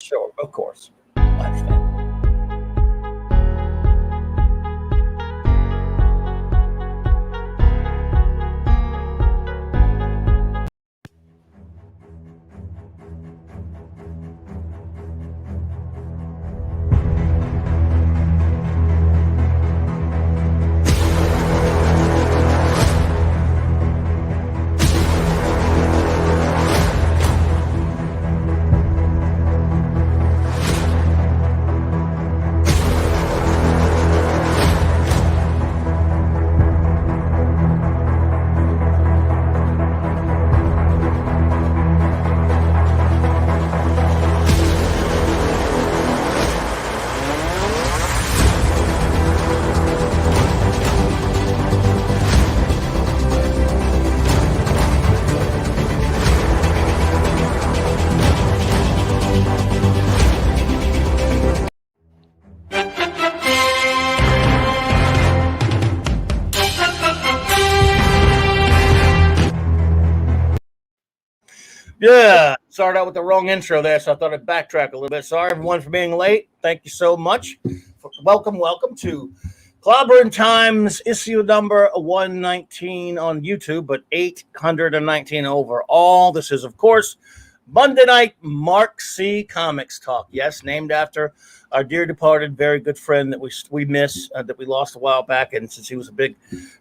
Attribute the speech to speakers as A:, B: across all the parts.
A: Sure, of course. I understand. Yeah, started out with the wrong intro there, so I thought I'd backtrack a little bit. Sorry, everyone, for being late. Thank you so much. Welcome to Clobberin Times, issue number 119 on YouTube, but 819 overall. This is, of course, Monday night Mark C. Comics Talk. Yes, named after our dear departed, very good friend that we miss, that we lost a while back. And since he was a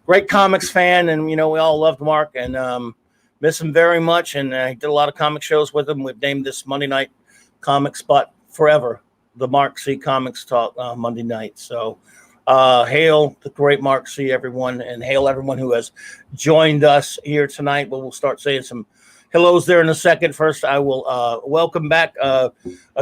A: great comics fan, and, we all loved Mark, and miss him very much, and he did a lot of comic shows with him. We've named this Monday night comic spot forever the Mark C. Comics Talk Monday night. So hail the great Mark C., everyone, and hail everyone who has joined us here tonight. But we'll start saying some hellos there in a second. First, I will welcome back a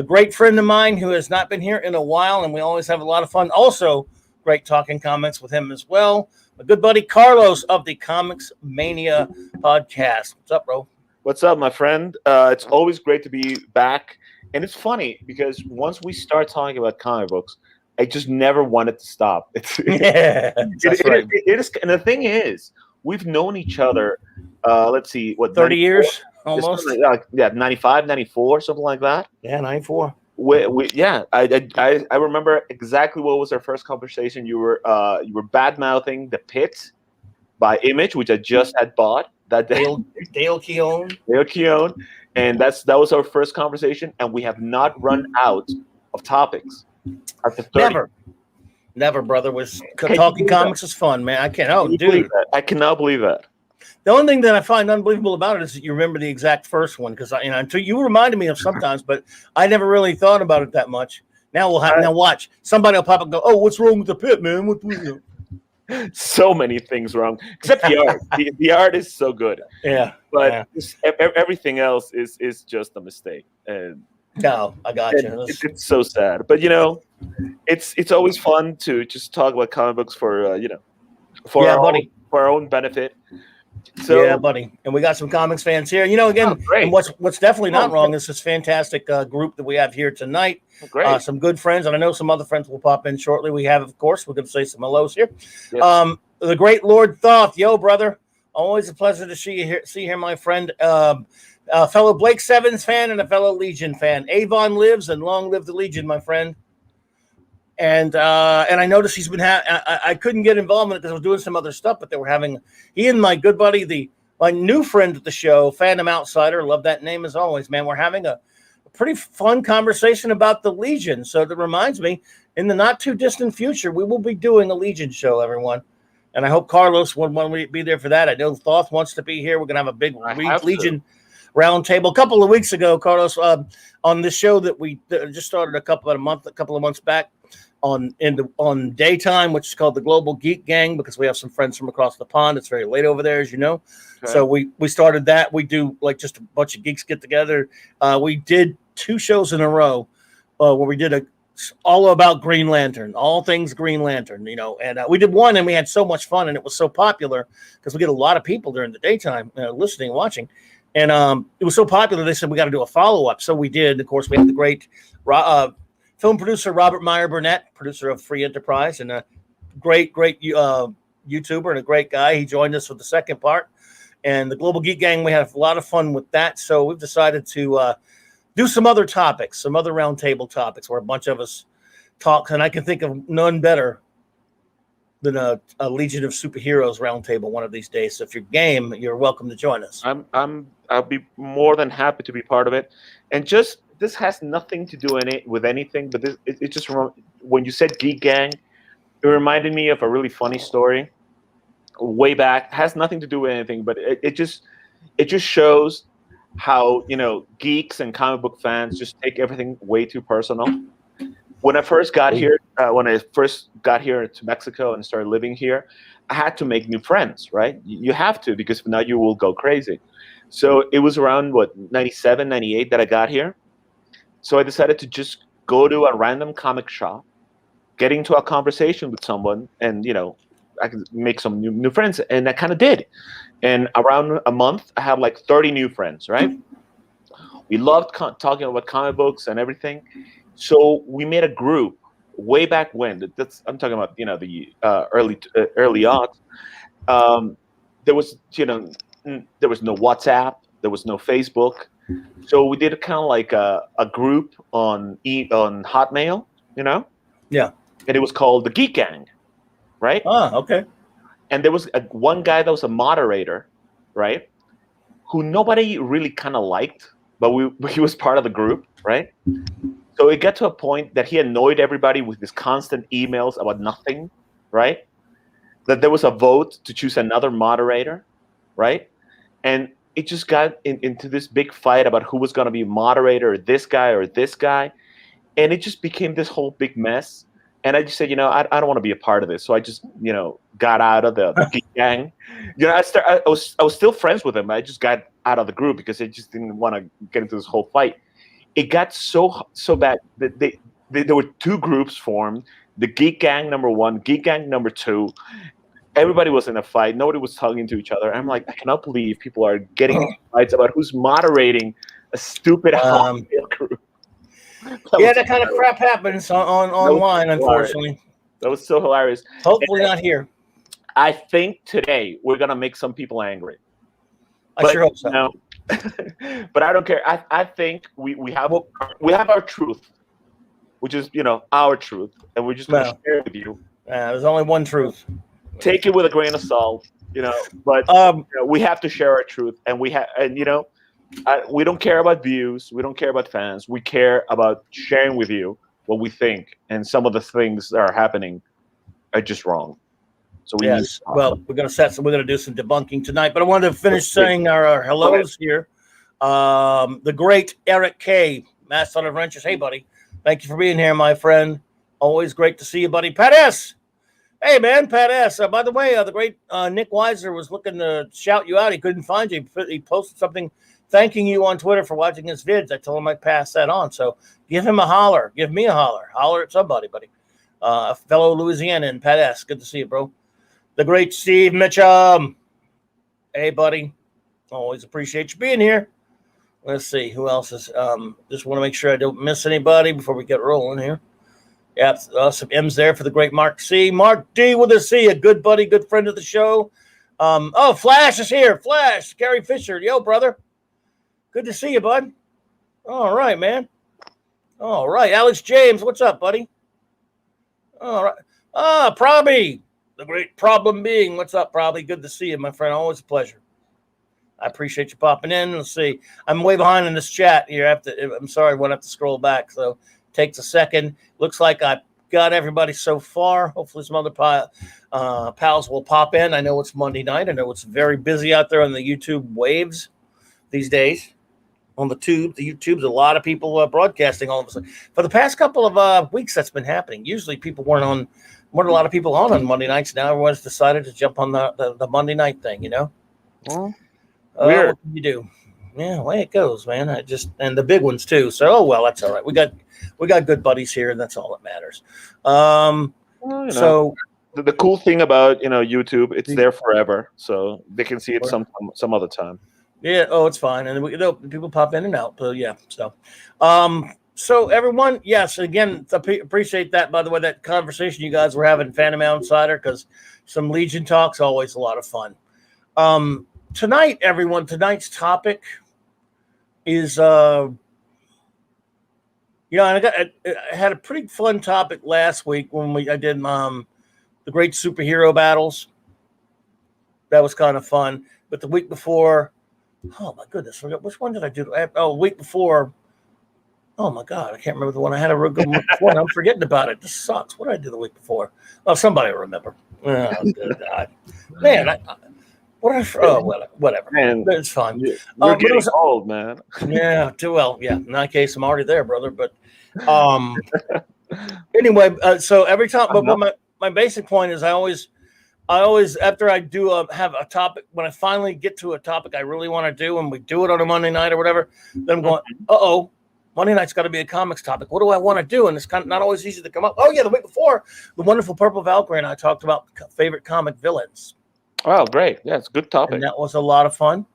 A: great friend of mine who has not been here in a while, and we always have a lot of fun. Also, great talking comics with him as well. My good buddy Carlos of the Comics Mania podcast. What's up, bro?
B: What's up, my friend? It's always great to be back. And it's funny because once we start talking about comic books, I just never wanted to stop. That's right. It is, and the thing is, we've known each other, let's see, what,
A: 30 years almost?
B: Yeah, 95, 94, something like that.
A: Yeah, 94.
B: I remember exactly what was our first conversation. You were bad mouthing The Pit by Image, which I just had bought that day.
A: Dale Keown.
B: And that was our first conversation, and we have not run out of topics.
A: Never, brother. Talking comics is fun, man. I can't. Oh, dude,
B: I cannot believe that.
A: The only thing that I find unbelievable about it is that you remember the exact first one, because until you reminded me of sometimes, but I never really thought about it that much. Now now watch, somebody will pop up and go, "Oh, what's wrong with The Pit, man?
B: So many things wrong, except the art. The art is so good.
A: Yeah,
B: but everything else is just a mistake. And
A: no, I got you.
B: It's so sad, but it's always fun to just talk about comic books for our own benefit. So,
A: yeah, buddy. And we got some comics fans here. Again, and what's definitely not wrong is this fantastic group that we have here tonight.
B: Great.
A: Some good friends, and I know some other friends will pop in shortly. We have, of course, we're going to say some hellos here. Yes. The great Lord Thoth. Yo, brother. Always a pleasure to see you here, my friend. A fellow Blake Sevens fan and a fellow Legion fan. Avon lives, and long live the Legion, my friend. And I noticed he's been I couldn't get involved in it because I was doing some other stuff, but they were having he and my good buddy, my new friend at the show, Phantom Outsider, love that name as always, man. We're having a pretty fun conversation about the Legion. So that reminds me, in the not too distant future, we will be doing a Legion show, everyone. And I hope Carlos would want to be there for that. I know Thoth wants to be here. We're gonna have a big Legion roundtable. A couple of weeks ago, Carlos, on this show that we just started a couple of months back. On daytime, which is called the Global Geek Gang, because we have some friends from across the pond. It's very late over there, as you know. Okay. So we started that. We do just a bunch of geeks get together. We did 2 shows in a row where we did all about Green Lantern, all things Green Lantern, and we did one, and we had so much fun, and it was so popular because we get a lot of people during the daytime listening, watching, and it was so popular. They said we got to do a follow-up, so we did. Of course, we had the great film producer Robert Meyer Burnett, producer of Free Enterprise, and a great YouTuber and a great guy. He joined us for the second part. And the Global Geek Gang, we had a lot of fun with that. So we've decided to do some other topics, some other roundtable topics where a bunch of us talk, and I can think of none better than a Legion of Superheroes roundtable one of these days. So if you're game, you're welcome to join us.
B: I'll be more than happy to be part of it. And just this has nothing to do with anything, but it just when you said Geek Gang, it reminded me of a really funny story way back. It has nothing to do with anything, but it just shows how, you know, geeks and comic book fans just take everything way too personal. When I first got here, to Mexico and started living here, I had to make new friends, right? You have to, because if not, you will go crazy. So it was around, 97, 98 that I got here. So I decided to just go to a random comic shop, get into a conversation with someone, and, you know, I could make some new friends. And I kind of did. And around a month, I had like 30 new friends, right? We loved talking about comic books and everything. So we made a group way back when. I'm talking about, you know, the early aughts. There was, you know, there was no WhatsApp, there was no Facebook. So we did kind of like a group on Hotmail, you know?
A: Yeah.
B: And it was called the Geek Gang, right?
A: Ah, okay.
B: And there was one guy that was a moderator, right? Who nobody really kind of liked, but he was part of the group, right? So it got to a point that he annoyed everybody with his constant emails about nothing, right? That there was a vote to choose another moderator, right? And it just got into this big fight about who was going to be moderator, or this guy or this guy. And it just became this whole big mess. And I just said, you know, I don't want to be a part of this. So I just, you know, got out of the Geek Gang. You know, I was still friends with him. I just got out of the group because I just didn't want to get into this whole fight. It got so bad that there were two groups formed: the Geek Gang #1, Geek Gang #2. Everybody was in a fight. Nobody was talking to each other. I'm like, I cannot believe people are getting into fights about who's moderating a stupid group.
A: That kind of crap happens online, unfortunately.
B: That was so hilarious.
A: Hopefully not here.
B: I think today we're gonna make some people angry.
A: I sure hope so.
B: No, but I don't care. I think we have our truth, which is, you know, our truth, and we're just going to share it with you.
A: There's only one truth.
B: Take it with a grain of salt, you know. But you know, we have to share our truth, and we don't care about views. We don't care about fans. We care about sharing with you what we think, and some of the things that are happening are just wrong. So
A: we're going to do some debunking tonight, but I wanted to finish saying our hellos here. The great Eric K, Master of Wrenches. Hey, buddy. Thank you for being here, my friend. Always great to see you, buddy. Pat S. Hey, man, Pat S. By the way, the great Nick Weiser was looking to shout you out. He couldn't find you. He posted something thanking you on Twitter for watching his vids. I told him I'd pass that on. So give him a holler. Give me a holler. Holler at somebody, buddy. Fellow Louisiana and Pat S. Good to see you, bro. The great Steve Mitchum. Hey, buddy. Always appreciate you being here. Let's see who else is. Just want to make sure I don't miss anybody before we get rolling here. Yeah, some M's there for the great Mark C. Mark D with a C, a good buddy, good friend of the show. Flash is here. Flash, Gary Fisher. Yo, brother. Good to see you, bud. All right, man. All right, Alex James. What's up, buddy? All right. Probby. The great Problem Being. What's up, Probby? Good to see you, my friend. Always a pleasure. I appreciate you popping in. Let's see. I'm way behind in this chat here. I'm sorry, I won't have to scroll back. So takes a second. Looks like I've got everybody so far. Hopefully some other pals will pop in. I know it's Monday night. I know it's very busy out there on the YouTube waves these days. On the YouTube's a lot of people broadcasting all of a sudden. For the past couple of weeks, that's been happening. Usually people weren't a lot of people on Monday nights. Now everyone's decided to jump on the Monday night thing, you know?
B: Well,
A: weird. What can you do? Yeah, way it goes, man. And the big ones too. So, well, that's all right. We got good buddies here, and that's all that matters. So
B: the cool thing about YouTube, it's there forever, so they can see it some other time.
A: Yeah. Oh, it's fine, and people pop in and out. So yeah. So everyone, yes, again, appreciate that. By the way, that conversation you guys were having, Phantom Outsider, because some Legion talk's always a lot of fun. Tonight, everyone, tonight's topic is Yeah, and I had a pretty fun topic last week when I did the great superhero battles. That was kind of fun. But the week before, oh my goodness, which one did I do? Oh, week before. Oh my God, I can't remember the one I had a real good week before, and I'm forgetting about it. This sucks. What did I do the week before? Well, somebody will remember. Oh, good God, man! Whatever.
B: Man,
A: It's fine.
B: You're getting old, man.
A: Yeah, too well. Yeah, in that case, I'm already there, brother. But anyway, so every time, but my basic point is, I always after I do have a topic, when I finally get to a topic I really want to do, and we do it on a Monday night or whatever, then I'm going, Monday night's got to be a comics topic. What do I want to do? And it's kind of not always easy to come up. Oh yeah, the week before, the wonderful Purple Valkyrie and I talked about favorite comic villains.
B: Oh, great! Yeah, it's a good topic.
A: And that was a lot of fun,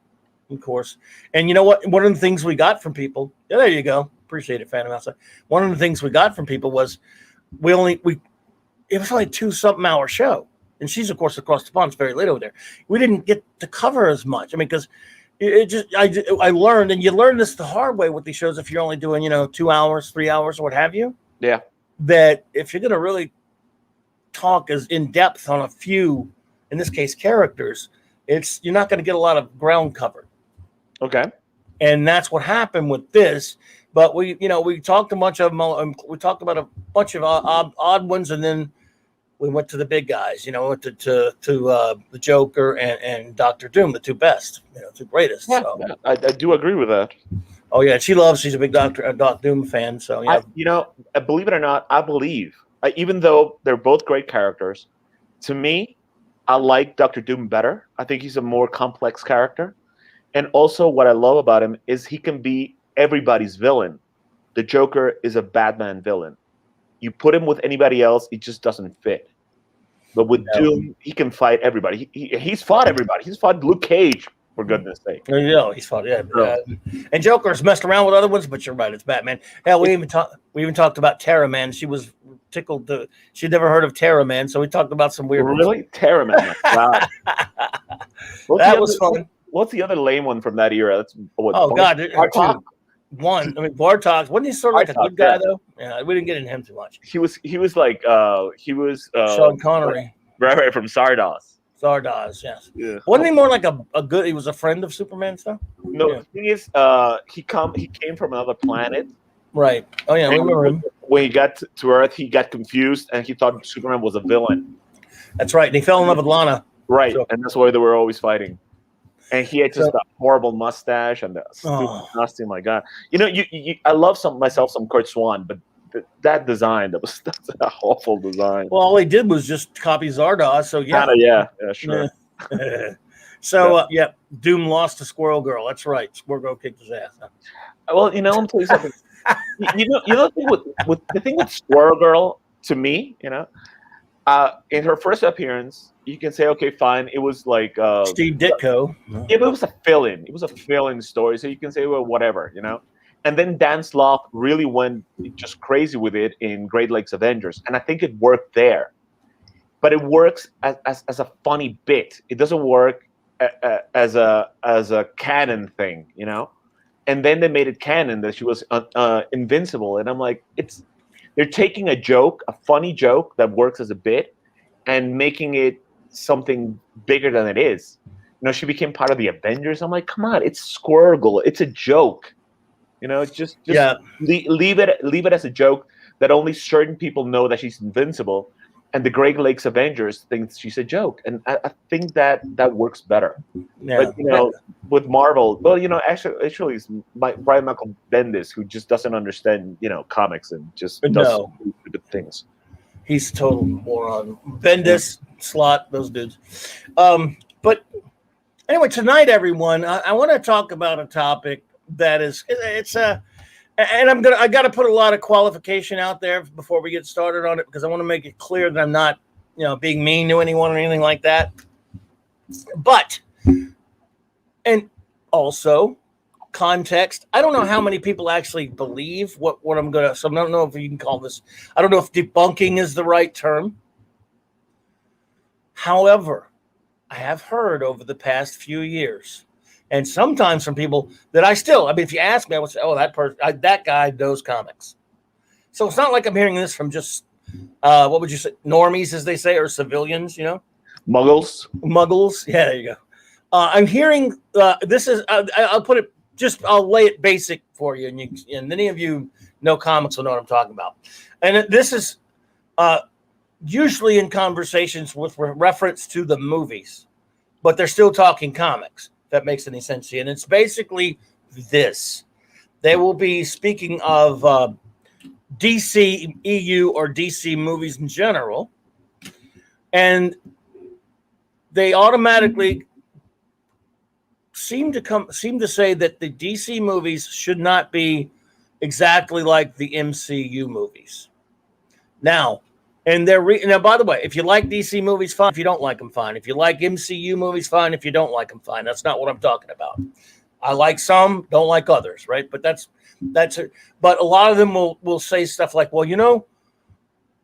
A: of course. And you know what? One of the things we got from people. Yeah, there you go. Appreciate it, Phantom Outside. One of the things we got from people was it was only a 2-something hour show. And she's, of course, across the pond. It's very late over there. We didn't get to cover as much. I mean, because I learned, and you learn this the hard way with these shows if you're only doing, 2 hours, 3 hours, or what have you.
B: Yeah.
A: That if you're going to really talk as in depth on a few, in this case, characters, you're not going to get a lot of ground covered.
B: Okay.
A: And that's what happened with this. But we talked a bunch of them. We talked about a bunch of odd ones, and then we went to the big guys, went to the Joker and Dr. Doom, the two best, two greatest.
B: Yeah, so. I do agree with that.
A: Oh yeah, she's a big Dr. Doom fan. So yeah,
B: believe it or not, I believe, even though they're both great characters, to me, I like Dr. Doom better. I think he's a more complex character, and also what I love about him is he can be everybody's villain. The Joker is a Batman villain. You put him with anybody else, it just doesn't fit. But with Doom, he can fight everybody. He's fought everybody. He's fought Luke Cage, for goodness sake.
A: He's fought, yeah. And Joker's messed around with other ones, but you're right, it's Batman. Hell, we even talked about Terra Man. She was tickled. She'd never heard of Terra Man, so we talked about some weird.
B: Really, Terra Man. Wow.
A: That was fun.
B: What's the other lame one from that era? That's
A: God. One, I mean, Bartok, wasn't he sort of like a good guy though? Yeah, we didn't get into him too much.
B: He was
A: Sean Connery,
B: right from Zardoz.
A: Zardoz, yes.
B: Yeah.
A: Wasn't he more like a good? He was a friend of Superman stuff.
B: No, the thing is, he came from another planet.
A: Right. Oh yeah, I remember him.
B: When he got to Earth, he got confused and he thought Superman was a villain.
A: That's right. And he fell in love with Lana.
B: Right, and that's why they were always fighting. And he had just a horrible mustache and a stupid costume. My God, I love myself some Kurt Swan, but that design that's an awful design.
A: Well, all he did was just copy Zardoz. So yeah,
B: yeah, sure.
A: So Doom lost to Squirrel Girl. That's right, Squirrel Girl kicked his ass.
B: Well, I'm telling you something. The thing with Squirrel Girl, to me, in her first appearance, you can say, okay, fine. It was like
A: Steve Ditko.
B: Yeah, but it was a fill-in. It was a fill-in story, so you can say, well, whatever, And then Dan Slott really went just crazy with it in Great Lakes Avengers, and I think it worked there. But it works as a funny bit. It doesn't work as a canon thing, And then they made it canon that she was invincible, and I'm like, they're taking a joke, a funny joke that works as a bit, and making it something bigger than it is. She became part of the Avengers. I'm like, come on, it's Squirrel Girl. It's a joke. Just leave it as a joke that only certain people know that she's invincible, and the Great Lakes Avengers think she's a joke. And I think that works better. Yeah. But with Marvel, well, actually, it's Brian Michael Bendis who just doesn't understand comics and just does stupid things.
A: He's a total moron. Bendis, Slott, those dudes. But anyway, tonight, everyone, I want to talk about a topic that and I got to put a lot of qualification out there before we get started on it, because I want to make it clear that I'm not, being mean to anyone or anything like that. But, and also context, I don't know how many people actually believe what I'm going to, so I don't know if you can call this, I don't know if debunking is the right term. However, I have heard over the past few years, and sometimes from people that if you ask me, I would say, oh, that guy knows comics. So it's not like I'm hearing this from just what would you say, normies, as they say, or civilians, you know?
B: Muggles.
A: Yeah, there you go. I'm hearing this is. I'll put it. I'll lay it basic for you, and any of you know comics will know what I'm talking about. And this is usually in conversations with reference to the movies, but they're still talking comics. If that makes any sense to you. And it's basically this. They will be speaking of DC EU or DC movies in general, and they automatically seem to say that the DC movies should not be exactly like the MCU movies. Now, and now, by the way, if you like DC movies, fine. If you don't like them, fine. If you like MCU movies, fine. If you don't like them, fine. That's not what I'm talking about. I like some, don't like others, right? But that's it. But a lot of them will say stuff like, well, you know,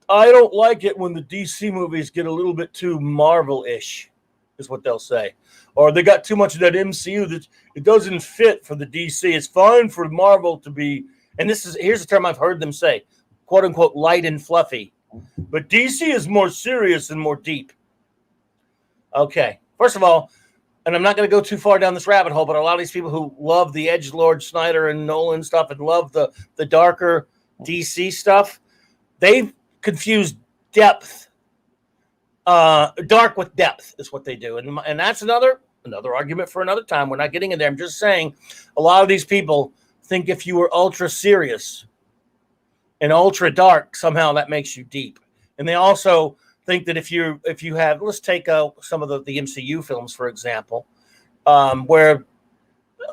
A: I don't like it when the DC movies get a little bit too Marvel-ish, is what they'll say. Or they got too much of that MCU that it doesn't fit for the DC. It's fine for Marvel to be, and here's the term I've heard them say, quote unquote, light and fluffy. But DC is more serious and more deep. Okay. First of all, and I'm not going to go too far down this rabbit hole, but a lot of these people who love the edgelord Snyder and Nolan stuff and love the darker DC stuff, they've confused depth. Dark with depth is what they do. And that's another argument for another time. We're not getting in there. I'm just saying a lot of these people think if you were ultra serious and ultra dark, somehow that makes you deep. And they also think that if you have, let's take some of the MCU films, for example, where,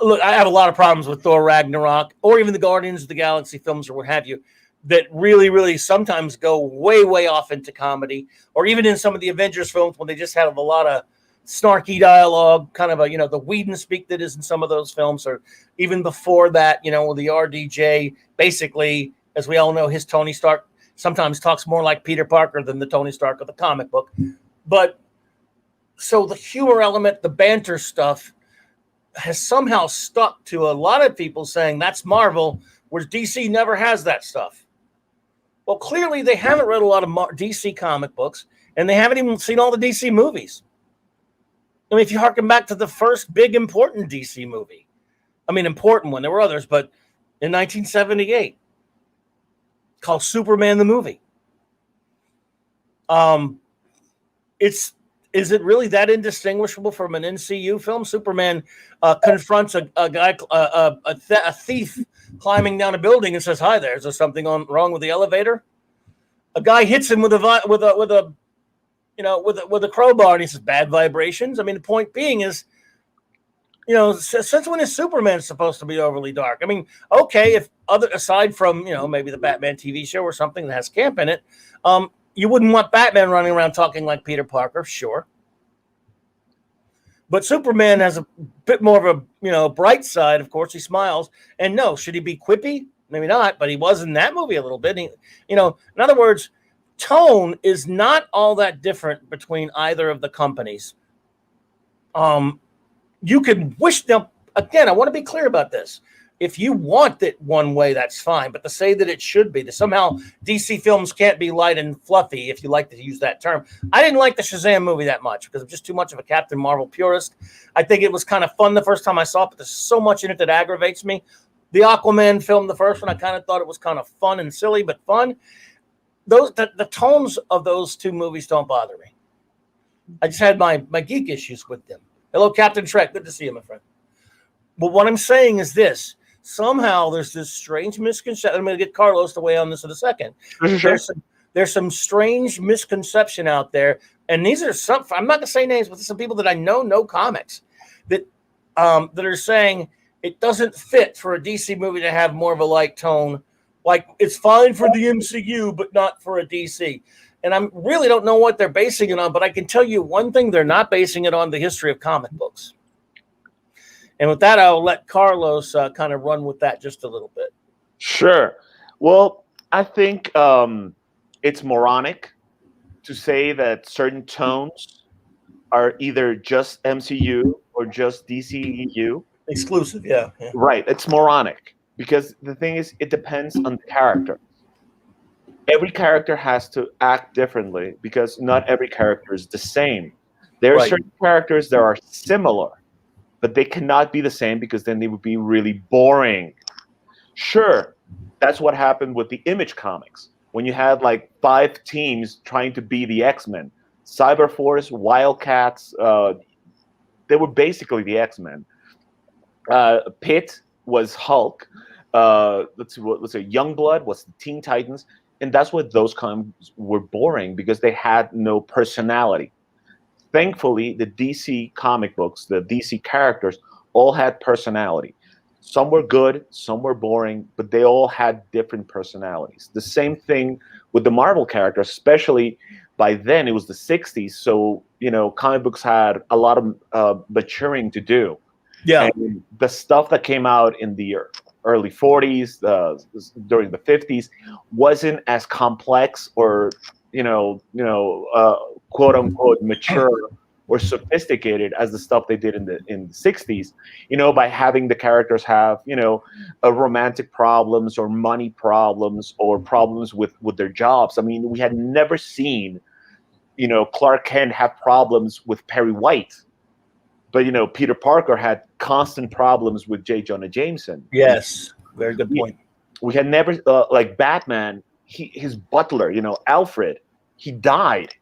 A: look, I have a lot of problems with Thor Ragnarok or even the Guardians of the Galaxy films or what have you, that really, really sometimes go way, way off into comedy, or even in some of the Avengers films when they just have a lot of snarky dialogue, kind of the Whedon speak that is in some of those films, or even before that, with the RDJ, basically, as we all know, his Tony Stark sometimes talks more like Peter Parker than the Tony Stark of the comic book. But so the humor element, the banter stuff has somehow stuck to a lot of people saying that's Marvel, whereas DC never has that stuff. Well, clearly they haven't read a lot of DC comic books, and they haven't even seen all the DC movies. I mean, if you harken back to the first big important DC movie, I mean, important one, there were others, but in 1978, called Superman the movie. Is it really that indistinguishable from an MCU film? Superman confronts a thief climbing down a building and says, "Hi there, is there something wrong with the elevator?" A guy hits him with a crowbar, and he says, "Bad vibrations." I mean, the point being is, since when is Superman supposed to be overly dark? I mean, okay, aside from maybe the Batman TV show or something that has camp in it, you wouldn't want Batman running around talking like Peter Parker, sure. But Superman has a bit more of a bright side. Of course, he smiles. And no, should he be quippy? Maybe not, but he was in that movie a little bit. In other words, tone is not all that different between either of the companies. You could wish them, again, I want to be clear about this. If you want it one way, that's fine. But to say that it should be, that somehow DC films can't be light and fluffy, if you like to use that term. I didn't like the Shazam movie that much because I'm just too much of a Captain Marvel purist. I think it was kind of fun the first time I saw it, but there's so much in it that aggravates me. The Aquaman film, the first one, I kind of thought it was kind of fun and silly, but fun. The tones of those two movies don't bother me. I just had my geek issues with them. Hello, Captain Shrek. Good to see you, my friend. But what I'm saying is this. Somehow there's this strange misconception. I'm going to get Carlos to weigh on this in a second.
B: Sure.
A: There's some strange misconception out there. And these are I'm not going to say names, but there's some people that I know comics that are saying it doesn't fit for a DC movie to have more of a light tone. Like, it's fine for the MCU, but not for a DC. And I really don't know what they're basing it on, but I can tell you one thing, they're not basing it on the history of comic books. And with that, I'll let Carlos kind of run with that just a little bit.
B: Sure. Well, I think it's moronic to say that certain tones are either just MCU or just DCEU.
A: Exclusive, yeah.
B: Right. It's moronic because the thing is, it depends on the character. every character has to act differently because not every character is the same. There are certain characters that are similar, but they cannot be the same because then they would be really boring. Sure, that's what happened with the Image comics when you had like 5 teams trying to be the X-Men. Cyberforce, Wildcats, they were basically the X-Men. Pitt was Hulk. Let's say Youngblood was the Teen Titans, and that's what those comics were boring because they had no personality. Thankfully, the DC comic books, the DC characters, all had personality. Some were good, some were boring, but they all had different personalities. The same thing with the Marvel characters, especially by then it was the 60s, so comic books had a lot of maturing to do.
A: Yeah.
B: And the stuff that came out in the early 40s, during the 50s, wasn't as complex or quote unquote mature or sophisticated as the stuff they did in the 60s. By having the characters have romantic problems or money problems or problems with their jobs. I mean, we had never seen Clark Kent have problems with Perry White. But Peter Parker had constant problems with J. Jonah Jameson.
A: Yes, very good point.
B: We had never like Batman. His butler,
A: Alfred,
B: he died.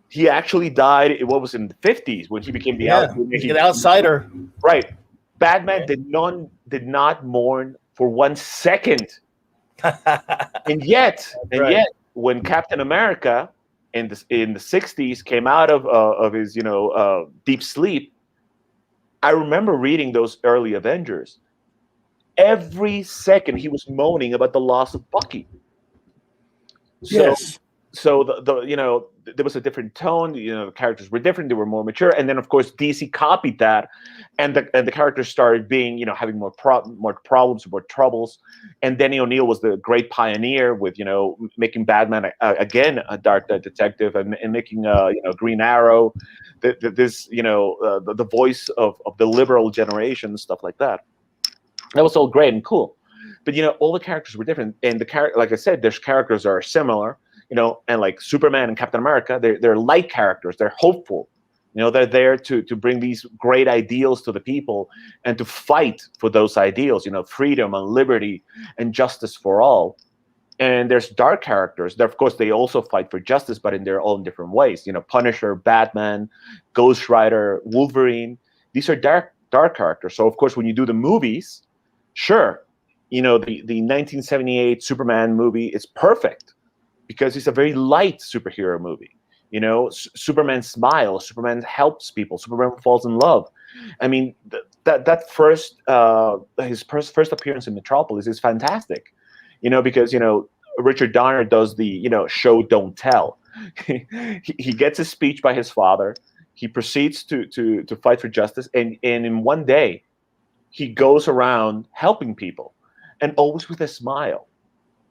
B: He actually died. What was in the 50s when he became the
A: outsider.
B: Right. Batman did not mourn for 1 second. and yet, when Captain America in the 60s came out of his deep sleep, I remember reading those early Avengers. Every second he was moaning about the loss of Bucky. So there was a different tone. The characters were different. They were more mature. And then of course DC copied that, and the characters started being having more problems, more troubles. And Denny O'Neil was the great pioneer with making Batman again a dark detective and making Green Arrow, the voice of the liberal generation, stuff like that. That was all great and cool, but all the characters were different. And like I said, there's characters that are similar. And like Superman and Captain America, they're light characters. They're hopeful. They're there to bring these great ideals to the people and to fight for those ideals. Freedom and liberty and justice for all. And there's dark characters. Of course, they also fight for justice, but in their own different ways. Punisher, Batman, Ghost Rider, Wolverine. These are dark characters. So of course, when you do the movies, sure, the 1978 Superman movie is perfect, because it's a very light superhero movie. Superman smiles, Superman helps people, Superman falls in love. I mean, that first his first appearance in Metropolis is fantastic. Because Richard Donner does the show don't tell. he gets a speech by his father. He proceeds to fight for justice, and in one day, he goes around helping people, and always with a smile.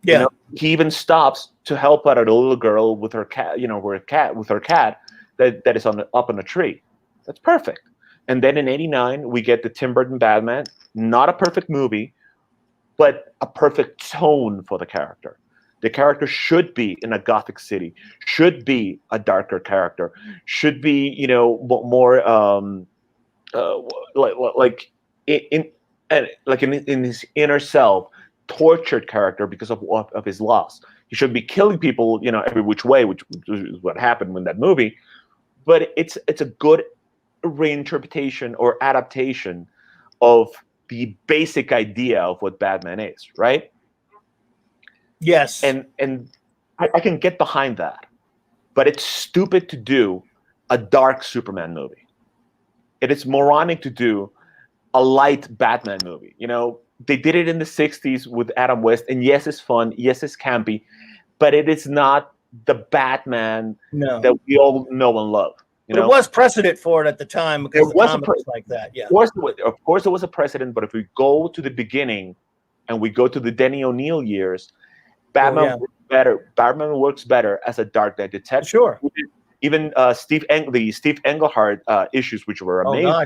A: Yeah.
B: He even stops to help out a little girl with her cat, with her cat that is up on a tree. That's perfect. And then in '89, we get the Tim Burton Batman. Not a perfect movie, but a perfect tone for the character. The character should be in a gothic city, should be a darker character, should be more like in his inner self, tortured character because of his loss. He should be killing people, every which way, which is what happened in that movie. But it's a good reinterpretation or adaptation of the basic idea of what Batman is, right?
A: Yes.
B: And I can get behind that. But it's stupid to do a dark Superman movie. It is moronic to do a light Batman movie. They did it in the 60s with Adam West, and yes, it's fun, yes, it's campy, but it is not the Batman that we all know and love.
A: There was precedent for it at the time, because the comic was like that. Yeah.
B: Of course, there was a precedent, but if we go to the beginning and we go to the Denny O'Neil years, Batman works better. Batman works better as a Dark Knight detective.
A: Sure.
B: Even the Steve Englehart issues, which were amazing.
A: Oh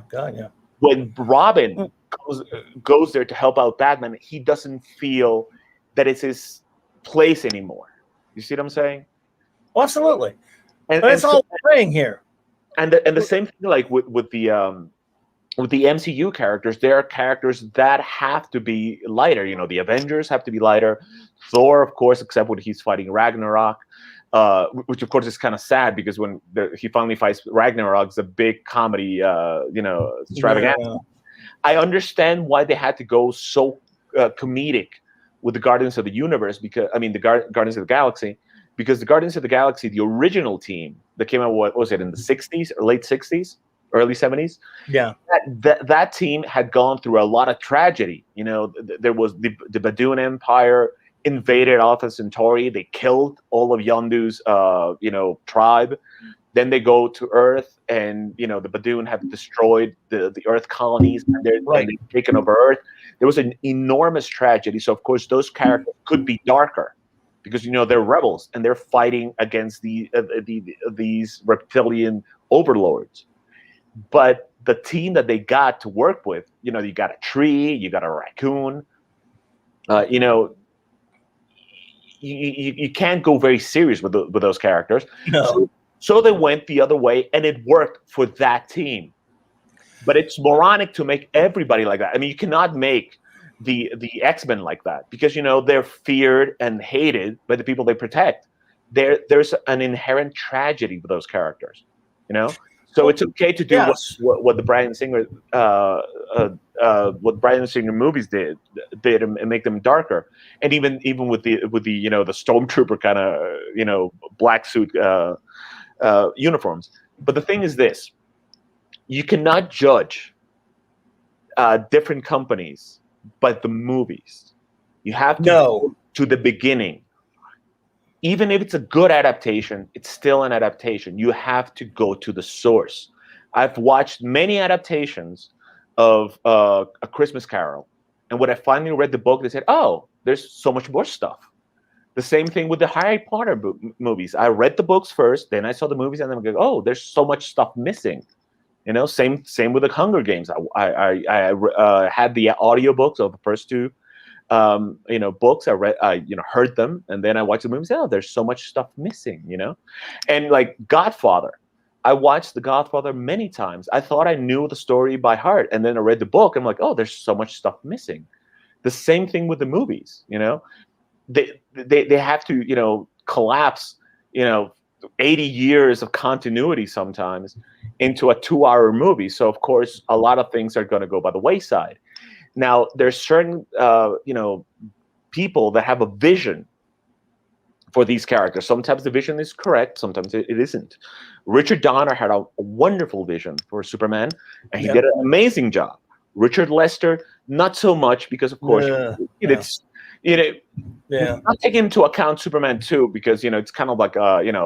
A: God, yeah.
B: When Robin goes there to help out Batman, he doesn't feel that it's his place anymore. You see what I'm saying?
A: Well, absolutely.
B: And
A: But it's all we're saying here.
B: And the same thing, like with the MCU characters, there are characters that have to be lighter. You know, the Avengers have to be lighter. Thor, of course, except when he's fighting Ragnarok, which of course is kind of sad because when he finally fights Ragnarok, it's a big comedy, extravaganza. Yeah. I understand why they had to go so comedic with the Guardians of the Universe, because the Guardians of the Galaxy, because the Guardians of the Galaxy, the original team that came out, what was it, in the 60s or late 60s, early 70s?
A: Yeah.
B: That team had gone through a lot of tragedy. You know, there was the Badoon Empire invaded Alpha Centauri. They killed all of Yondu's, tribe. Then they go to Earth, and the Badoon have destroyed the Earth colonies, and they've taken over Earth. There was an enormous tragedy. So of course those characters could be darker, because they're rebels and they're fighting against these reptilian overlords. But the team that they got to work with, you got a tree, you got a raccoon, you can't go very serious with those characters.
A: No.
B: So they went the other way, and it worked for that team. But it's moronic to make everybody like that. I mean, you cannot make the X-Men like that, because they're feared and hated by the people they protect. There's an inherent tragedy with those characters, So it's okay to do what the Bryan Singer movies did and make them darker, and even with the stormtrooper kind of black suit uniforms. But the thing is this: you cannot judge different companies by the movies. You have to go to the beginning. Even if it's a good adaptation, it's still an adaptation. You have to go to the source. I've watched many adaptations of A Christmas Carol, and when I finally read the book, they said, "Oh, there's so much more stuff." The same thing with the Harry Potter movies. I read the books first, then I saw the movies, and then I go, "Oh, there's so much stuff missing." Same with the Hunger Games. I had the audiobooks of the first two books. I read, heard them, and then I watched the movies. Oh, there's so much stuff missing, And like Godfather, I watched The Godfather many times. I thought I knew the story by heart, and then I read the book. I'm like, oh, there's so much stuff missing. The same thing with the movies. They have to collapse 80 years of continuity sometimes into a 2-hour movie. So of course a lot of things are going to go by the wayside. Now there's certain people that have a vision for these characters. Sometimes the vision is correct, sometimes it isn't. Richard Donner had a wonderful vision for Superman, and he did an amazing job. Richard Lester, not so much, because of course it's not taking into account Superman 2, because it's kind of like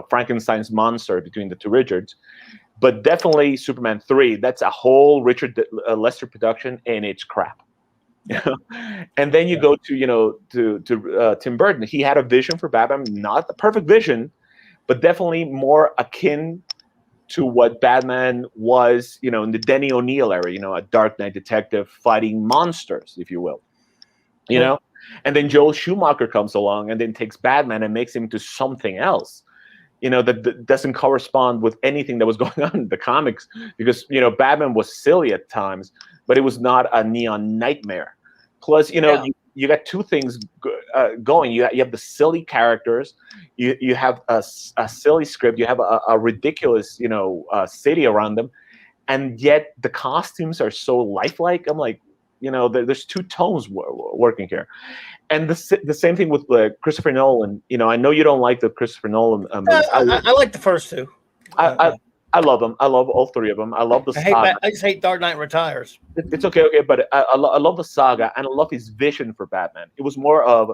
B: Frankenstein's monster between the two Richards. But definitely Superman 3, that's a whole Richard Lester production, and it's crap. And then you go to Tim Burton. He had a vision for Batman, not the perfect vision, but definitely more akin to what Batman was, in the Denny O'Neil era, a Dark Knight detective fighting monsters, if you will. And then Joel Schumacher comes along and then takes Batman and makes him into something else, that doesn't correspond with anything that was going on in the comics, because, Batman was silly at times, but it was not a neon nightmare. Plus, you got two things going. You have the silly characters, you have a silly script, you have a ridiculous, city around them, and yet the costumes are so lifelike. I'm like, there's two tones working here. And the same thing with Christopher Nolan. I know you don't like the Christopher Nolan movies.
A: I like the first two.
B: I love them. I love all three of them. I love the saga.
A: I just hate Dark Knight Retires.
B: It's okay, but I love the saga, and I love his vision for Batman. It was more of,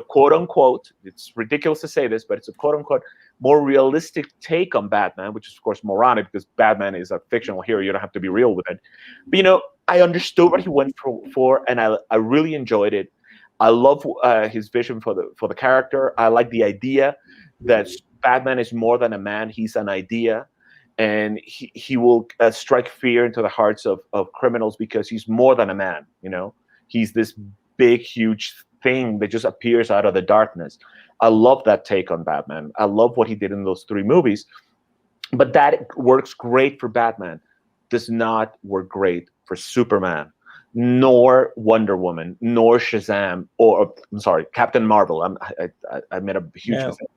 B: quote unquote, it's ridiculous to say this, but it's a quote unquote more realistic take on Batman, which is of course moronic, because Batman is a fictional hero. You don't have to be real with it. But I understood what he went for, and I really enjoyed it. I love his vision for the character. I like the idea that Batman is more than a man; he's an idea, and he will strike fear into the hearts of criminals, because he's more than a man. He's this big, huge thing that just appears out of the darkness. I love that take on Batman. I love what he did in those 3 movies. But that works great for Batman. Does not work great for Superman, nor Wonder Woman, nor Shazam, or I'm sorry, Captain Marvel. I made a huge mistake.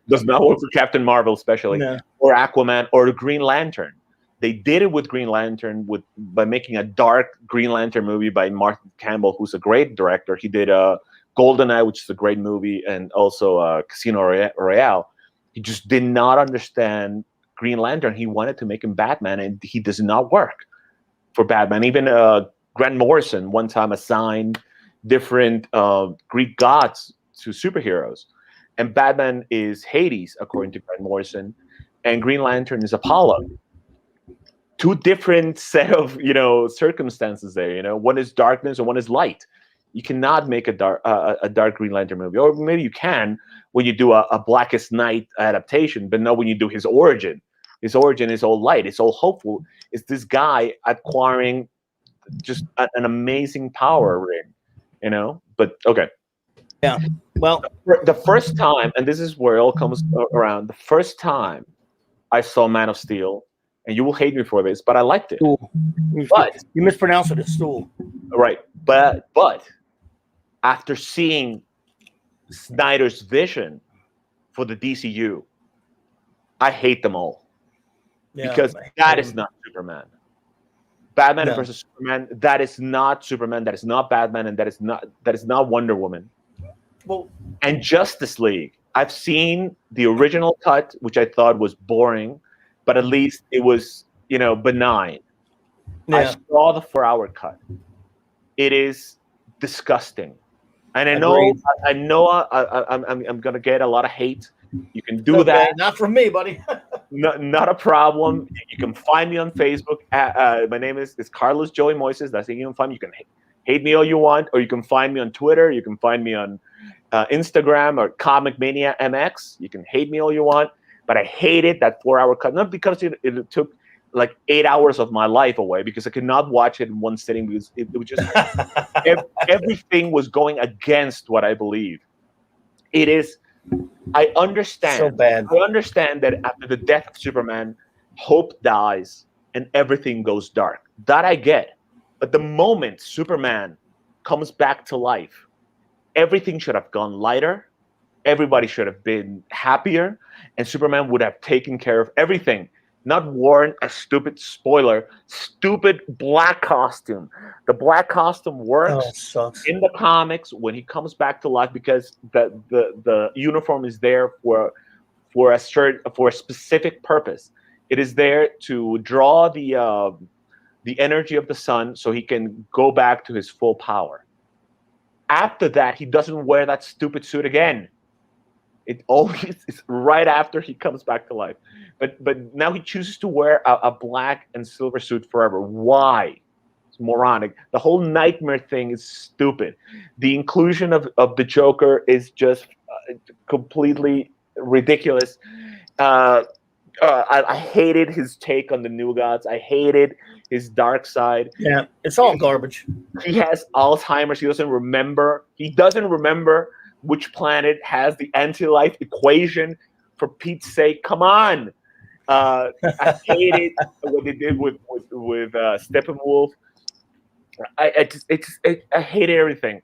B: Does not work for Captain Marvel, especially, or Aquaman, or the Green Lantern. They did it with Green Lantern by making a dark Green Lantern movie by Martin Campbell, who's a great director. He did GoldenEye, which is a great movie, and also Casino Royale. He just did not understand Green Lantern. He wanted to make him Batman, and he does not work for Batman. Even Grant Morrison one time assigned different Greek gods to superheroes, and Batman is Hades, according to Grant Morrison, and Green Lantern is Apollo. 2 different set of circumstances there. One is darkness and one is light. You cannot make a dark Green Lantern movie, or maybe you can when you do a Blackest Night adaptation, but not when you do his origin. His origin is all light. It's all hopeful. It's this guy acquiring just an amazing power ring, But okay.
A: Yeah. Well,
B: the first time, and this is where it all comes around. The first time I saw Man of Steel, and you will hate me for this, but I liked it.
A: Stool.
B: But
A: you mispronounced it as stool.
B: Right. But after seeing Snyder's vision for the DCU, I hate them all. Because that is not Superman. Batman versus Superman, that is not Superman, that is not Batman, and that is not Wonder Woman.
A: Well,
B: and Justice League, I've seen the original cut, which I thought was boring, but at least it was, benign. I saw the 4-hour cut. It is disgusting. And I know I'm gonna get a lot of hate. You can do that.
A: Not from me, buddy.
B: Not a problem. You can find me on Facebook. My name is Carlos Joey Moises. That's how you can find me. You can hate me all you want, or you can find me on Twitter. You can find me on Instagram or Comic Mania MX. You can hate me all you want, but I hated that 4-hour cut. Not because it took like 8 hours of my life away, because I could not watch it in one sitting, because it was just everything was going against what I believe. It is. I understand.
A: So bad.
B: I understand that after the death of Superman, hope dies and everything goes dark. That I get. But the moment Superman comes back to life, everything should have gone lighter. Everybody should have been happier, and Superman would have taken care of everything. Not worn a stupid black costume. The black costume works in the comics when he comes back to life, because the uniform is there for a specific purpose. It is there to draw the energy of the sun so he can go back to his full power. After that, he doesn't wear that stupid suit again. It always is right after he comes back to life. But now he chooses to wear a black and silver suit forever. Why? It's moronic. The whole nightmare thing is stupid. The inclusion of the Joker is just completely ridiculous. I hated his take on the New Gods. I hated his dark side.
A: Yeah, it's all garbage.
B: He has Alzheimer's. He doesn't remember. Which planet has the anti-life equation, for Pete's sake. Come on. I hated what they did with Steppenwolf. I hated everything.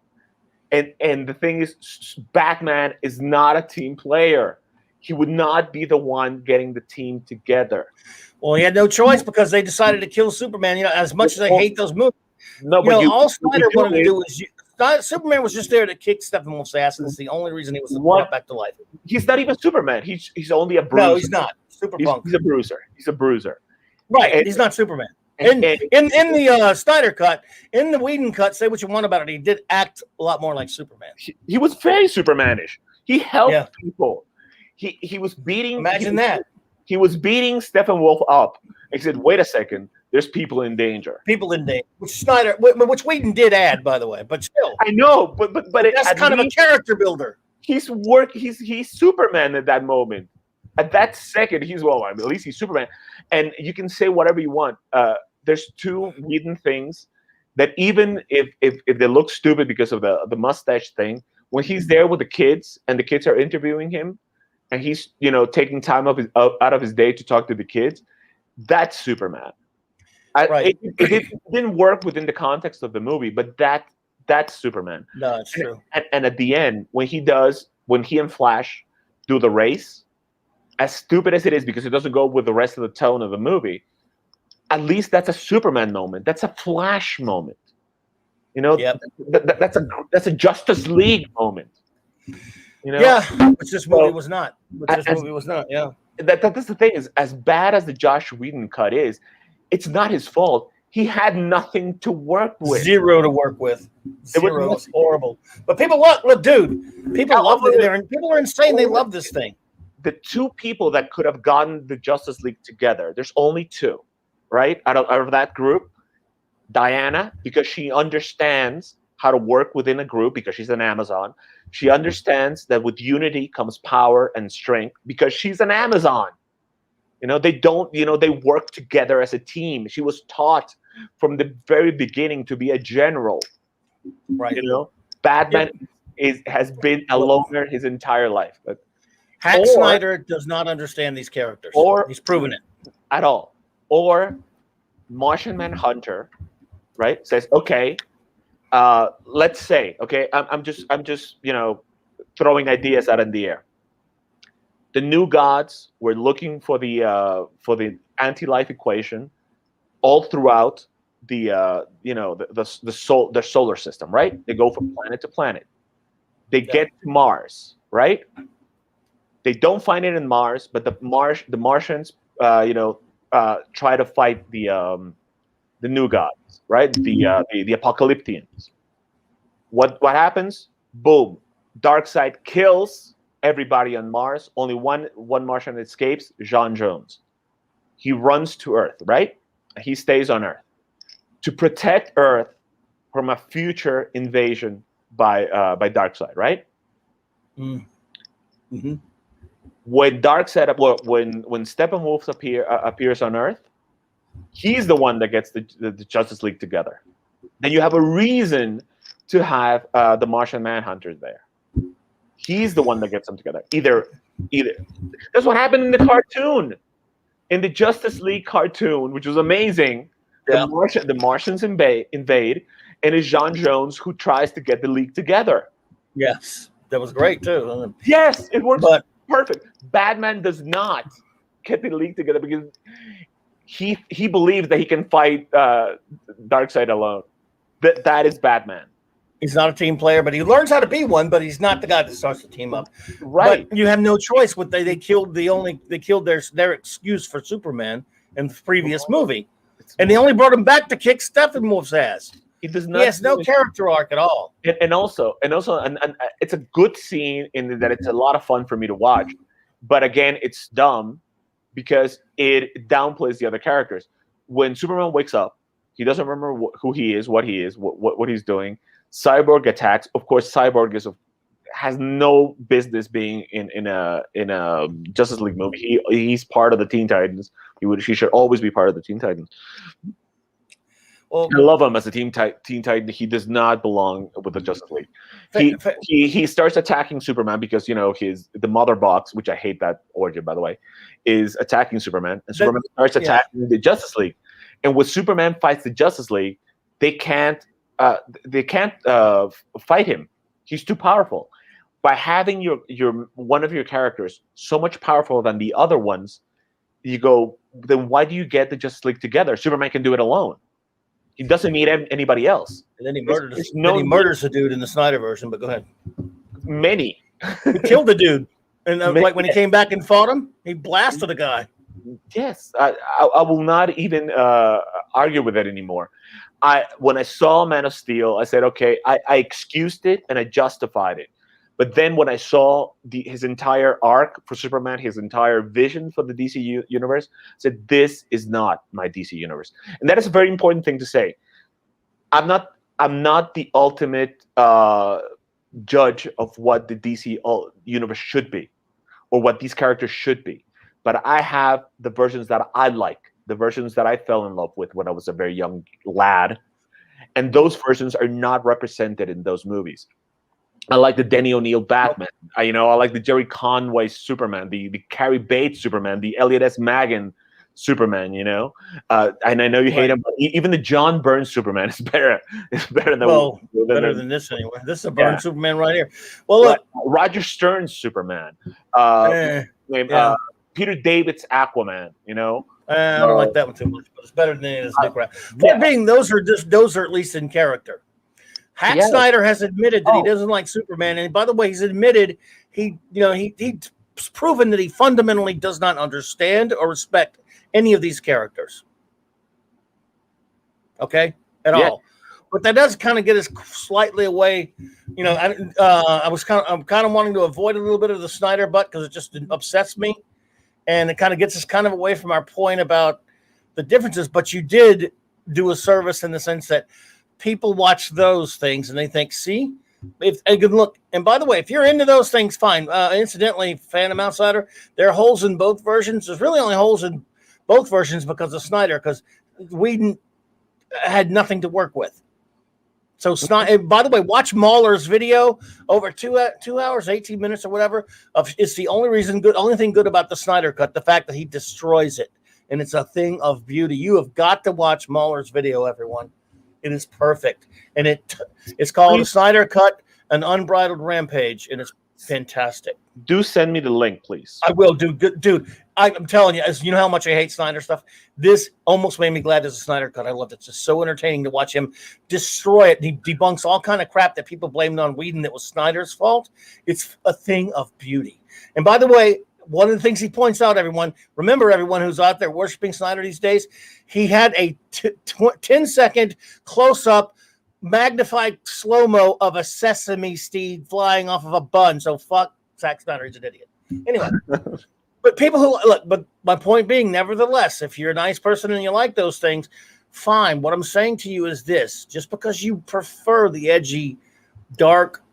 B: And the thing is, Batman is not a team player. He would not be the one getting the team together.
A: Well, he had no choice, because they decided to kill Superman. As much as I hate those movies. All Snyder wanted to do is Superman was just there to kick Steppenwolf's ass, and it's the only reason he was brought back to life.
B: He's not even Superman. He's only a bruiser.
A: No, he's not. Punk.
B: He's a bruiser. He's a bruiser.
A: Right. He's not Superman. In the Snyder cut, in the Whedon cut, say what you want about it, he did act a lot more like Superman.
B: He was very Supermanish. He helped people. He was beating.
A: Imagine that.
B: He was beating Steppenwolf up. He said, "Wait a second. There's people in danger."
A: Which Whedon did add, by the way, but still.
B: I know, but
A: that's kind of a character builder.
B: He's Superman at that moment. At that second, at least he's Superman. And you can say whatever you want. There's 2 Whedon things that even if they look stupid because of the mustache thing, when he's there with the kids and the kids are interviewing him, and he's taking time out of his day to talk to the kids, that's Superman.
A: Right.
B: It didn't work within the context of the movie, but that's Superman.
A: No, it's true.
B: And at the end, when he and Flash do the race, as stupid as it is because it doesn't go with the rest of the tone of the movie, at least that's a Superman moment. That's a Flash moment.
A: Yep.
B: That's a Justice League moment.
A: Yeah, which this movie was not. Yeah.
B: That's the thing, is as bad as the Josh Whedon cut is, it's not his fault. He had nothing to work with.
A: Zero to work with. Zero. It was horrible. But people look, dude. People love it. People are insane. They love this thing.
B: The two people that could have gotten the Justice League together, there's only two, right? Out of that group, Diana, because she understands how to work within a group because she's an Amazon. She understands that with unity comes power and strength because she's an Amazon. They work together as a team. She was taught from the very beginning to be a general.
A: Right.
B: Batman has been a loner his entire life.
A: Snyder does not understand these characters. He's proven it.
B: At all. Or Martian Manhunter, right, says, okay, let's say, okay, I'm just throwing ideas out in the air. The new gods were looking for the anti-life equation all throughout the solar system, right? They go from planet to planet. They get to Mars, right? They don't find it in Mars, but the Martians, try to fight the new gods, right? The Apocalyptians. What happens? Boom! Darkseid kills everybody on Mars. Only one Martian escapes, John Jones. He runs to Earth, right? He stays on Earth to protect Earth from a future invasion by Darkseid, right?
A: Mm-hmm.
B: When when Steppenwolf appears on Earth, he's the one that gets the Justice League together. Then you have a reason to have the Martian Manhunters there. He's the one that gets them together. Either that's what happened in the cartoon, in the Justice League cartoon, which was amazing. Yeah. The Martians invade, and it's John Jones who tries to get the League together.
A: Yes, that was great too.
B: Yes, it works perfect. Batman does not get the League together because he believes that he can fight Darkseid alone. That is Batman.
A: He's not a team player, but he learns how to be one. But he's not the guy that starts the team up.
B: Right.
A: But you have no choice. They killed their excuse for Superman in the previous movie, and they only brought him back to kick Steppenwolf's ass. He has no character arc at all.
B: And also, it's a good scene in that it's a lot of fun for me to watch. But again, it's dumb because it downplays the other characters. When Superman wakes up, he doesn't remember who he is, what he's doing. Cyborg attacks. Of course, Cyborg has no business being in a Justice League movie. He's part of the Teen Titans. He should always be part of the Teen Titans. Well, I love him as a Teen Titan. He does not belong with the Justice League. He starts attacking Superman because the Mother Box, which I hate that origin by the way, is attacking Superman, and Superman starts attacking the Justice League. And when Superman fights the Justice League, they can't fight him. He's too powerful. By having your one of your characters so much powerful than the other ones, you go, then why do you get the Justice League together? Superman can do it alone. He doesn't need anybody else.
A: And then he murders the dude in the Snyder version. But go ahead.
B: Many.
A: He killed the dude, and like when he came back and fought him, he blasted the guy.
B: Yes, I will not even argue with it anymore. When I saw Man of Steel, I said, okay, I excused it and I justified it. But then when I saw his entire arc for Superman, his entire vision for the DC universe, I said, this is not my DC universe. And that is a very important thing to say. I'm not the ultimate judge of what the DC universe should be or what these characters should be. But I have the versions that I like, the versions that I fell in love with when I was a very young lad. and those versions are not represented in those movies. I like the Denny O'Neil Batman. I like the Jerry Conway Superman, the Carrie Bates Superman, the Elliot S. Magan Superman. And I know you hate him, but even the John Byrne Superman is better. It's better than
A: better than this anyway. This is a Byrne Superman right here. Well, look,
B: Roger Stern's Superman. Peter David's Aquaman.
A: I don't like that one too much, but it's better than this new crap. Point being, those are at least in character. Snyder has admitted that he doesn't like Superman, and by the way, he's admitted he's proven that he fundamentally does not understand or respect any of these characters. Okay, at all. But that does kind of get us slightly away. I'm kind of wanting to avoid a little bit of the Snyder butt because it just upsets me, and it kind of gets us kind of away from our point about the differences. But you did do a service in the sense that people watch those things and they think, see, if a good look. And by the way, if you're into those things, fine. Incidentally, Phantom Outsider, there are holes in both versions. There's really only holes in both versions because of Snyder, because Whedon had nothing to work with. So, by the way, watch Mahler's video over 2 hours, 18 minutes or whatever. It's the only thing good about the Snyder cut, the fact that he destroys it. And it's a thing of beauty. You have got to watch Mahler's video, everyone. It is perfect. And it's called a Snyder Cut, an Unbridled Rampage, and it's fantastic.
B: Do send me the link, please.
A: I will, dude. I'm telling you, as you know how much I hate Snyder stuff. This almost made me glad there's a Snyder Cut. I loved it. It's just so entertaining to watch him destroy it. He debunks all kind of crap that people blamed on Whedon that was Snyder's fault. It's a thing of beauty. And by the way, one of the things he points out, everyone who's out there worshiping Snyder these days, he had a 10-second close-up, magnified slow-mo of a sesame seed flying off of a bun. So fuck Zack Snyder, he's an idiot. Anyway, but people who look, but my point being, nevertheless, if you're a nice person and you like those things, fine. What I'm saying to you is this: just because you prefer the edgy, dark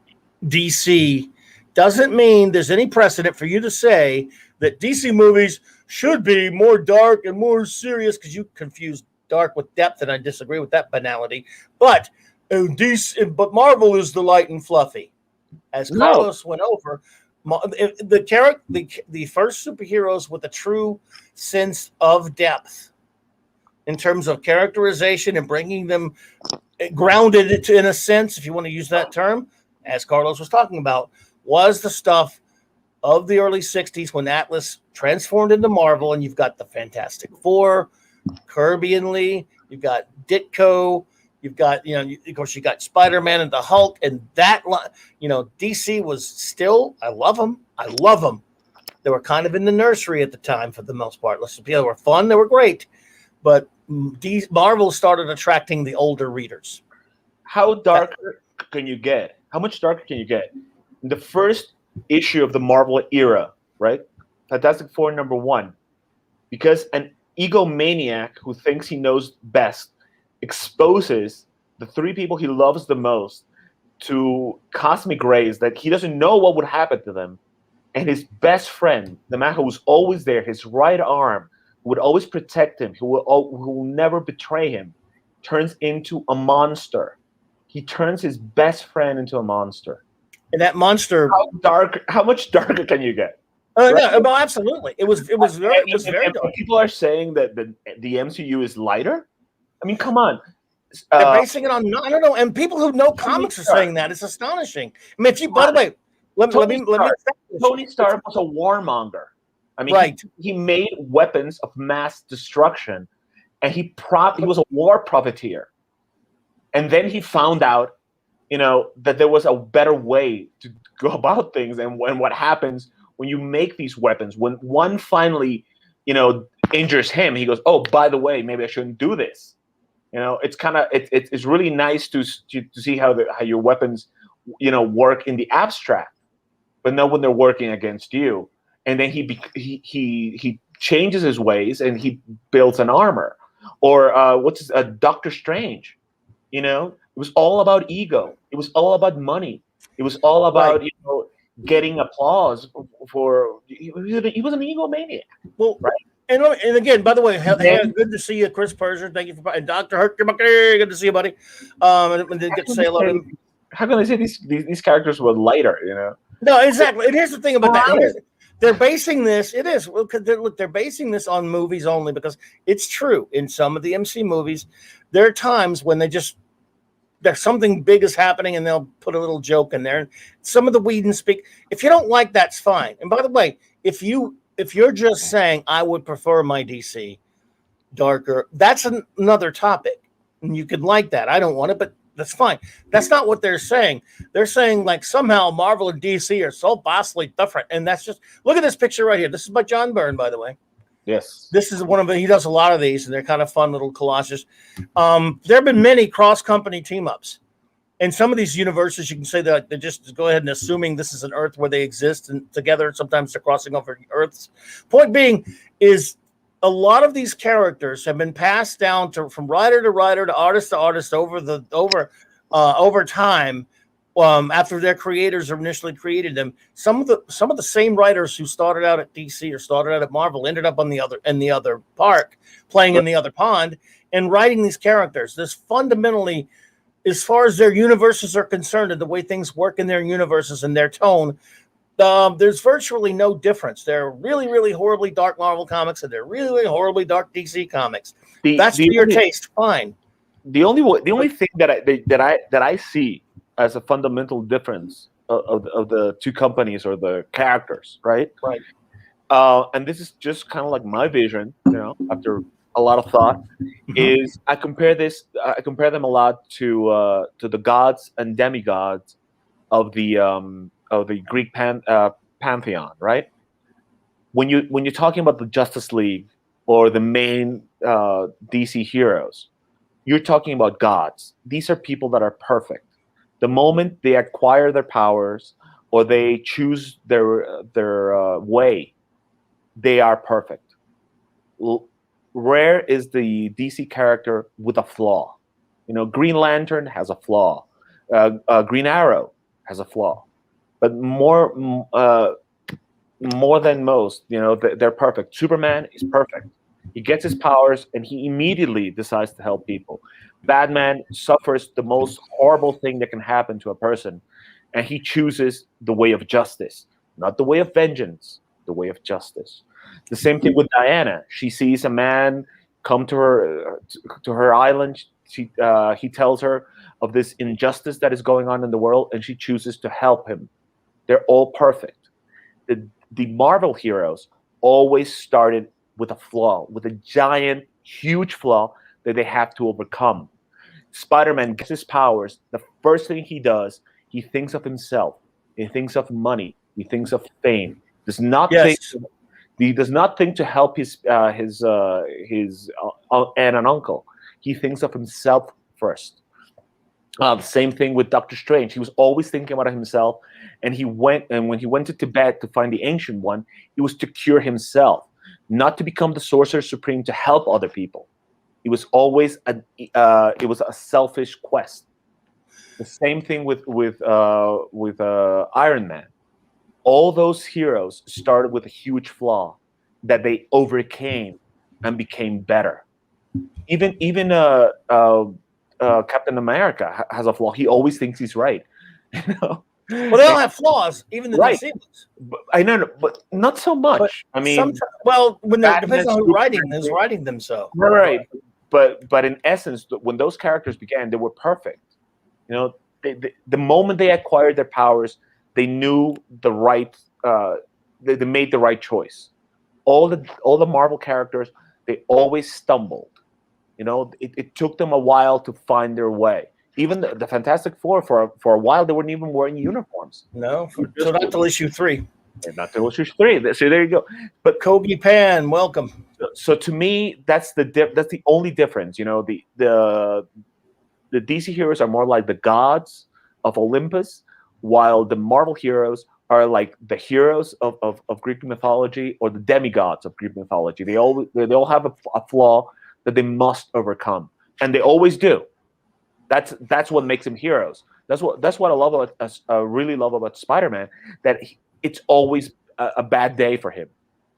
A: DC doesn't mean there's any precedent for you to say that DC movies should be more dark and more serious, because you confuse dark with depth, and I disagree with that banality. But Marvel is the light and fluffy. As Carlos went over, the first superheroes with a true sense of depth in terms of characterization and bringing them grounded in a sense, if you want to use that term, as Carlos was talking about, was the stuff of the early 60s when Atlas transformed into Marvel, and you've got the Fantastic Four, Kirby and Lee, you've got Ditko, you've got, of course, you got Spider-Man and the Hulk, and that, DC was still, I love them. They were kind of in the nursery at the time for the most part. They were fun, they were great, but Marvel started attracting the older readers.
B: How darker can you get? How much darker can you get? In the first issue of the Marvel era, right? Fantastic Four #1, because an egomaniac who thinks he knows best exposes the three people he loves the most to cosmic rays that he doesn't know what would happen to them. And his best friend, the man who was always there, his right arm, who would always protect him, who will never betray him, turns into a monster. He turns his best friend into a monster.
A: And that monster,
B: how much darker can you get?
A: Right? No, absolutely. It was very dark.
B: People are saying that the MCU is lighter. I mean, come on.
A: They're basing it on, I don't know, and people who know comics are saying that. It's astonishing. I mean, by the way,
B: Tony Stark was a warmonger. I mean, he made weapons of mass destruction, and he was a war profiteer. And then he found out, that there was a better way to go about things. And what happens when you make these weapons, when one finally, injures him, he goes, oh, by the way, maybe I shouldn't do this. It's kind of, it's really nice to see how your weapons, work in the abstract, but not when they're working against you. And then he changes his ways and he builds an armor. Or Doctor Strange, it was all about ego. It was all about money. It was all about getting applause for. He was an egomaniac.
A: Well,
B: right.
A: And again, by the way, good to see you, Chris Persian. Thank you for and Dr. Herkimer. Good to see you, buddy. And get to say hello to him.
B: How can I say these characters were lighter? You know.
A: No, exactly. And here's the thing about that. They're basing this. It is look. They're basing this on movies only because it's true. In some of the MC movies, there are times when there's something big is happening and they'll put a little joke in there. And some of the Whedon speak. If you don't like, that's fine. And by the way, if you're just saying I would prefer my DC darker, that's another topic, and you could like that. I don't want it, but that's fine. That's not what they're saying. They're saying like somehow Marvel and DC are so vastly different, and that's just look at this picture right here. This is by John Byrne, by the way.
B: Yes,
A: this is one of them. He does a lot of these, and they're kind of fun little collages. There have been many cross-company team-ups. In some of these universes, you can say that they just go ahead and assuming this is an Earth where they exist and together. Sometimes they're crossing over Earths. Point being is a lot of these characters have been passed down from writer to writer to artist over time. After their creators initially created them, some of the same writers who started out at DC or started out at Marvel ended up in the other park, playing in the other pond and writing these characters. This fundamentally, as far as their universes are concerned and the way things work in their universes and their tone, there's virtually no difference. They're really, really horribly dark Marvel comics and they're really, really horribly dark DC comics. That's to your taste, fine.
B: The only thing that I see as a fundamental difference of the two companies or the characters, right?
A: Right.
B: And this is just kind of like my vision, after a lot of thought, is I compare them a lot to the gods and demigods of the Greek pantheon, right? When you're talking about the Justice League or the main DC heroes, you're talking about gods. These are people that are perfect. The moment they acquire their powers or they choose their way, they are perfect. Rare is the DC character with a flaw. Green Lantern has a flaw. Green Arrow has a flaw. But more than most, they're perfect. Superman is perfect. He gets his powers and he immediately decides to help people. Batman suffers the most horrible thing that can happen to a person, and he chooses the way of justice, not the way of vengeance, the way of justice. The same thing with Diana. She sees a man come to her island. He tells her of this injustice that is going on in the world, and she chooses to help him. They're all perfect. The Marvel heroes always started with a flaw, with a giant, huge flaw that they have to overcome. Spider-Man gets his powers. The first thing he does, he thinks of himself. He thinks of money. He thinks of fame. He does not think to help his aunt and uncle. He thinks of himself first. The same thing with Doctor Strange. He was always thinking about himself, and when he went to Tibet to find the Ancient One, it was to cure himself, not to become the Sorcerer Supreme to help other people. It was always a selfish quest. The same thing with Iron Man. All those heroes started with a huge flaw that they overcame and became better. Even Captain America has a flaw. He always thinks he's right.
A: Well, they all have flaws, even the DC ones.
B: I know, but not so much. But
A: when it depends on who's writing them. So
B: right. But in essence, when those characters began, they were perfect. The moment they acquired their powers, they knew the right. They made the right choice. All the Marvel characters, they always stumbled. It took them a while to find their way. Even the Fantastic Four, for a while, they weren't even wearing uniforms.
A: No, so not till issue 3.
B: Not till issue 3. So there you go. But
A: Kobe Pan, welcome.
B: So to me, that's the only difference. The DC heroes are more like the gods of Olympus, while the Marvel heroes are like the heroes of Greek mythology or the demigods of Greek mythology. They all have a flaw that they must overcome, and they always do. That's what makes them heroes. That's what I love about really love about Spider-Man. That it's always a bad day for him.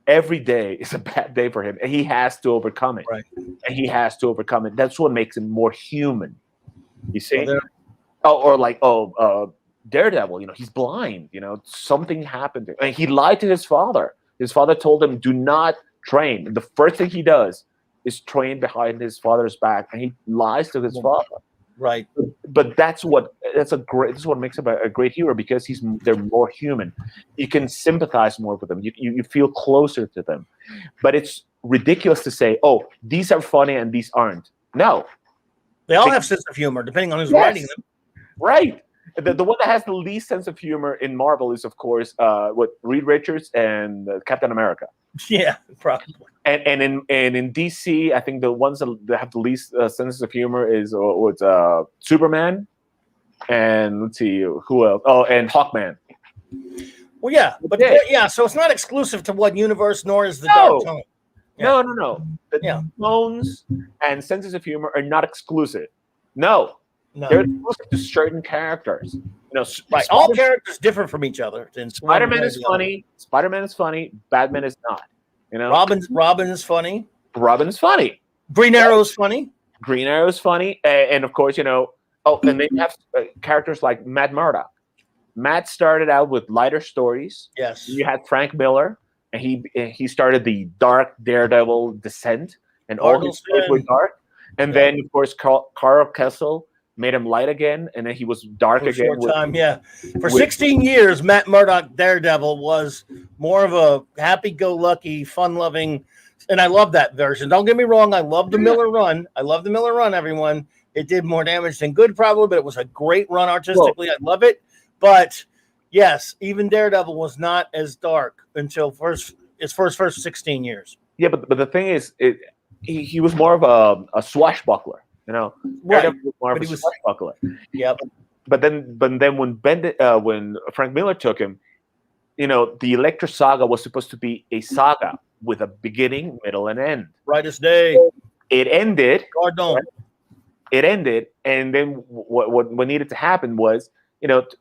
B: every day is a bad day for him, and he has to overcome it.
A: Right.
B: And he has to overcome it. That's what makes him more human. You see? Daredevil, he's blind. Something happened to him. And he lied to his father. His father told him, do not train. The first thing he does is train behind his father's back, and he lies to his father.
A: Right.
B: But this is what makes him a great hero, because they're more human. You can sympathize more with them. You feel closer to them. But it's ridiculous to say, oh, these are funny and these aren't. No.
A: They all have sense of humor, depending on who's writing them.
B: Right. The one that has the least sense of humor in Marvel is, of course, Reed Richards and Captain America.
A: Yeah, probably.
B: And in DC, I think the ones that have the least sense of humor is Superman, and let's see who else. Oh, and Hawkman.
A: Well, yeah, but so it's not exclusive to one universe, nor is the dark tone.
B: Yeah. No. The tones and senses of humor are not exclusive. No. They're exclusive to certain characters.
A: Right. All characters differ from each other.
B: Spider-Man is funny. Spider-Man is funny. Batman is not.
A: Robin is funny.
B: Robin is funny.
A: Green Arrow is funny.
B: Green Arrow is funny, and of course, and then you have characters like Matt Murdock. Matt started out with lighter stories.
A: Yes.
B: You had Frank Miller, and he started the dark Daredevil Descent, and all his stories were dark. And then, of course, Carl Kessel made him light again, and then he was dark again.
A: For 16 years, Matt Murdock Daredevil was more of a happy-go-lucky, fun-loving, and I love that version. Don't get me wrong, I love the Miller run. Everyone. It did more damage than good, probably, but it was a great run artistically. I love it. But yes, even Daredevil was not as dark until his first 16 years. Yeah,
B: but the thing is, he was more of a swashbuckler.
A: Right.
B: But he was swashbuckler.
A: Yeah.
B: But then when Frank Miller took him, the Elektra saga was supposed to be a saga with a beginning, middle, and end.
A: Brightest day.
B: It ended.
A: Right?
B: It ended, and then what needed to happen was,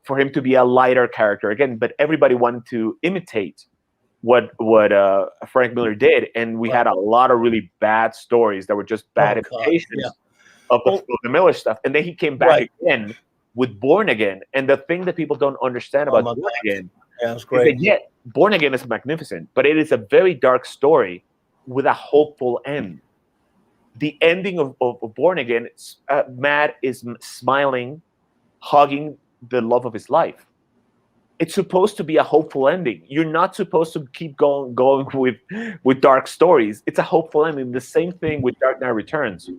B: for him to be a lighter character again. But everybody wanted to imitate what Frank Miller did, and we had a lot of really bad stories that were just bad imitations of the Miller stuff. And then he came back again with Born Again. And the thing that people don't understand about Born Again
A: is that,
B: Born Again is magnificent, but it is a very dark story with a hopeful end. The ending of Born Again, Matt is smiling, hugging the love of his life. It's supposed to be a hopeful ending. You're not supposed to keep going with dark stories. It's a hopeful ending. The same thing with Dark Knight Returns.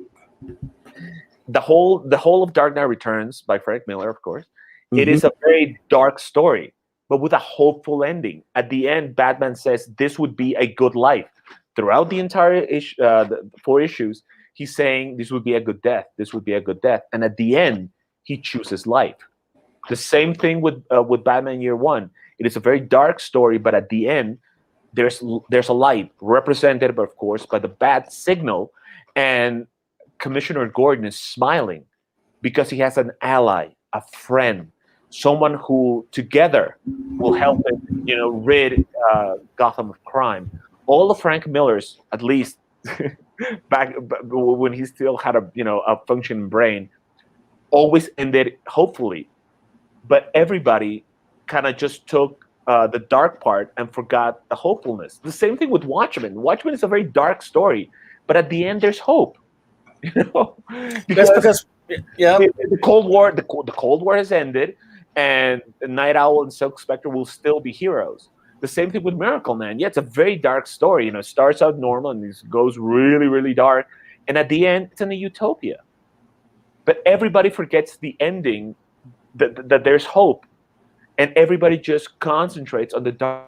B: The whole of Dark Knight Returns by Frank Miller, of course, it is a very dark story, but with a hopeful ending. At the end, Batman says this would be a good life. Throughout the entire the 4 issues, he's saying this would be a good death. This would be a good death. And at the end, he chooses life. The same thing with Batman Year One. It is a very dark story, but at the end, there's a light represented, of course, by the bat signal, and Commissioner Gordon is smiling because he has an ally, a friend, someone who together will help him, rid Gotham of crime. All of Frank Miller's, at least back when he still had a functioning brain, always ended hopefully. But everybody kind of just took the dark part and forgot the hopefulness. The same thing with Watchmen. Watchmen is a very dark story, but at the end there's hope. Because the Cold War, the Cold War has ended, and Night Owl and Silk Spectre will still be heroes. The same thing with Miracle Man. Yeah, it's a very dark story. It starts out normal and it goes really, really dark, and at the end, it's in a utopia. But everybody forgets the ending, that there's hope, and everybody just concentrates on the darkness.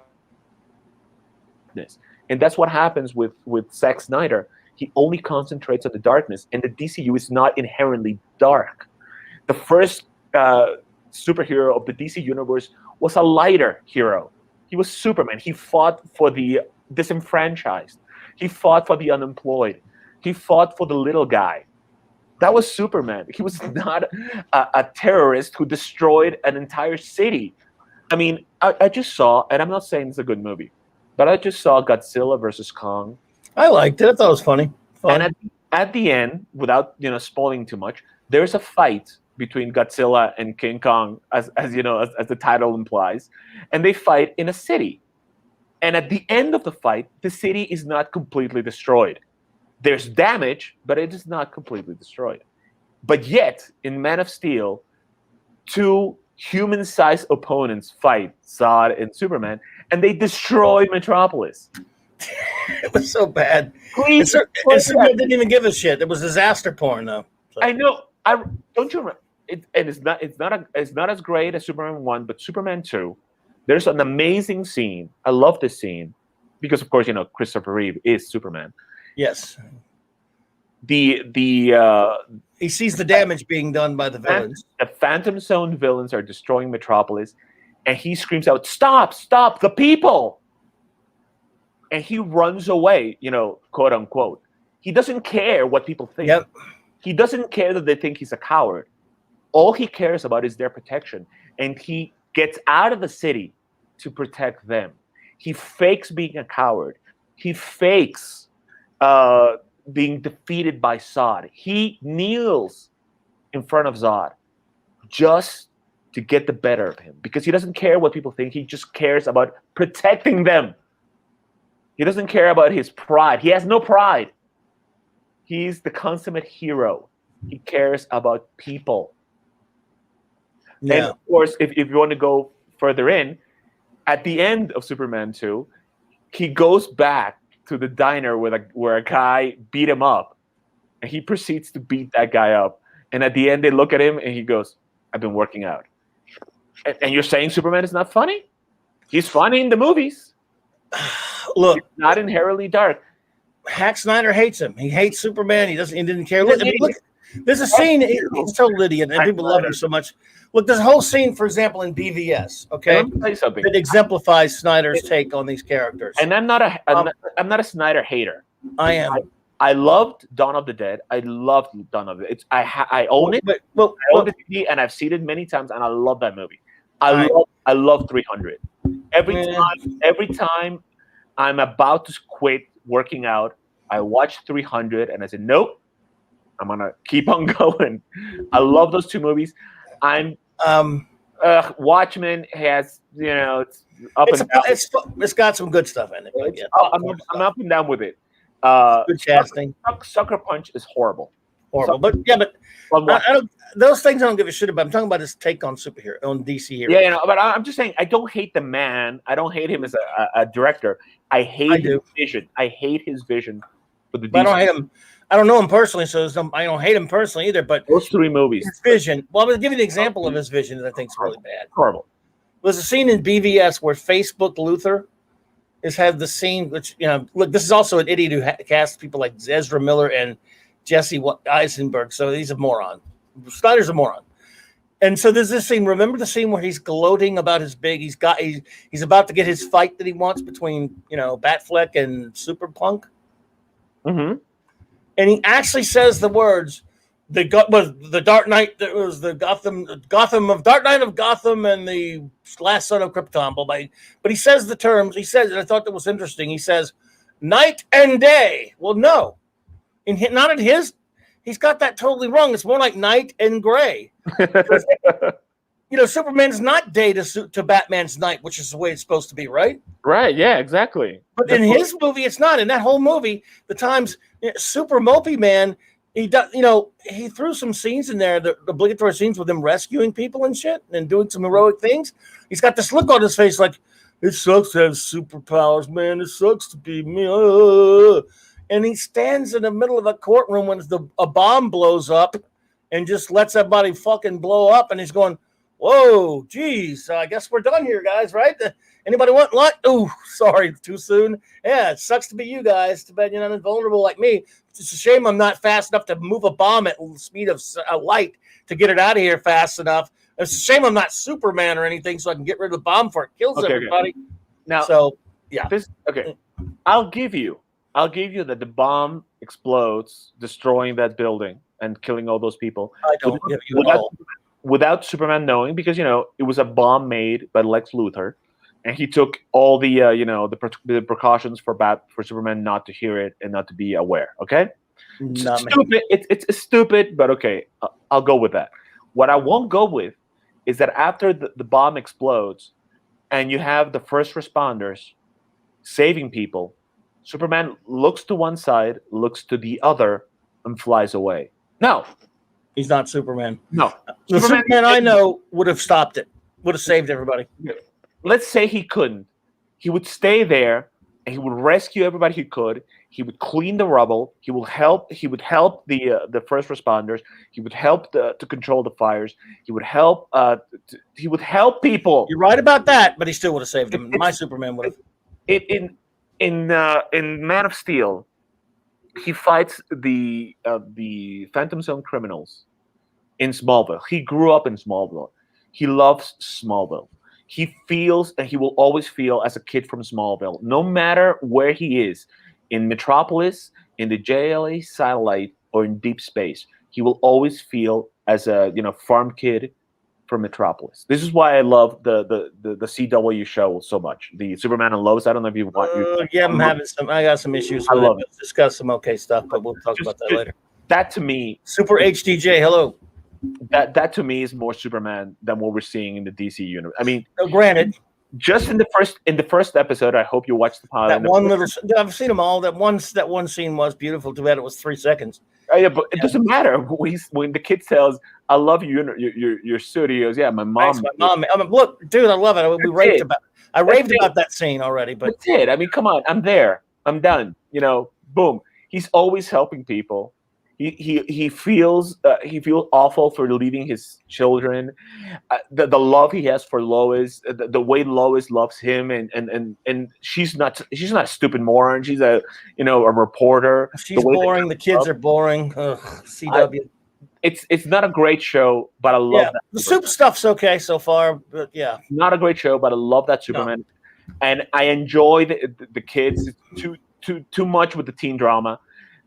B: And that's what happens with Zack Snyder. He only concentrates on the darkness, and the DCU is not inherently dark. The first superhero of the DC universe was a lighter hero. He was Superman. He fought for the disenfranchised. He fought for the unemployed. He fought for the little guy. That was Superman. He was not a terrorist who destroyed an entire city. I mean, I just saw, and I'm not saying it's a good movie, but I just saw Godzilla versus Kong.
A: I liked it. I thought it was funny. Fun.
B: And at the end, without spoiling too much, there's a fight between Godzilla and King Kong, as the title implies, and they fight in a city. And at the end of the fight, the city is not completely destroyed. There's damage, but it is not completely destroyed. But yet, in Man of Steel, two human-sized opponents fight, Zod and Superman, and they destroy Metropolis.
A: It was so bad.
B: Please,
A: and Superman didn't even give a shit. It was disaster porn, though. So.
B: I know. Don't you remember? It's not as great as Superman 1, but Superman 2. There's an amazing scene. I love this scene because, of course, Christopher Reeve is Superman.
A: Yes.
B: He
A: sees the damage being done by the villains.
B: The Phantom Zone villains are destroying Metropolis, and he screams out, "Stop the people!" And he runs away, quote unquote. He doesn't care what people think.
A: Yep.
B: He doesn't care that they think he's a coward. All he cares about is their protection, and he gets out of the city to protect them. He fakes being a coward. He fakes being defeated by Zod. He kneels in front of Zod just to get the better of him because he doesn't care what people think. He just cares about protecting them. He doesn't care about his pride. He has no pride. He's the consummate hero. He cares about people. Yeah. And of course, if you want to go further in, at the end of Superman 2, he goes back to the diner where a guy beat him up, and he proceeds to beat that guy up. And at the end, they look at him, and he goes, "I've been working out." And you're saying Superman is not funny? He's funny in the movies.
A: Look,
B: he's not inherently dark.
A: Zack Snyder hates him. He hates Superman. He didn't care. Look, there's a scene. He's total idiot, and people love him so much. Look, there's a whole scene, for example, in BVS. Okay,
B: let me tell you something
A: that exemplifies Snyder's take on these characters.
B: And I'm not a Snyder hater.
A: I am.
B: I loved Dawn of the Dead. I loved Dawn of the Dead. I own it. I own it, and I've seen it many times, and I love that movie. I love 300. Every time I'm about to quit working out, I watch 300, and I said, nope, I'm gonna keep on going. I love those two movies. Watchmen has, it's up and down.
A: It's got some good stuff in it. Yeah,
B: I'm up and down with it.
A: Good casting.
B: Sucker Punch is horrible.
A: But I don't. Those things I don't give a shit about. I'm talking about his take on superhero, on DC heroes.
B: Yeah, but I'm just saying I don't hate the man. I don't hate him as a director. I hate his vision. I hate his vision for the DC.
A: But I don't hate him. I don't know him personally, so I don't hate him personally either. But
B: those three movies,
A: his vision. Well, I'm going to give you an example of his vision that I think is really bad.
B: Horrible.
A: There's a scene in BVS where Facebook Luthor has had the scene, which look, this is also an idiot who casts people like Ezra Miller and Jesse Eisenberg. So he's a moron. Snyder's a moron. And so there's this scene. Remember the scene where he's gloating about his he's about to get his fight that he wants between Batfleck and Superpunk.
B: Mm-hmm.
A: And he actually says the words, the Dark Knight, that was the Gotham of Dark Knight of Gotham and the Last Son of Krypton. But he says the terms. He says, and I thought that was interesting. He says, night and day. Well, no, not in his. He's got that totally wrong. It's more like night and gray. Superman's not day to Batman's night, which is the way it's supposed to be, right?
B: Right. Yeah. Exactly.
A: But in his movie, it's not. In that whole movie, the times Super Mopey Man, he threw some scenes in there, the obligatory scenes with him rescuing people and shit and doing some heroic things. He's got this look on his face like, it sucks to have superpowers, man. It sucks to be me. And he stands in the middle of a courtroom when a bomb blows up and just lets everybody fucking blow up. And he's going, whoa, geez, I guess we're done here, guys, right? Anybody want lunch? Oh, sorry, too soon. Yeah, it sucks to be you guys. Too bad you're not invulnerable like me. It's a shame I'm not fast enough to move a bomb at the speed of light to get it out of here fast enough. It's a shame I'm not Superman or anything, so I can get rid of the bomb before it kills everybody.
B: Okay. Now,
A: so yeah,
B: I'll give you that the bomb explodes, destroying that building and killing all those people.
A: I don't give you at all.
B: Without Superman knowing, because it was a bomb made by Lex Luthor, and he took all the the precautions for Superman not to hear it and not to be aware. Okay, stupid. It's stupid, but okay, I'll go with that. What I won't go with is that after the bomb explodes and you have the first responders saving people, Superman looks to one side, looks to the other, and flies away. No,
A: he's not Superman.
B: No,
A: the Superman I know would have stopped it. Would have saved everybody.
B: Let's say he couldn't. He would stay there and he would rescue everybody he could. He would clean the rubble. He would help. He would help the first responders. He would help to control the fires. He would help. He would help people.
A: You're right about that, but he still would have saved them. My Superman would have.
B: In Man of Steel, he fights the Phantom Zone criminals in Smallville. He grew up in Smallville. He loves Smallville. He feels, and he will always feel as a kid from Smallville, no matter where he is, in Metropolis, in the JLA satellite, or in deep space. He will always feel as a farm kid from Metropolis. This is why I love the CW show so much. The Superman and Lois. I don't know if you want.
A: Yeah, I got some issues.
B: I love it.
A: Let's discuss some okay stuff, but we'll talk about that later.
B: That to me,
A: Super HDJ. Hello.
B: That to me is more Superman than what we're seeing in the DC universe. I mean,
A: granted,
B: just in the first episode, I hope you watched the pilot.
A: That one little, I've seen them all. That one scene was beautiful. Too bad it was 3 seconds.
B: Yeah, but it doesn't matter when the kid says, "I love you," your suit. He goes, "Yeah, my mom."
A: Thanks, my mom. I mean, look, dude, I love it. We raved about. I raved about that scene already, but
B: that's it. I mean, come on, I'm there. I'm done. Boom. He's always helping people. He feels awful for leaving his children. The love he has for Lois, the way Lois loves him, and she's not a stupid moron. She's a reporter.
A: She's boring. The kids are boring. Ugh, CW.
B: It's not a great show, but I love that.
A: The soup stuff's okay so far, but yeah,
B: not a great show, but I love that Superman, and I enjoy the kids. It's too much with the teen drama.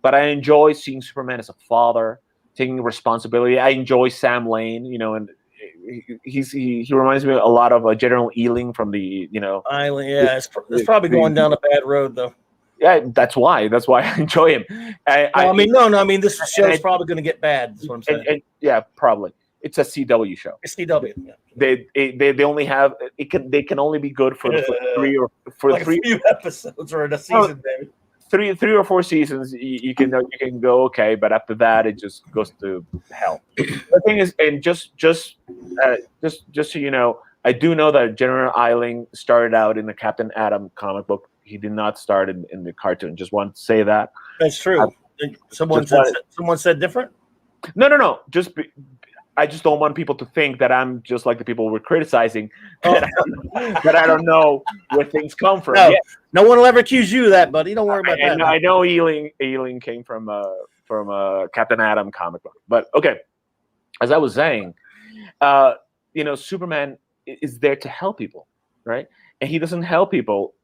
B: But I enjoy seeing Superman as a father, taking responsibility. I enjoy Sam Lane, and he reminds me a lot of General Ealing from the
A: Island. Yeah, it's probably going down a bad road though.
B: Yeah, that's why I enjoy him. I
A: mean, this show's probably going to get bad. That's what I'm saying.
B: Yeah, probably. It's a CW show.
A: It's CW. Yeah.
B: They only have they can only be good for 3
A: few episodes or in a season, David.
B: 3 or 4 seasons, you can go okay, but after that, it just goes to hell. The thing is, and just so you know, I do know that General Eiling started out in the Captain Atom comic book. He did not start in the cartoon. Just want to say that.
A: That's true. Someone said different.
B: No. I just don't want people to think that I'm just like the people we're criticizing. That I don't know where things come from.
A: No one will ever accuse you of that, buddy. Don't worry about that.
B: I know Eiling came from Captain Atom comic book. But okay, as I was saying, Superman is there to help people, right? And he doesn't help people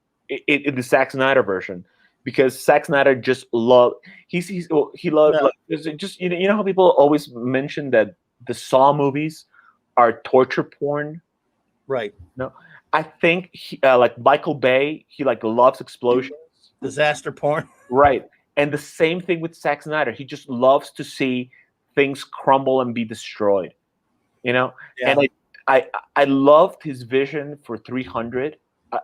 B: in the Zack Snyder version. Because Zack Snyder just loves just how people always mention that the Saw movies are torture porn,
A: right?
B: No, I think like Michael Bay, he loves explosions,
A: disaster porn,
B: right? And the same thing with Zack Snyder. He just loves to see things crumble and be destroyed, And I loved his vision for 300.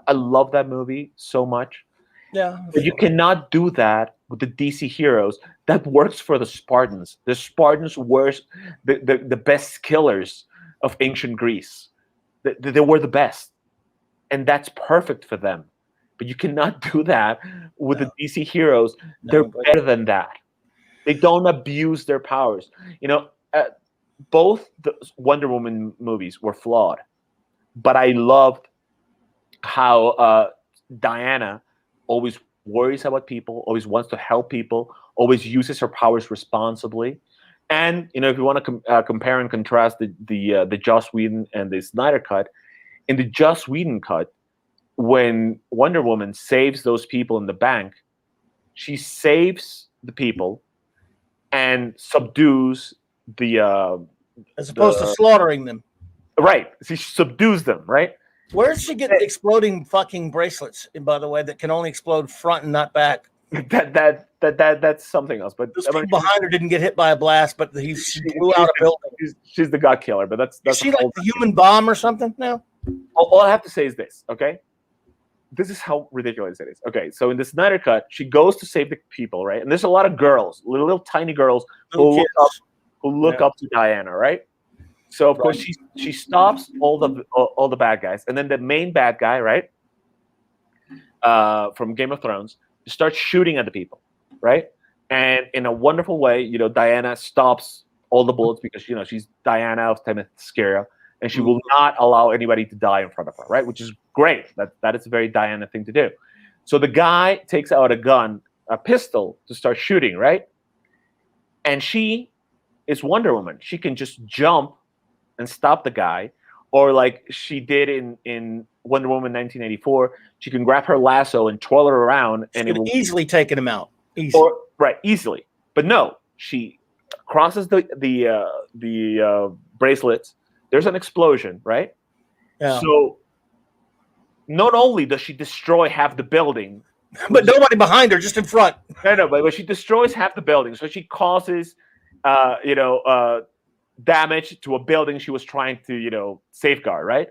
B: I love that movie so much.
A: Yeah,
B: but you cannot do that with the DC heroes. That works for the Spartans. The Spartans were the best killers of ancient Greece. They were the best, and that's perfect for them. But you cannot do that with the DC heroes. They're better than that. They don't abuse their powers. Both the Wonder Woman movies were flawed, but I loved how Diana always worries about people, always wants to help people, always uses her powers responsibly. And if you want to compare and contrast the Joss Whedon and the Snyder cut, in the Joss Whedon cut, when Wonder Woman saves those people in the bank, she saves the people and subdues
A: as opposed to slaughtering them.
B: Right, she subdues them. Right.
A: Where does she get exploding fucking bracelets? And by the way, that can only explode front and not back.
B: That's something else. But
A: those people behind her didn't get hit by a blast, but he blew out a building.
B: She's the God Killer, but that's
A: is she like the human bomb or something now?
B: All I have to say is this, okay? This is how ridiculous it is. Okay, so in the Snyder Cut, she goes to save the people, right? And there's a lot of girls, little tiny girls who look up to Diana, right? So of course she stops all the bad guys, and then the main bad guy, right, from Game of Thrones, starts shooting at the people, right? And in a wonderful way, Diana stops all the bullets because she's Diana of Themyscira, and she will not allow anybody to die in front of her, right? Which is great. That is a very Diana thing to do. So the guy takes out a pistol to start shooting, right? And she is Wonder Woman. She can just jump and stop the guy, or like she did in Wonder Woman 1984, she can grab her lasso and twirl it around, and it will
A: easily take him out.
B: Easily. But no, she crosses the bracelets. There's an explosion, right?
A: Yeah.
B: So not only does she destroy half the building,
A: but nobody behind her, just in front.
B: No, but she destroys half the building. So she causes, damage to a building she was trying to, safeguard, right?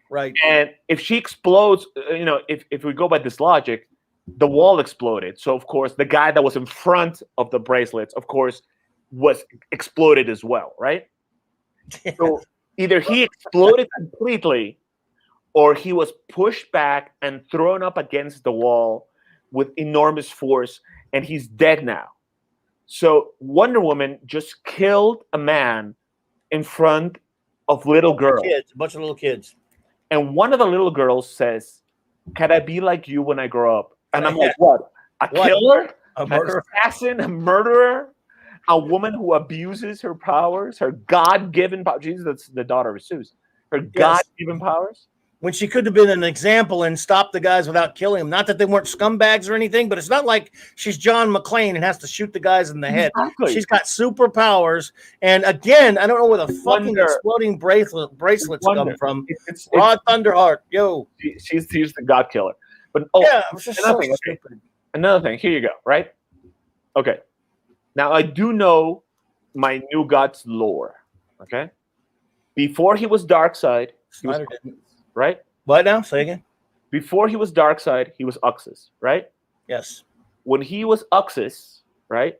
A: Right.
B: And if she explodes, if we go by this logic, the wall exploded. So of course, the guy that was in front of the bracelets, of course, was exploded as well, right? So either he exploded completely, or he was pushed back and thrown up against the wall with enormous force, and he's dead now. So Wonder Woman just killed a man in front of little girls.
A: A bunch of little kids.
B: And one of the little girls says, "Can I be like you when I grow up?" And I'm like, what? A killer?
A: A murderer?
B: An assassin? A murderer? A woman who abuses her powers? Her God-given powers? Jesus, that's the daughter of Zeus. Her God-given powers?
A: When she could have been an example and stopped the guys without killing them. Not that they weren't scumbags or anything, but it's not like she's John McClane and has to shoot the guys in the head.
B: Exactly.
A: She's got superpowers. And again, I don't know where the fucking exploding bracelets come from. It's Rod Thunderheart. Yo.
B: She's the God Killer. But another thing. Here you go, right? Okay. Now, I do know my New Gods lore, okay? Before he was Darkseid, he was right?
A: What now? Say again.
B: Before he was Darkseid, he was Uxas, right?
A: Yes.
B: When he was Uxas, right,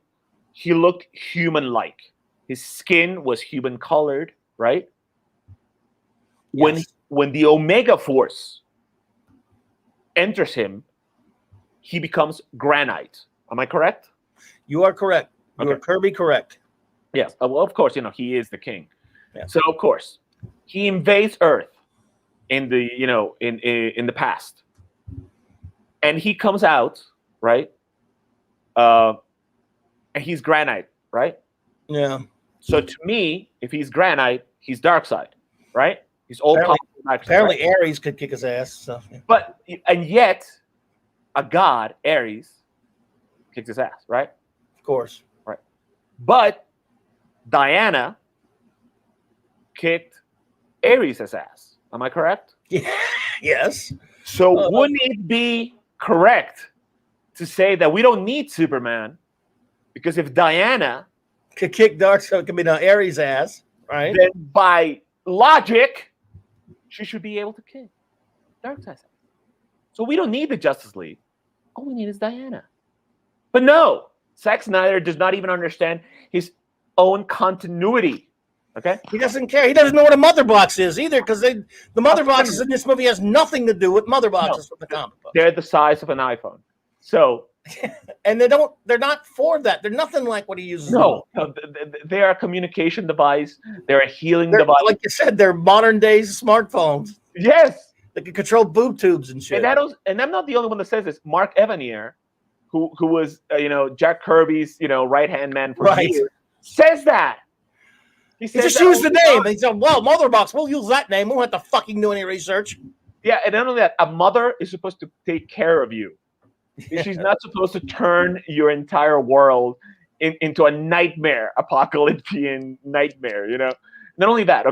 B: he looked human-like. His skin was human-colored, right? Yes. When the Omega Force enters him, he becomes granite. Am I correct?
A: You are correct. You are Kirby correct.
B: Yes. Well, of course, he is the king.
A: Yeah.
B: So of course, he invades Earth in the in the past, and he comes out, right? And he's granite, right?
A: Yeah.
B: So to me, if he's granite, he's Darkseid, right? He's all
A: apparently Ares could kick his ass. So.
B: But and yet, a god, Ares, kicks his ass, right?
A: Of course.
B: Right. But Diana kicked Ares' ass. Am I correct?
A: Yeah. Yes.
B: So wouldn't it be correct to say that we don't need Superman, because if Diana
A: could kick Ares' ass, right?
B: Then by logic, she should be able to kick Darkseid's ass. So we don't need the Justice League. All we need is Diana. But no, Zack Snyder does not even understand his own continuity. Okay,
A: he doesn't care. He doesn't know what a mother box is either, because the mother boxes in this movie has nothing to do with mother boxes from the comic book.
B: They're the size of an iPhone. So,
A: and they're not for that. They're nothing like what he uses.
B: No, they are a communication device. They're a healing device.
A: Like you said, they're modern day smartphones.
B: Yes,
A: they can control boob tubes and shit.
B: And I'm not the only one that says this. Mark Evanier, who was Jack Kirby's right hand man for years, says that.
A: He just used the name. He said, "Well, mother box. We'll use that name. We won't have to fucking do any research."
B: Yeah, and not only that, a mother is supposed to take care of you. She's not supposed to turn your entire world into a nightmare, apocalyptic nightmare. Not only that.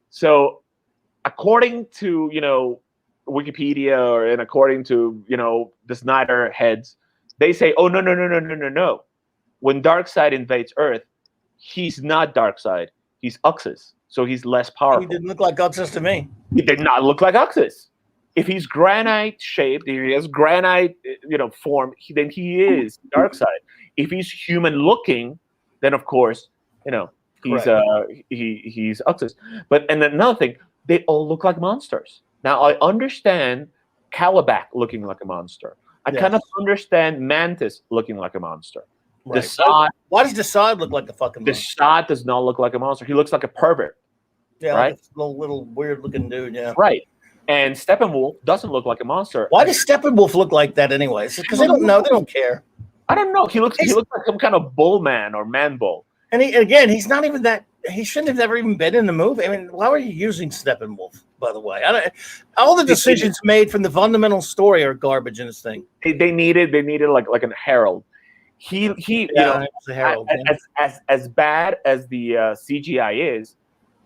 B: So according to Wikipedia and according to the Snyder heads, they say, oh no. When Darkseid invades Earth, he's not Darkseid. He's Uxas, so he's less powerful.
A: He didn't look like Uxas to me.
B: He did not look like Uxas. If he's granite shaped, if he has granite, form, then he is Darkseid. If he's human looking, then of course, he's Uxas. And another thing, they all look like monsters. Now I understand Calabac looking like a monster. I kind of understand Mantis looking like a monster.
A: Right.
B: Desaad,
A: why does Desaad look like a fucking monster?
B: Desaad does not look like a monster. He looks like a pervert.
A: Yeah,
B: right?
A: Like a little weird looking dude. Yeah,
B: right. And Steppenwolf doesn't look like a monster.
A: Why does Steppenwolf look like that anyway? Because they don't know. They don't care.
B: I don't know. He looks like some kind of bull man or man bull.
A: And he's not even that. He shouldn't have ever even been in the movie. I mean, why were you using Steppenwolf? By the way, all the decisions made from the fundamental story are garbage in this thing.
B: They needed like a herald. He
A: Herald,
B: as bad as the CGI is,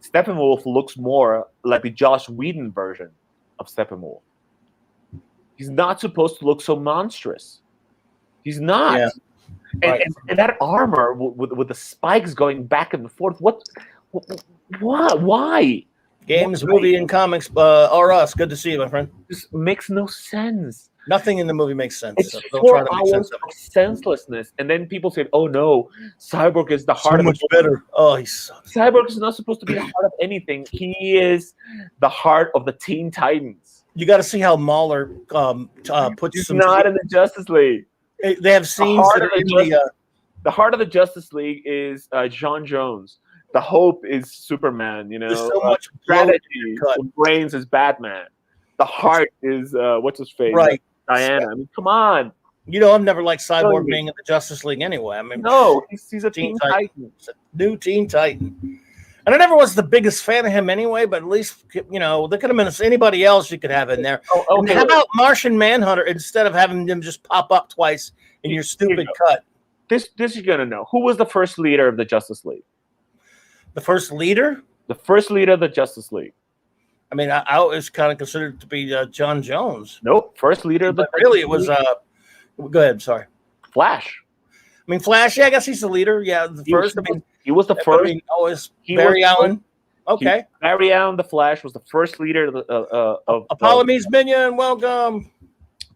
B: Steppenwolf looks more like the Joss Whedon version of Steppenwolf. He's not supposed to look so monstrous. He's not. Yeah. And that armor with the spikes going back and forth. What? Why?
A: Games, movie, and comics are us. Good to see you, my friend.
B: This makes no sense.
A: Nothing in the movie makes sense.
B: It's 4 hours of senselessness, and then people say, "Oh no, Cyborg is the heart of
A: much better." Oh, he sucks.
B: Cyborg is not supposed to be the heart of anything. He is the heart of the Teen Titans.
A: You got to see how Mahler puts.
B: He's not in the Justice League.
A: They have scenes that are in
B: the heart of the Justice League is John Jones. The Hope is Superman.
A: There's so much
B: strategy. Brains is Batman. The heart is what's his face?
A: Right.
B: Diana. I mean, come on.
A: I've never liked Cyborg being in the Justice League anyway. I mean,
B: no, he's a Teen Titan.
A: New Teen Titan. And I never was the biggest fan of him anyway, but at least, there could have been anybody else you could have in there.
B: Oh, okay.
A: How about Martian Manhunter instead of having them just pop up twice in your stupid cut?
B: This you're going to know. Who was the first leader of the Justice League?
A: The first leader?
B: The first leader of the Justice League.
A: I mean, I always kind of considered it to be John Jones.
B: Nope. First leader of the
A: really, it was go ahead, sorry.
B: Flash.
A: I mean, Flash, yeah, I guess he's the leader. Yeah, the first.
B: He was the first.
A: Always Barry Allen. Okay.
B: Barry Allen, the Flash, was the first leader of
A: Apollomedes Minion, welcome.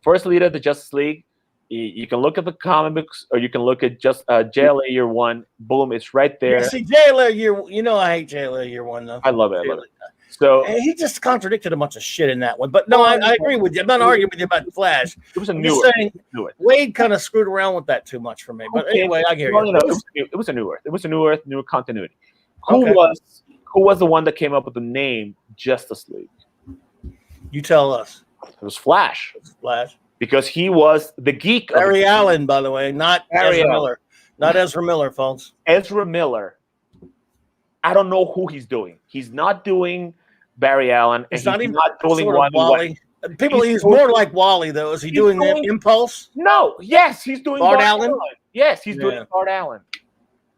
B: First leader of the Justice League. You can look at the comic books, or you can look at just JLA Year One. Boom, it's right there.
A: Yeah, see, JLA Year. I hate JLA Year One though.
B: I love it. So
A: he just contradicted a bunch of shit in that one. But no, I agree with you. I'm not arguing with you about Flash.
B: It was a new Earth.
A: Wade kind of screwed around with that too much for me. But anyway, I hear you.
B: It was a new Earth. It was a new Earth, new continuity. Who was the one that came up with the name Justice League?
A: You tell us.
B: It was Flash.
A: Flash.
B: Because he was the geek.
A: Barry Allen, by the way, not Ezra Miller. Not Ezra Miller, folks.
B: Ezra Miller. I don't know who he's doing. He's not doing Barry Allen.
A: He's not
B: doing
A: Wally. He's more like Wally, though. Is he doing Impulse?
B: No. Yes, he's doing
A: Bart Allen.
B: Yes, he's doing Bart Allen.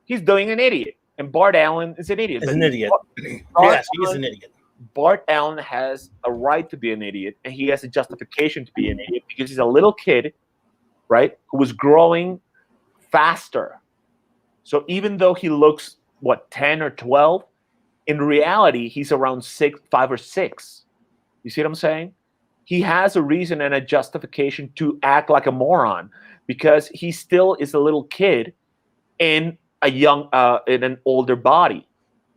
B: He's doing an idiot, and Bart Allen is an idiot.
A: He's an idiot. Yes, he's an idiot.
B: Bart Allen has a right to be an idiot, and he has a justification to be an idiot because he's a little kid, right, who was growing faster. So even though he looks 10 or 12, in reality he's around 5 or 6. You see what I'm saying? He has a reason and a justification to act like a moron because he still is a little kid in in an older body,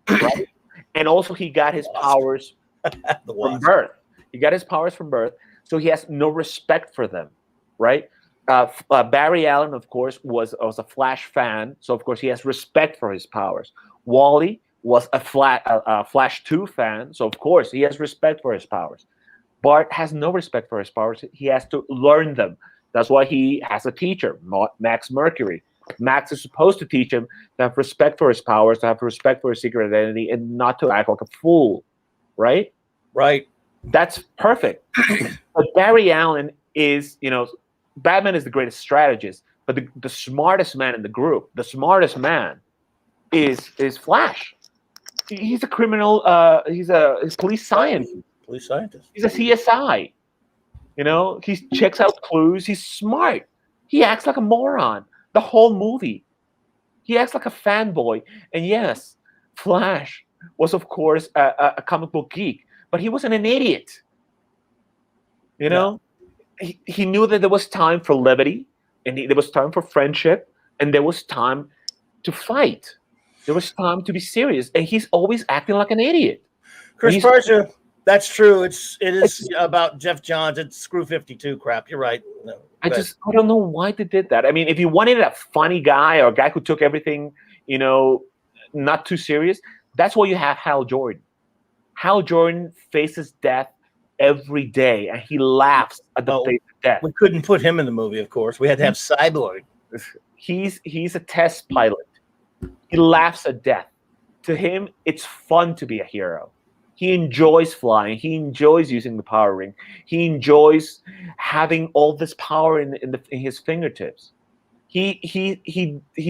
B: right? And also he got his powers from birth. He got his powers from birth, so he has no respect for them, right? Barry Allen, of course, was a Flash fan, so of course he has respect for his powers. Wally was a Flash 2 fan, so of course he has respect for his powers. Bart has no respect for his powers. He has to learn them. That's why he has a teacher, Max Mercury. Max is supposed to teach him to have respect for his powers, to have respect for his secret identity, and not to act like a fool, right?
A: Right.
B: That's perfect. But Barry Allen is, Batman is the greatest strategist, but the smartest man in the group, the smartest man is Flash. He's a criminal. He's police scientist.
A: Police scientist.
B: He's a CSI. You know, he checks out clues. He's smart. He acts like a moron the whole movie. He acts like a fanboy. And yes, Flash was, of course, a comic book geek, but he wasn't an idiot. You know, he knew that there was time for levity, and there was time for friendship, and there was time to fight. There was time to be serious, and he's always acting like an idiot.
A: Chris Persia, that's true. It is about Jeff Johns. It's Screw 52 crap. You're right. No,
B: I don't know why they did that. I mean, if you wanted a funny guy or a guy who took everything, you know, not too serious, that's why you have Hal Jordan. Hal Jordan faces death every day, and he laughs at the face of death.
A: We couldn't put him in the movie, of course. We had to have Cyborg.
B: He's a test pilot. He laughs at death. To him, it's fun to be a hero. He enjoys flying. He enjoys using the power ring. He enjoys having all this power in his fingertips. He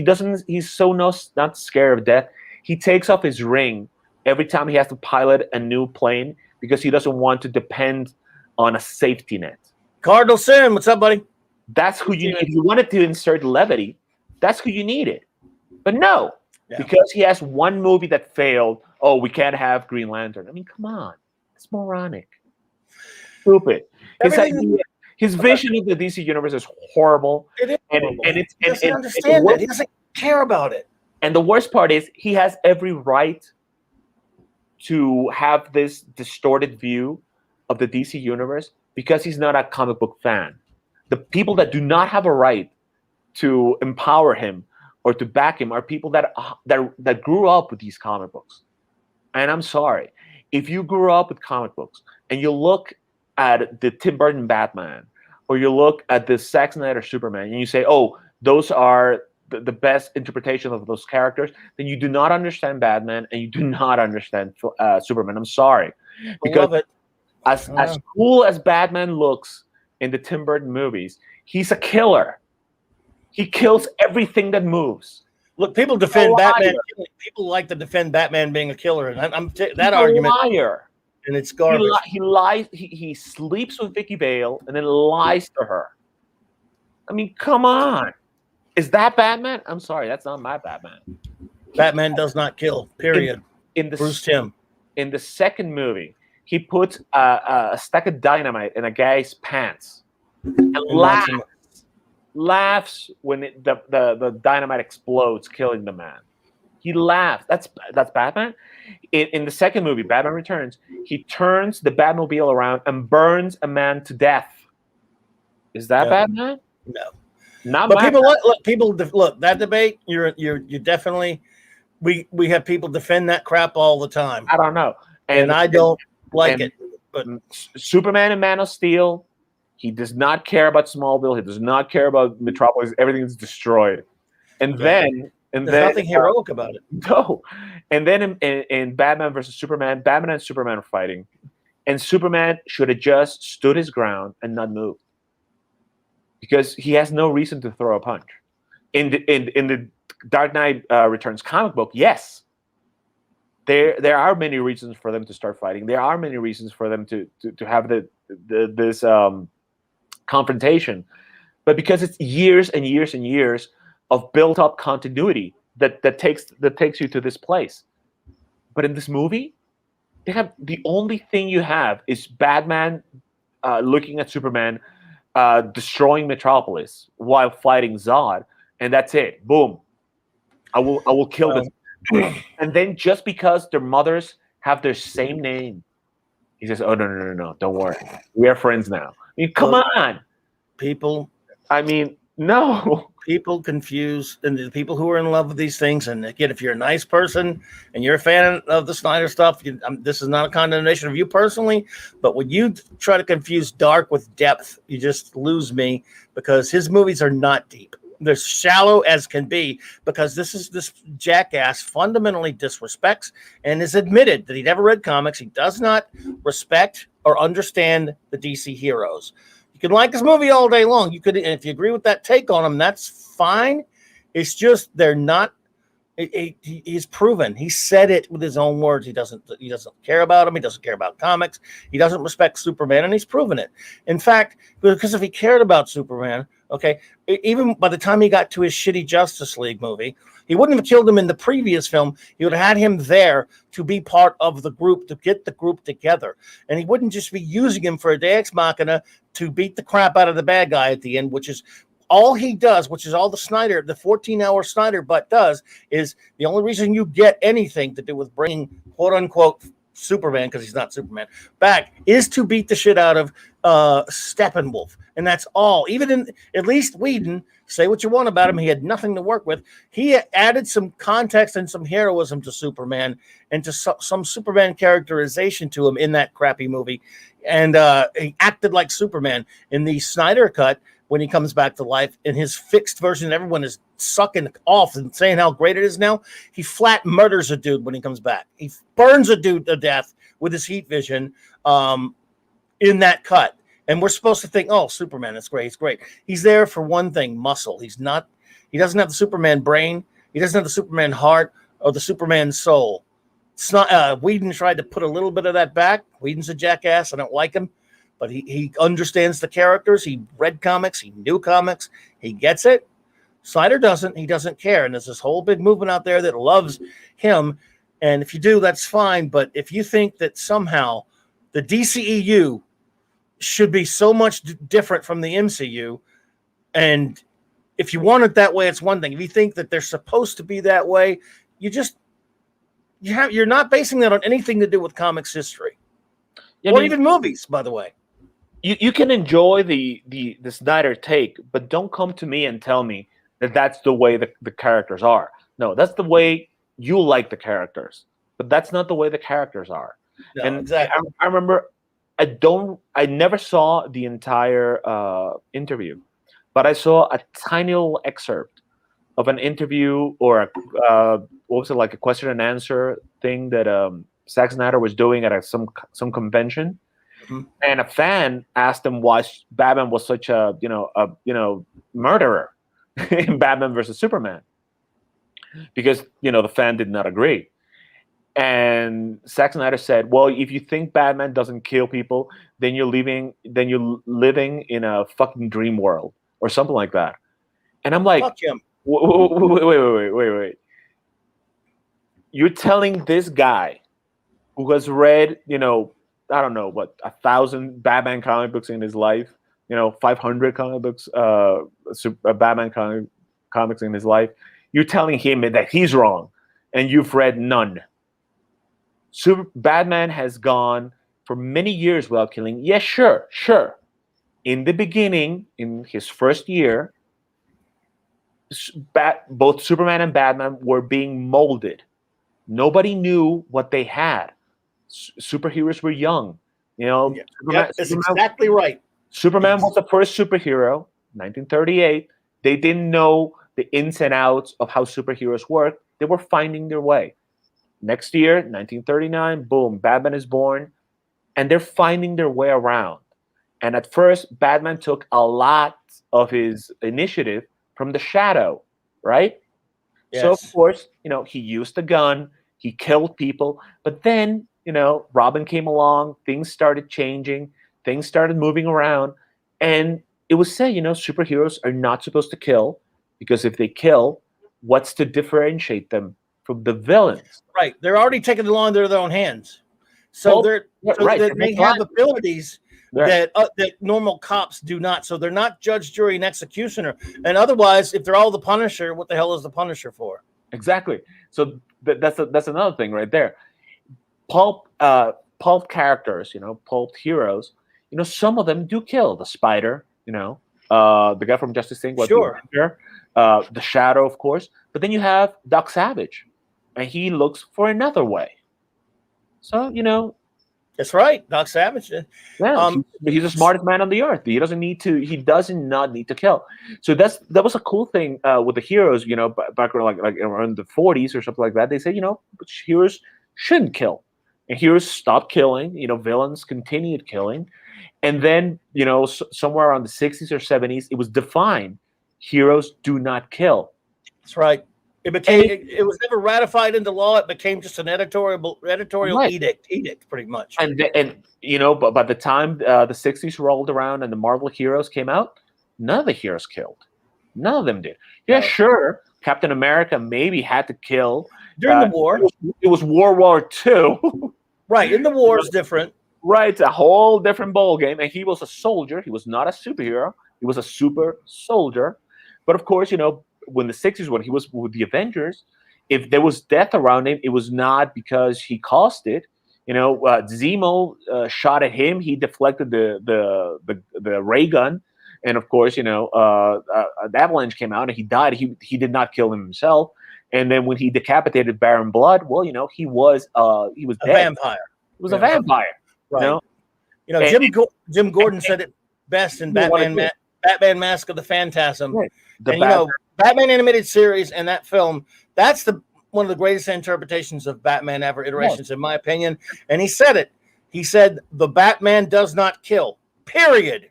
B: doesn't. He's so not scared of death. He takes off his ring every time he has to pilot a new plane because he doesn't want to depend on a safety net.
A: Cardinal Sin, what's up, buddy?
B: That's who you need. If you wanted to insert levity, that's who you needed. But no, because he has one movie that failed. Oh, we can't have Green Lantern. I mean, come on. It's moronic. Stupid. His vision of the DC universe is horrible.
A: It is horrible. He doesn't understand it. He doesn't care about it.
B: And the worst part is he has every right to have this distorted view of the DC universe because he's not a comic book fan. The people that do not have a right to empower him or to back him are people that grew up with these comic books. And I'm sorry, if you grew up with comic books and you look at the Tim Burton Batman or you look at the Zack Snyder Superman and you say, oh, those are the best interpretation of those characters, then you do not understand Batman and you do not understand Superman. I'm sorry. Because as cool as Batman looks in the Tim Burton movies, he's a killer. He kills everything that moves.
A: Look, people defend Batman. People like to defend Batman being a killer, and that argument.
B: Liar.
A: And it's garbage.
B: He lies. He sleeps with Vicky Vale and then lies to her. I mean, come on. Is that Batman? I'm sorry, that's not my Batman.
A: Batman does not kill. Period. Bruce Timm.
B: In the second movie, he puts a stack of dynamite in a guy's pants and laughs when the dynamite explodes, killing the man. He laughs. That's Batman. In the second movie, Batman Returns, he turns the Batmobile around and burns a man to death. Is that Batman?
A: No.
B: Not
A: but people look that debate. You're definitely. We have people defend that crap all the time.
B: I don't know,
A: and I don't like it. But
B: Superman and Man of Steel, he does not care about Smallville. He does not care about Metropolis. Everything is destroyed, and then
A: there's nothing heroic about it.
B: No, and then in Batman versus Superman, Batman and Superman are fighting, and Superman should have just stood his ground and not moved. Because he has no reason to throw a punch. In the Dark Knight Returns comic book, yes, there are many reasons for them to start fighting. There are many reasons for them to have this confrontation, but because it's years and years and years of built up continuity that takes you to this place. But in this movie, the only thing you have is Batman looking at Superman. Destroying Metropolis while fighting Zod, and that's it. Boom! I will kill this. And then just because their mothers have their same name, he says, "Oh no! Don't worry, we are friends now." I mean, come on,
A: people.
B: I mean, no.
A: People confuse, and the people who are in love with these things. And again, if you're a nice person and you're a fan of the Snyder stuff, this is not a condemnation of you personally. But when you try to confuse dark with depth, you just lose me because his movies are not deep. They're shallow as can be because this jackass fundamentally disrespects and has admitted that he never read comics. He does not respect or understand the DC heroes. You can like his movie all day long. You could, if you agree with that take on him, that's fine. It's just they're not He's proven. He said it with his own words. He doesn't care about him. He doesn't care about comics. He doesn't respect Superman, and he's proven it. In fact, because if he cared about Superman, okay, even by the time he got to his shitty Justice League movie, he wouldn't have killed him in the previous film. He would have had him there to be part of the group, to get the group together. And he wouldn't just be using him for a Deus Ex Machina to beat the crap out of the bad guy at the end, which is all he does, which is all the 14-hour Snyder butt does, is the only reason you get anything to do with bringing quote unquote Superman, because he's not Superman, back, is to beat the shit out of Steppenwolf. And that's all. Even in, at least Whedon, say what you want about him, he had nothing to work with. He added some context and some heroism to Superman and to some Superman characterization to him in that crappy movie. And he acted like Superman. In the Snyder cut, when he comes back to life, in his fixed version, everyone is sucking off and saying how great it is now. He flat murders a dude when he comes back. He burns a dude to death with his heat vision in that cut. And we're supposed to think, oh, Superman, it's great. He's great. He's there for one thing, muscle. He doesn't have the Superman brain. He doesn't have the Superman heart or the Superman soul. It's not, Whedon tried to put a little bit of that back. Whedon's a jackass. I don't like him. But he understands the characters. He read comics. He knew comics. He gets it. Snyder doesn't. He doesn't care. And there's this whole big movement out there that loves him. And if you do, that's fine. But if you think that somehow the DCEU should be so much different from the MCU, and if you want it that way, it's one thing. If you think that they're supposed to be that way, you're not basing that on anything to do with comics history, or even movies, by the way.
B: You can enjoy the Snyder take, but don't come to me and tell me that that's the way the characters are. No, that's the way you like the characters, but that's not the way the characters are.
A: No,
B: and
A: exactly.
B: I remember, I never saw the entire interview, but I saw a tiny little excerpt of an interview or what was it, like a question and answer thing that Zack Snyder was doing at some convention. Mm-hmm. And a fan asked him why Batman was such a murderer in Batman versus Superman, because the fan did not agree. And Zack Snyder said, "Well, if you think Batman doesn't kill people, then you're living in a fucking dream world or something like that." And I'm like,
A: fuck him.
B: Wait. You're telling this guy who has read, I don't know, 1,000 Batman comic books in his life, 500 comic books, Batman comics in his life. You're telling him that he's wrong, and you've read none. Batman has gone for many years without killing. Yes, sure. In the beginning, in his first year, both Superman and Batman were being molded. Nobody knew what they had. Superheroes were young,
A: That's exactly right.
B: Superman was the first superhero, 1938. They didn't know the ins and outs of how superheroes work. They were finding their way. Next year, 1939, boom, Batman is born, and they're finding their way around. And at first, Batman took a lot of his initiative from the Shadow, right? Yes. So, of course, he used a gun, he killed people, but then, Robin came along, things started changing, things started moving around, and it was said, superheroes are not supposed to kill, because if they kill, what's to differentiate them from the villains?
A: Right. They're already taking the law into their own hands. So they have abilities that normal cops do not. So they're not judge, jury, and executioner. And otherwise, if they're all the Punisher, what the hell is the Punisher for?
B: Exactly. So that's another thing right there. Pulp characters, pulp heroes, some of them do kill. The Spider, the guy from Justice League,
A: sure.
B: The Shadow, of course. But then you have Doc Savage, and he looks for another way. So,
A: that's right, Doc Savage.
B: Yeah, he's the smartest man on the earth. He does not need to kill. So that was a cool thing with the heroes, back like around the 40s or something like that. They said, heroes shouldn't kill. And heroes stopped killing, villains continued killing. And then, somewhere around the 60s or 70s, it was defined, heroes do not kill.
A: That's right. It became. It was never ratified into law. It became just an editorial
B: Right.
A: edict, pretty much.
B: And but by the time the '60s rolled around and the Marvel heroes came out, none of the heroes killed. None of them did. Yeah,
A: No.
B: sure. Captain America maybe had to kill
A: during the war.
B: It was World War II.
A: Right. In the war is different.
B: Right. It's a whole different ball game. And he was a soldier. He was not a superhero. He was a super soldier. But of course, when the '60s, when he was with the Avengers, if there was death around him, it was not because he caused it. Zemo shot at him. He deflected the ray gun. And of course, the avalanche came out and he died. He did not kill himself. And then when he decapitated Baron Blood, well, he was
A: a
B: dead.
A: Vampire.
B: He was a vampire.
A: Right. Jim Gordon said it best in Batman Mask of the Phantasm.
B: Right.
A: Batman animated series and that film, that's one of the greatest interpretations of Batman ever, iterations, in my opinion. And he said it. He said, the Batman does not kill, period.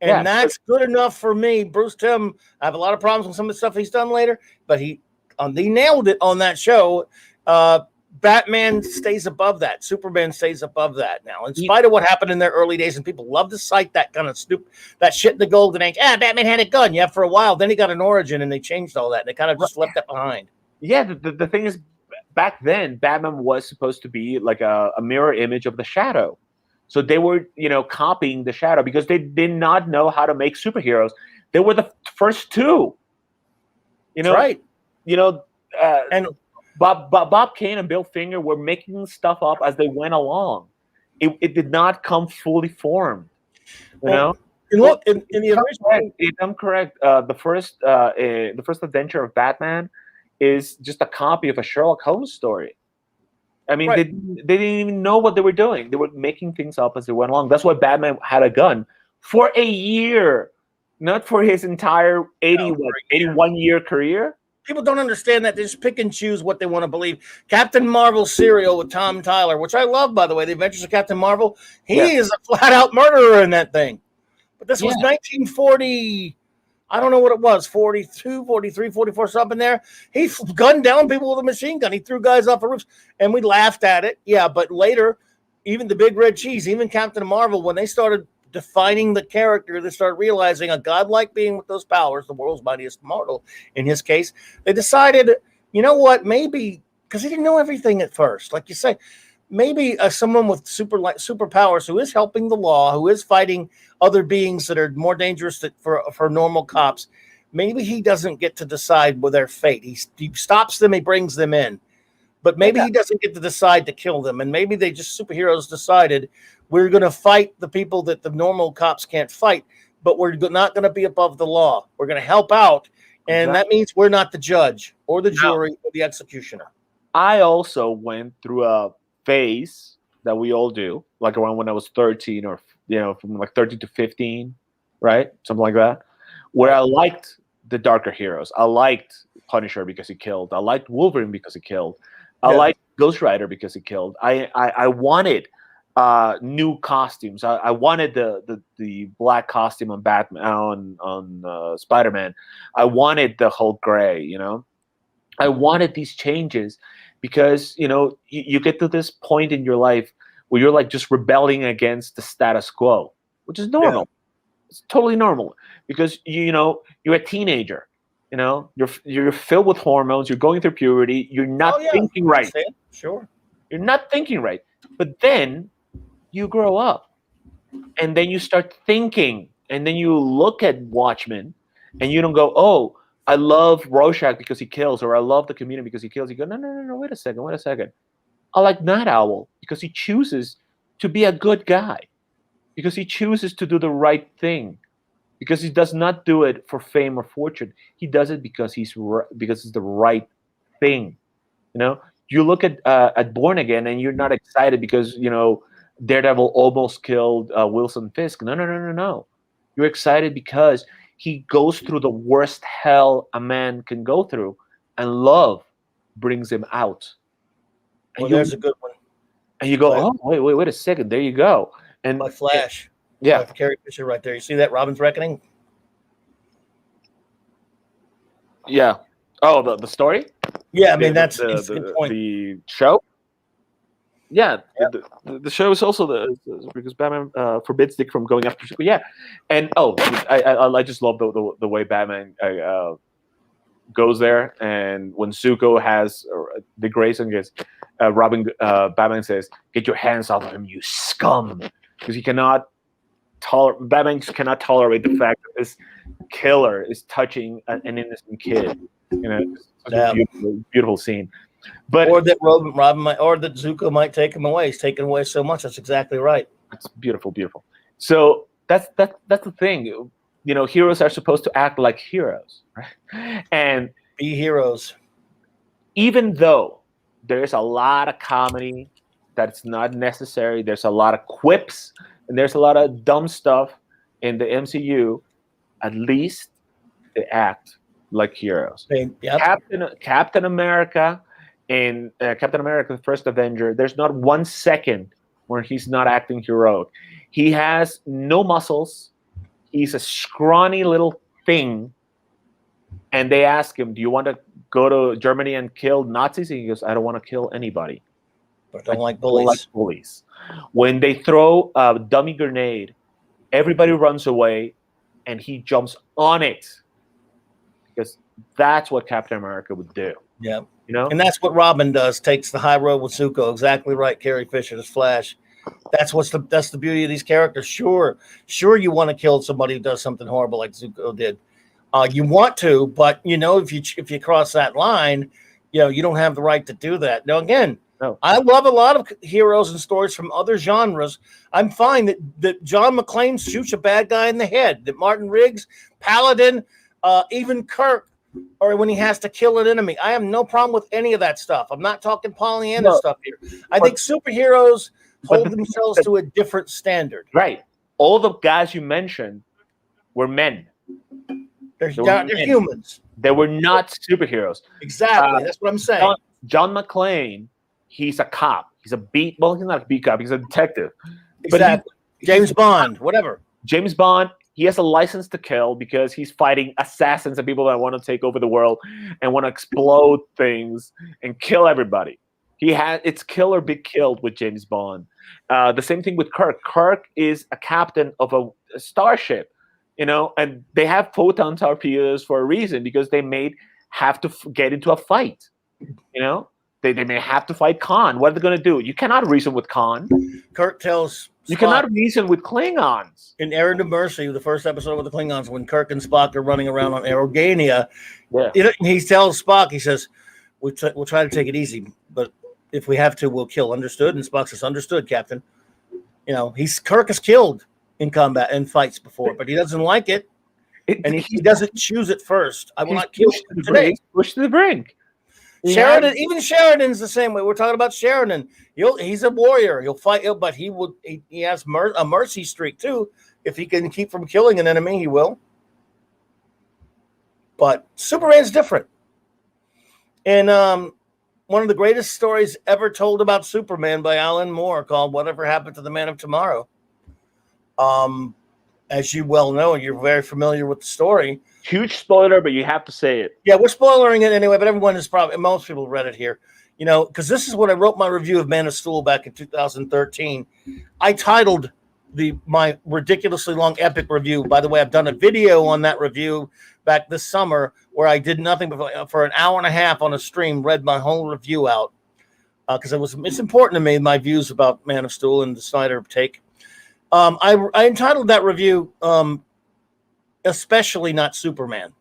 A: And that's good enough for me. Bruce Timm, I have a lot of problems with some of the stuff he's done later, but he nailed it on that show. Batman stays above that. Superman stays above that now. In spite of what happened in their early days, and people love to cite that kind of that shit in the Golden Age. Batman had a gun. Yeah, for a while. Then he got an origin, and they changed all that. They kind of just left that behind.
B: Yeah, the thing is, back then, Batman was supposed to be like a mirror image of the Shadow. So they were, copying the Shadow because they did not know how to make superheroes. They were the first two.
A: That's right.
B: And Bob Kane and Bill Finger were making stuff up as they went along. It did not come fully formed. And look, in the original, if I'm correct, the first adventure of Batman is just a copy of a Sherlock Holmes story. I mean, they didn't even know what they were doing. They were making things up as they went along. That's why Batman had a gun for a year, not for his entire 81-year career.
A: People don't understand that. They just pick and choose what they want to believe. Captain Marvel serial with Tom Tyler, which I love, by the way, The Adventures of Captain Marvel. He is a flat-out murderer in that thing. But this was 1940... I don't know what it was, 42, 43, 44, something there. He gunned down people with a machine gun. He threw guys off the roofs, and we laughed at it. Yeah, but later, even the Big Red Cheese, even Captain Marvel, when they started defining the character, they started realizing a godlike being with those powers, the world's mightiest mortal, in his case, they decided, you know what, maybe, because he didn't know everything at first, like you say, maybe someone with superpowers who is helping the law, who is fighting other beings that are more dangerous for normal cops, maybe he doesn't get to decide with their fate. He stops them, he brings them in. But maybe he doesn't get to decide to kill them. And maybe they just superheroes decided we're going to fight the people that the normal cops can't fight, but we're not going to be above the law. We're going to help out. And that means we're not the judge or the jury or the executioner.
B: I also went through a phase that we all do, like around when I was 13 or, from like 13 to 15, right? Something like that, where I liked the darker heroes. I liked Punisher because he killed. I liked Wolverine because he killed. I liked Ghost Rider because he killed. I wanted new costumes. I wanted the black costume on Batman, on Spider-Man. I wanted the Hulk gray, I wanted these changes because, you get to this point in your life where you're like just rebelling against the status quo, which is normal. Yeah. It's totally normal because, you're a teenager. You're filled with hormones. You're going through puberty. You're not thinking right.
A: Sure.
B: You're not thinking right. But then you grow up, and then you start thinking, and then you look at Watchmen, and you don't go, "Oh, I love Rorschach because he kills," or "I love the Community because he kills." You go, "No. Wait a second. I like Night Owl because he chooses to be a good guy, because he chooses to do the right thing." Because he does not do it for fame or fortune. He does it because because it's the right thing. You look at Born Again and you're not excited because Daredevil almost killed Wilson Fisk. No. You're excited because he goes through the worst hell a man can go through, and love brings him out.
A: Well, there's a good one.
B: And you go, oh, wait a second. There you go. And
A: by Flash.
B: Yeah,
A: Carrie Fisher right there. You see that Robin's Reckoning?
B: Yeah. Oh, the story?
A: Yeah, I mean that's it's the point.
B: The show. Yeah, the show is also because Batman forbids Dick from going after Zuko. Yeah, and I just love the way Batman goes there, and when Zuko has the Grayson gets robbing, Batman says, "Get your hands off of him, you scum," because he cannot Batman just cannot tolerate the fact that this killer is touching an innocent kid. It's such a beautiful scene. But
A: or that Robin might, or that Zuko might take him away. He's taken away so much. That's exactly right.
B: It's beautiful, beautiful. So that's the thing. Heroes are supposed to act like heroes, right? And
A: be heroes.
B: Even though there's a lot of comedy that's not necessary, there's a lot of quips, and there's a lot of dumb stuff in the MCU, at least they act like heroes.
A: Yep.
B: Captain America in Captain America: The First Avenger, there's not 1 second where he's not acting heroic. He has no muscles. He's a scrawny little thing. And they ask him, do you want to go to Germany and kill Nazis? And he goes, I don't want to kill anybody.
A: But I don't like bullies.
B: When they throw a dummy grenade, everybody runs away, and he jumps on it. Because that's what Captain America would do.
A: Yeah. And that's what Robin does, takes the high road with Zuko. Exactly right, Carrie Fisher, as Flash. That's the beauty of these characters. Sure, you want to kill somebody who does something horrible like Zuko did. You want to, but if you cross that line, you don't have the right to do that. Now, again,
B: no.
A: I love a lot of heroes and stories from other genres. I'm fine that John McClane shoots a bad guy in the head, that Martin Riggs, Paladin, even Kirk, or when he has to kill an enemy. I have no problem with any of that stuff. I'm not talking Pollyanna stuff here. I think superheroes hold themselves to a different standard.
B: Right. All the guys you mentioned were men.
A: They're humans.
B: They were not superheroes.
A: Exactly. That's what I'm saying.
B: John McClane, he's a cop. He's a he's not a beat cop. He's a detective.
A: Exactly. James Bond, whatever.
B: James Bond, he has a license to kill because he's fighting assassins and people that want to take over the world and want to explode things and kill everybody. It's kill or be killed with James Bond. The same thing with Kirk. Kirk is a captain of a starship. And they have photon torpedoes for a reason, because they have to get into a fight. They may have to fight Khan. What are they going to do? You cannot reason with Khan.
A: Kirk tells
B: you cannot reason with Klingons.
A: In Errand of Mercy, the first episode with the Klingons, when Kirk and Spock are running around on Aerogania, he tells Spock, he says, we'll try to take it easy, but if we have to, we'll kill. Understood? And Spock says, understood, Captain. Kirk is killed in combat and fights before, but he doesn't like it, and he doesn't choose it first. I will not kill you today.
B: Pushed to the brink.
A: Sheridan, even Sheridan's the same way. We're talking about Sheridan. He's a warrior. He'll fight, but he has a mercy streak too. If he can keep from killing an enemy, he will. But Superman's different. And one of the greatest stories ever told about Superman by Alan Moore, called "Whatever Happened to the Man of Tomorrow." As you well know, you're very familiar with the story.
B: Huge spoiler, but you have to say it.
A: Yeah, we're spoilering it anyway, but most people read it here. Because this is when I wrote my review of Man of Steel back in 2013. I titled my ridiculously long epic review. By the way, I've done a video on that review back this summer where I did nothing but for an hour and a half on a stream, read my whole review out. Because it's important to me, my views about Man of Steel and the Snyder take. I entitled that review, Especially Not Superman,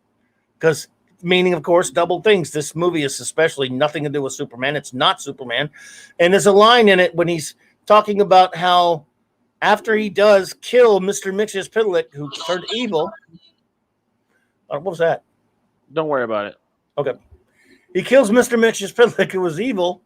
A: because meaning, of course, double things. This movie is especially nothing to do with Superman. It's not Superman. And there's a line in it when he's talking about how after he does kill Mr. Mxyzptlk, who turned evil. What was that?
B: Don't worry about it.
A: Okay. He kills Mr. Mxyzptlk, who was evil.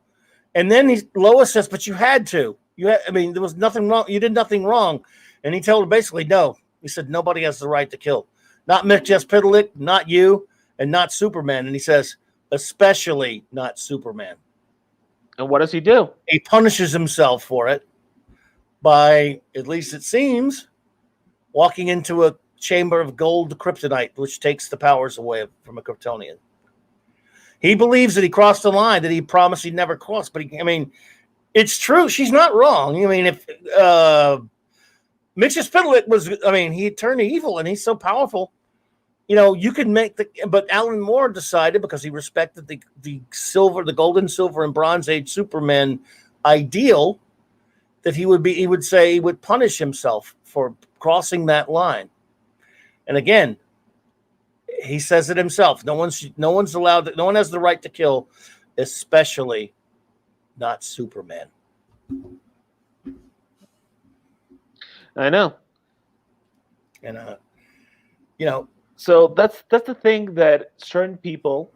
A: And then Lois says, but you had to. There was nothing wrong. You did nothing wrong. And he told her basically, no. He said, nobody has the right to kill. Not Mxyzptlk, not you, and not Superman. And he says, especially not Superman.
B: And what does he do?
A: He punishes himself for it by, at least it seems, walking into a chamber of gold kryptonite, which takes the powers away from a Kryptonian. He believes that he crossed the line that he promised he'd never cross. But it's true. She's not wrong. I mean, if Mitch Spitalik was, he turned evil, and he's so powerful. You could but Alan Moore decided, because he respected the golden, silver, and bronze age Superman ideal, that he would punish himself for crossing that line. And again, he says it himself. No one has the right to kill, especially not Superman.
B: I know.
A: And
B: so that's the thing that certain people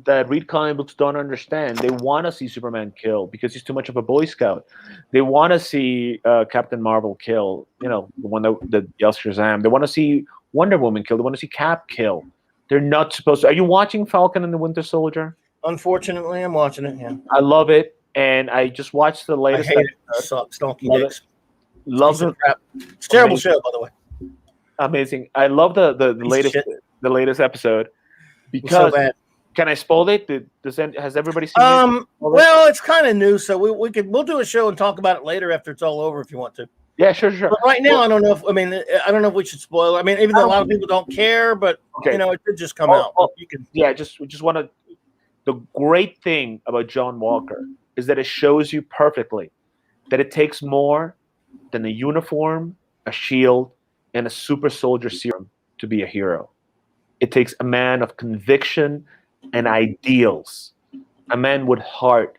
B: that read comic books don't understand. They want to see Superman kill because he's too much of a Boy Scout. They want to see Captain Marvel kill, the one that yells Shazam. They want to see Wonder Woman kill. They want to see Cap kill. They're not supposed to. Are you watching Falcon and the Winter Soldier?
A: Unfortunately, I'm watching it. Yeah,
B: I love it, and I just watched the latest.
A: I hate it. Sucks. Donkey dicks.
B: Love it.
A: It's a terrible show, by the way.
B: Amazing. I love the latest episode because. So can I spoil it? Has everybody seen it?
A: Well, it's kind of new, so we'll do a show and talk about it later after it's all over if you want to.
B: Yeah, sure.
A: But right now, I don't know if we should spoil it. Even though a lot of people don't care, but it could just come out. You can.
B: Yeah, just want to. The great thing about John Walker is that it shows you perfectly that it takes more than a uniform, a shield, and a super soldier serum to be a hero. It takes a man of conviction and ideals, a man with heart,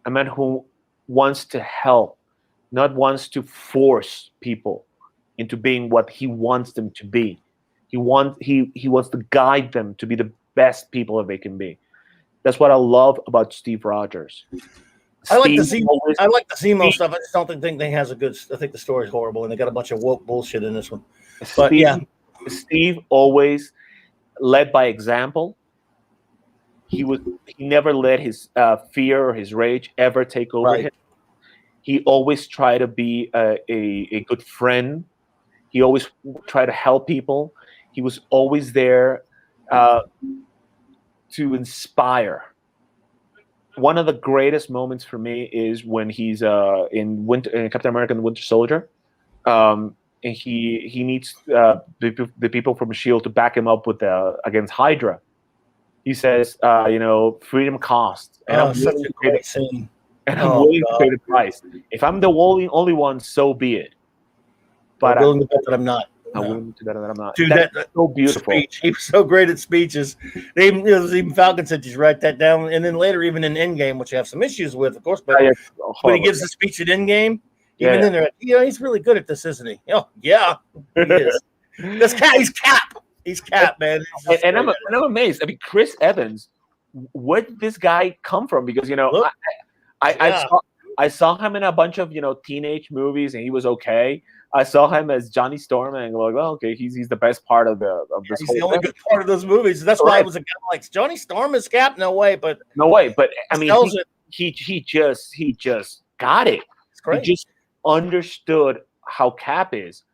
B: a man who wants to help, not wants to force people into being what he wants them to be. He wants to guide them to be the best people that they can be. That's what I love about Steve Rogers.
A: I like the Zemo stuff. I just don't think they has a good. I think the story's horrible, and they got a bunch of woke bullshit in this one. But
B: Steve always led by example. He never let his fear or his rage ever take over him. He always tried to be a good friend. He always tried to help people. He was always there to inspire. One of the greatest moments for me is when he's in Captain America and the Winter Soldier, and he needs the people from S.H.I.E.L.D. to back him up with against Hydra. He says, freedom costs. And
A: such a great scene.
B: And I'm willing to pay the price. If I'm the only one, so be it. But
A: I'm willing to bet that I'm not.
B: I'm willing to bet that I'm not.
A: Dude,
B: that's so beautiful.
A: Speech. He was so great at speeches. Even Falcon said, just write that down. And then later, even in Endgame, which you have some issues with, of course, but when he gives the speech at Endgame, even then, they're he's really good at this, isn't he? Oh, yeah, he is. He's Cap. He's Cap, man.
B: And I'm amazed. Chris Evans, where did this guy come from? Because, I saw him in a bunch of, teenage movies, and he was okay. I saw him as Johnny Storm, and I'm like, well, okay, he's the best part of this.
A: He's the only good part of those movies. That's why I was like, Johnny Storm is Cap? No way, but
B: he just got it.
A: It's great.
B: He just understood how Cap is,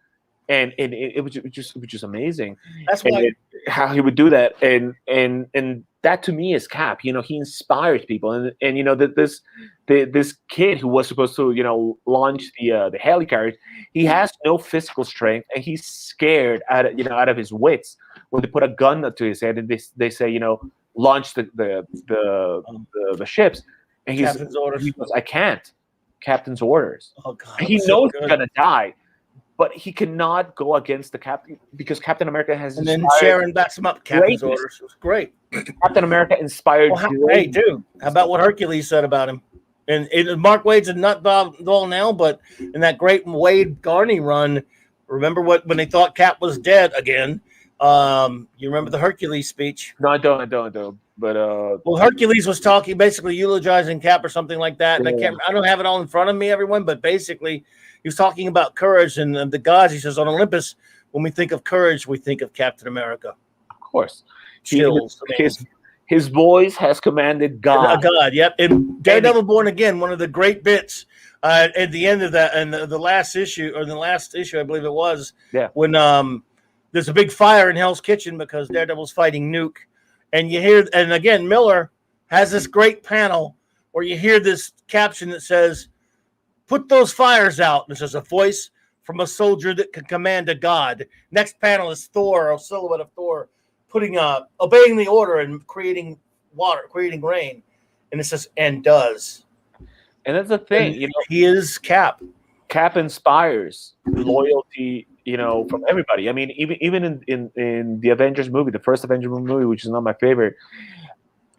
B: and it was just amazing.
A: That's why
B: how he would do that, and that to me is Cap. He inspires people, and this kid who was supposed to launch the helicarrier, he has no physical strength, and he's scared out of his wits when they put a gun to his head and they say launch the ships, and
A: Captain's orders.
B: He goes, I can't. Captain's orders.
A: Oh God,
B: he knows he's gonna die, but he cannot go against the captain because Captain America has.
A: And then Sharon backs him up. Captain's orders. It was great.
B: Captain America inspired.
A: Hey, dude, how about what Hercules said about him? And Mark Wade's a nutball now, but in that great Wade Garney run, remember when they thought Cap was dead again? You remember the Hercules speech?
B: No, I don't. But
A: well, Hercules was talking, basically eulogizing Cap or something like that. And I don't have it all in front of me, everyone, but basically he was talking about courage and the gods. He says on Olympus, when we think of courage, we think of Captain America.
B: Of course. His voice has commanded God.
A: God, yep. And Daredevil Born Again, one of the great bits at the end of that, and the last issue, I believe it was, when there's a big fire in Hell's Kitchen because Daredevil's fighting Nuke, And you hear, and again, Miller has this great panel where you hear this caption that says, "Put those fires out." This is a voice from a soldier that can command a god. Next panel is Thor, a silhouette of Thor, obeying the order and creating water, creating rain. And it says, "and does."
B: And that's the thing,
A: and he is Cap.
B: Cap inspires loyalty, from everybody. I mean, even in the Avengers movie, the first Avengers movie, which is not my favorite,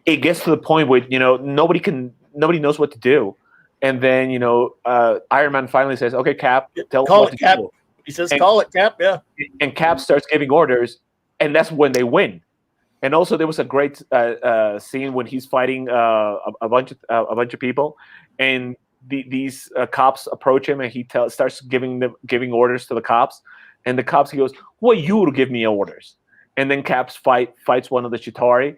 B: it gets to the point where nobody knows what to do, and then Iron Man finally says, "Okay, Cap, tell us what to
A: Cap."
B: do."
A: He says, "Call it, Cap." Yeah,
B: and Cap starts giving orders, and that's when they win. And also, there was a great scene when he's fighting a bunch of people, and these cops approach him, and he starts giving orders to the cops, and the cops, he goes, "Who are you to give me orders?" And then Cap fights one of the Chitauri,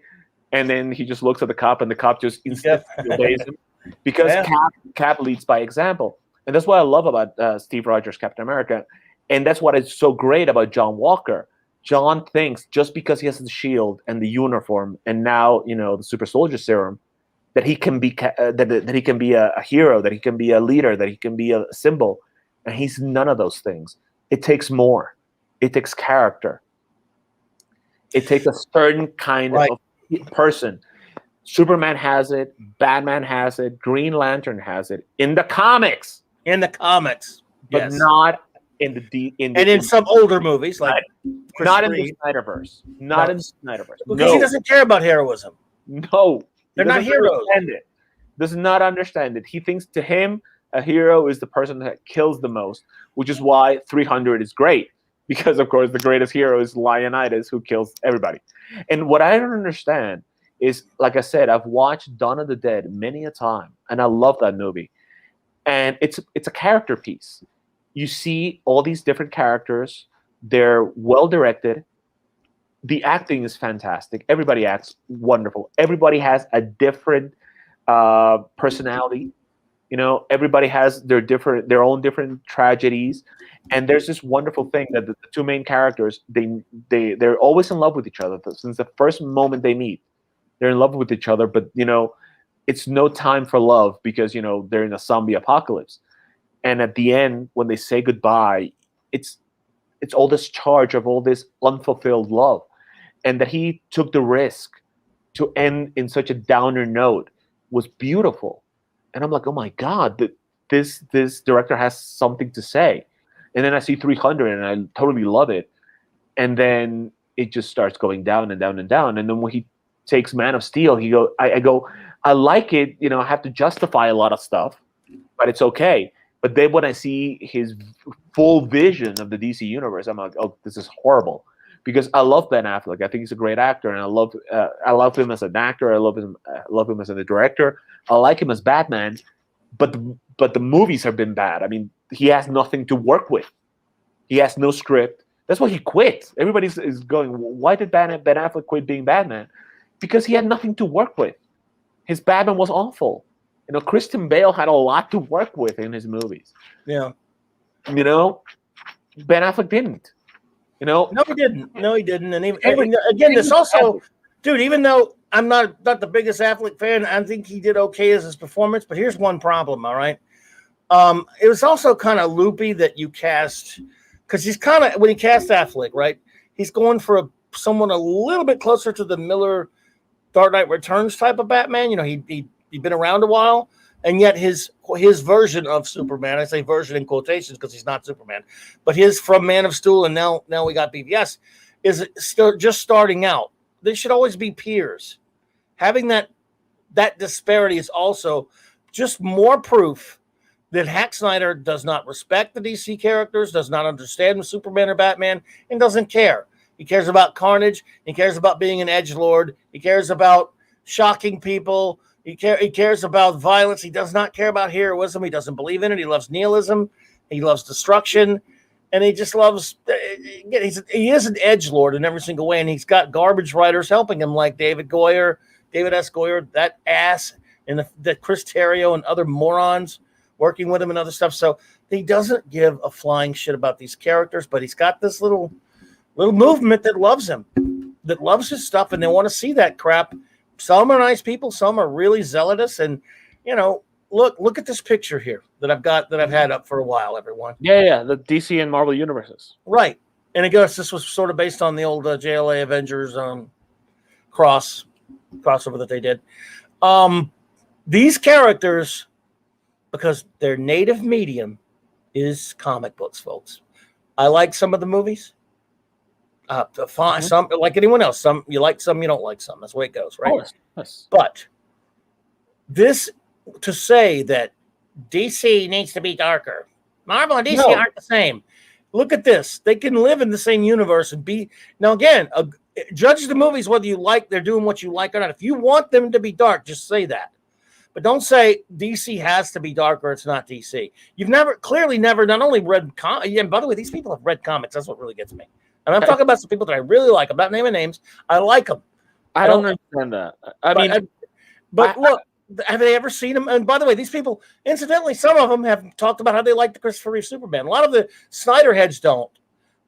B: and then he just looks at the cop, and the cop just instantly obeys him, because Cap leads by example. And that's what I love about Steve Rogers' Captain America, and that's what is so great about John Walker. John thinks just because he has the shield and the uniform, and now the super soldier serum, that he can be that he can be a hero, that he can be a leader, that he can be a symbol, and he's none of those things. It takes more. It takes character. It takes a certain kind of person. Superman has it. Batman has it. Green Lantern has it in the comics. But not in some older movies, like not in the Snyderverse. Not in the Snyderverse.
A: Because he doesn't care about heroism.
B: No,
A: they're not heroes.
B: Does not understand it. He thinks to him a hero is the person that kills the most, which is why 300 is great, because of course the greatest hero is Leonidas, who kills everybody. And what I don't understand is, like I said, I've watched Dawn of the Dead many a time, and I love that movie. And it's a character piece. You see all these different characters. They're well directed. The acting is fantastic. Everybody acts wonderful. Everybody has a different personality. Everybody has their own different tragedies. And there's this wonderful thing that the two main characters, they're always in love with each other. Since the first moment they meet, they're in love with each other. But it's no time for love, because they're in a zombie apocalypse. And at the end, when they say goodbye, it's all this charge of all this unfulfilled love, and that he took the risk to end in such a downer note was beautiful. And I'm like, oh my God, this director has something to say. And then I see 300, and I totally love it. And then it just starts going down and down and down. And then when he takes Man of Steel, I like it. I have to justify a lot of stuff, but it's okay. But then when I see his full vision of the DC universe, I'm like, oh, this is horrible. Because I love Ben Affleck. I think he's a great actor, and I love him as an actor. I love him as a director. I like him as Batman, but the movies have been bad. I mean, he has nothing to work with. He has no script. That's why he quit. Everybody is going, why did Ben Affleck quit being Batman? Because he had nothing to work with. His Batman was awful. Christian Bale had a lot to work with in his movies.
A: Yeah.
B: Ben Affleck didn't.
A: No, he didn't. And again, this also, dude, even though I'm not the biggest Affleck fan, I think he did okay as his performance. But here's one problem, all right? It was also kind of loopy that you cast, because he's kind of, when he cast Affleck, right, he's going for someone a little bit closer to the Miller Dark Knight Returns type of Batman. He'd been around a while, and yet his version of Superman, I say version in quotations because he's not Superman, but his from Man of Steel and now we got BVS is still just starting out. They should always be peers. Having that disparity is also just more proof that Zack Snyder does not respect the DC characters, does not understand Superman or Batman, and doesn't care. He cares about carnage. He cares about being an edgelord. He cares about shocking people. He cares about violence. He does not care about heroism. He doesn't believe in it. He loves nihilism. He loves destruction. And he just loves he is an edgelord in every single way. And he's got garbage writers helping him, like David S. Goyer, that ass, and the Chris Terrio and other morons working with him and other stuff. So he doesn't give a flying shit about these characters, but he's got this little movement that loves him. that loves his stuff, and they want to see that crap. Some are nice people, some are really zealous, and look at this picture here that I've had up for a while, everyone.
B: Yeah, the DC and Marvel universes.
A: Right. And I guess this was sort of based on the old JLA Avengers crossover that they did. These characters, because their native medium is comic books, folks. I like some of the movies. Fine, some like anyone else. Some you like, some you don't like. Some that's the way it goes, right?
B: Yes.
A: But this to say that DC needs to be darker. Marvel and DC aren't the same. Look at this. They can live in the same universe and be. Now, again, judge the movies whether you like they're doing what you like or not. If you want them to be dark, just say that. But don't say DC has to be dark or it's not DC. You've clearly never not only read and by the way, these people have read comics. That's what really gets me. And I'm talking about some people that I really like. I'm not naming names. I like them.
B: I don't understand that.
A: But look, have they ever seen them? And by the way, these people, incidentally, some of them have talked about how they like the Christopher Reeve Superman. A lot of the Snyder heads don't,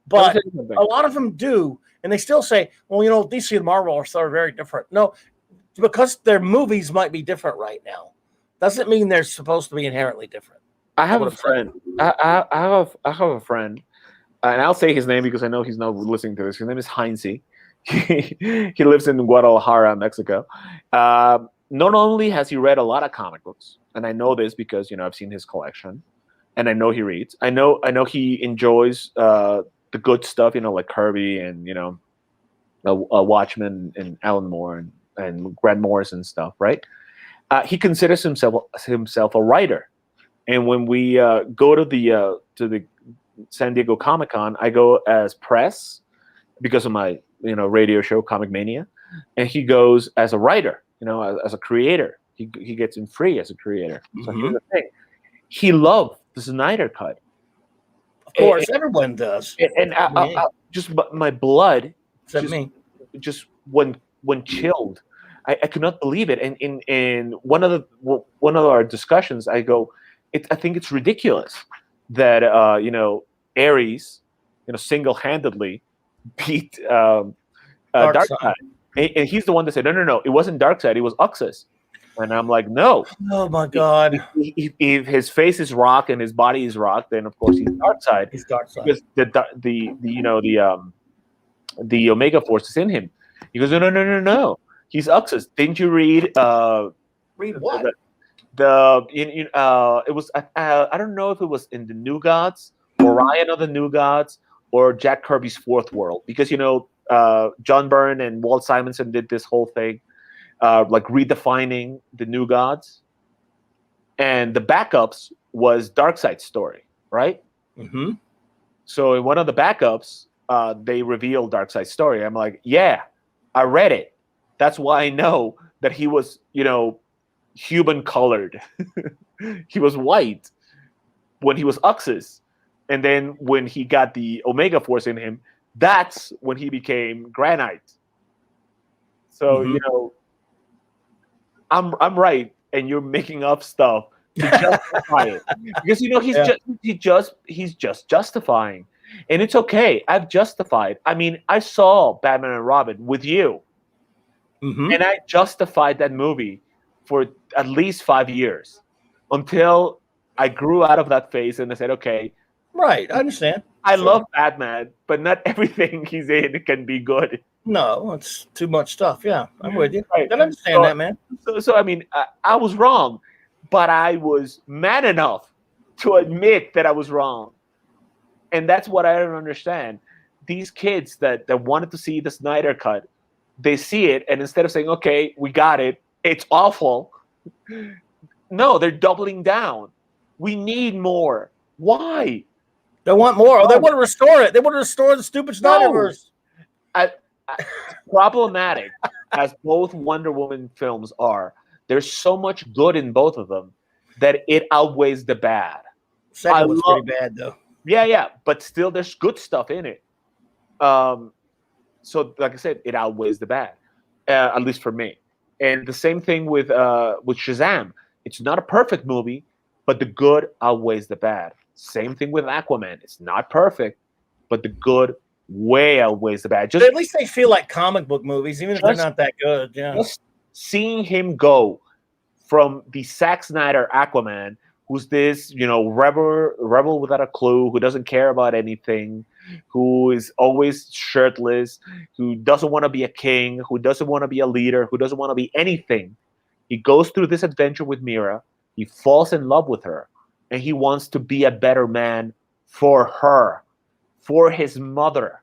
A: but a lot of them do. And they still say, well, DC and Marvel are very different. No, because their movies might be different right now. Doesn't mean they're supposed to be inherently different.
B: I have a friend. I have a friend, and I'll say his name because I know he's not listening to this. His name is Heinze. He lives in Guadalajara, Mexico. Not only has he read a lot of comic books, and I know this because I've seen his collection, and I know he reads. I know he enjoys the good stuff, like Kirby and Watchmen and Alan Moore and Grant Morrison stuff, right? He considers himself a writer, and when we go to the San Diego Comic-Con, I go as press because of my radio show Comic Mania, and he goes as a writer, as a creator. He gets in free as a creator. So here's the thing: he loved the Snyder Cut.
A: Of course, everyone does.
B: And just my blood, just when chilled. I could not believe it. And in one of our discussions, I go, I think it's ridiculous that Ares, single-handedly beat Darkseid. And he's the one that said, no, it wasn't Darkseid, it was Uxas. And I'm like, no.
A: Oh my God!
B: If his face is rock and his body is rock, then of course he's Darkseid.
A: He's Darkseid
B: because the Omega Force is in him. He goes, no. He's Uxas. Didn't you read?
A: Read what?
B: It was I don't know if it was in the New Gods, Orion of the New Gods, or Jack Kirby's Fourth World, because John Byrne and Walt Simonson did this whole thing, like redefining the New Gods, and the backups was Darkseid's story, right?
A: Mm-hmm.
B: So in one of the backups, they revealed Darkseid's story. I'm like, yeah, I read it. That's why I know that he was, human colored. He was white when he was Uxas. And then when he got the Omega Force in him, that's when he became Granite. So, I'm right, and you're making up stuff to justify it. Because he's just justifying. And it's okay. I've justified. I mean, I saw Batman and Robin with you. Mm-hmm. And I justified that movie for at least 5 years until I grew out of that phase and I said, okay.
A: Right, I understand.
B: I love Batman, but not everything he's in can be good.
A: No, it's too much stuff. Yeah, I'm with you. Right. I understand that, man.
B: So I mean, I was wrong, but I was man enough to admit that I was wrong. And that's what I don't understand. These kids that wanted to see the Snyder Cut, they see it, and instead of saying, okay, we got it, it's awful. No, they're doubling down. We need more. Why?
A: They want more. Oh, they want to restore it. They want to restore the stupid Snyderverse.
B: Problematic as both Wonder Woman films are, there's so much good in both of them that it outweighs the bad.
A: Second one's pretty bad, though.
B: Yeah, but still there's good stuff in it. So, like I said, it outweighs the bad, at least for me. And the same thing with Shazam. It's not a perfect movie, but the good outweighs the bad. Same thing with Aquaman. It's not perfect, but the good way outweighs the bad.
A: But at least they feel like comic book movies, even if they're not that good. Yeah.
B: Just seeing him go from the Zack Snyder Aquaman, who's this, rebel without a clue, who doesn't care about anything, who is always shirtless, who doesn't want to be a king, who doesn't want to be a leader, who doesn't want to be anything. He goes through this adventure with Mira. He falls in love with her, and he wants to be a better man for her, for his mother.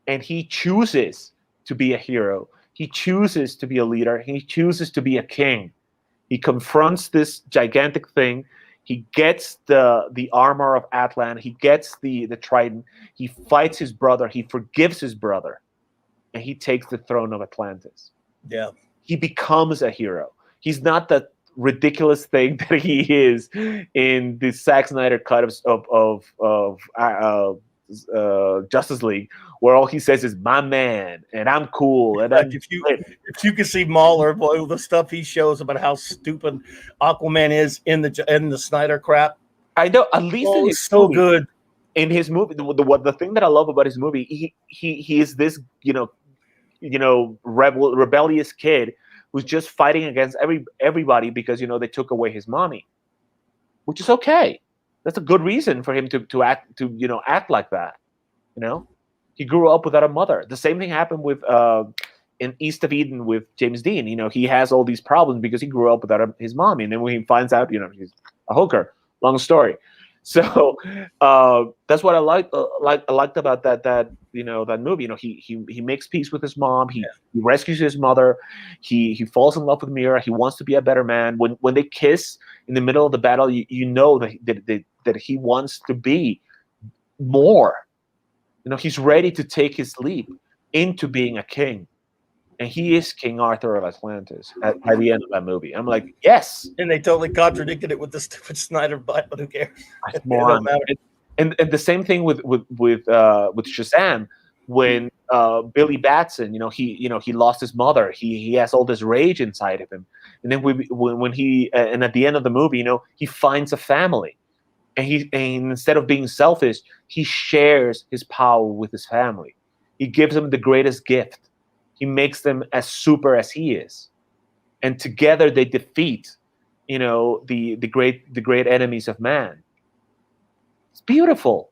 B: And he chooses to be a hero. He chooses to be a leader. He chooses to be a king. He confronts this gigantic thing. He gets the armor of Atlan. He gets the trident. He fights his brother. He forgives his brother. And he takes the throne of Atlantis.
A: Yeah.
B: He becomes a hero. He's not the ridiculous thing that he is in the Zack Snyder cut of Justice League, where all he says is "my man" and "I'm cool." And
A: like if you can see Mahler, boy, the stuff he shows about how stupid Aquaman is in the Snyder crap.
B: I know. At least
A: it's so good
B: in his movie. The thing that I love about his movie, he is this rebellious kid who's just fighting against everybody because they took away his mommy, which is okay. That's a good reason for him to act like that. He grew up without a mother. The same thing happened with in East of Eden with James Dean. He has all these problems because he grew up without his mommy, and then when he finds out, he's a hooker. Long story. So that's what I liked about that movie. He makes peace with his mom. He rescues his mother. He falls in love with Mira. He wants to be a better man. When they kiss in the middle of the battle, you know that he wants to be more. He's ready to take his leap into being a king. And he is King Arthur of Atlantis at the end of that movie. I'm like, yes.
A: And they totally contradicted it with the stupid Snyder butt, but who cares?
B: And the same thing with Shazam, when Billy Batson, he lost his mother. He has all this rage inside of him. And then when he and at the end of the movie, he finds a family. And instead of being selfish, he shares his power with his family. He gives them the greatest gift. He makes them as super as he is, and together they defeat, the great enemies of man. It's beautiful.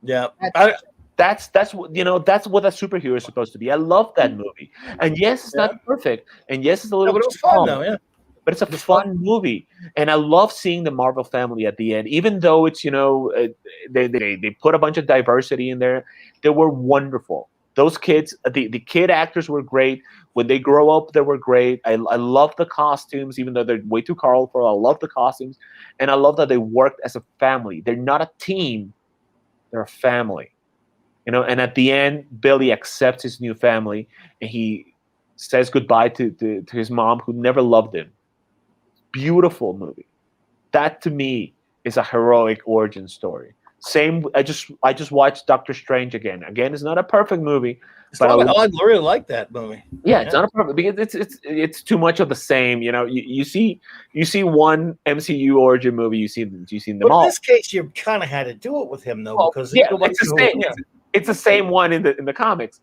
A: Yeah,
B: that's what a superhero is supposed to be. I love that movie, and yes, it's not perfect, and yes, it's a little.
A: But it was fun though, yeah.
B: But it's a fun movie, and I love seeing the Marvel family at the end. Even though it's they put a bunch of diversity in there, they were wonderful. Those kids, the kid actors were great. When they grow up, they were great. I love the costumes, even though they're way too colorful. I love the costumes, and I love that they worked as a family. They're not a team; they're a family. And at the end, Billy accepts his new family, and he says goodbye to his mom, who never loved him. Beautiful movie. That to me is a heroic origin story. Same. I just watched Doctor Strange again. Again, it's not a perfect movie, but
A: I really like that movie.
B: Yeah, it's not a perfect because it's too much of the same. You see one MCU origin movie, you've seen them all.
A: In this case, you kind of had to do it with him though, because
B: it's the same. It's the same one in the comics,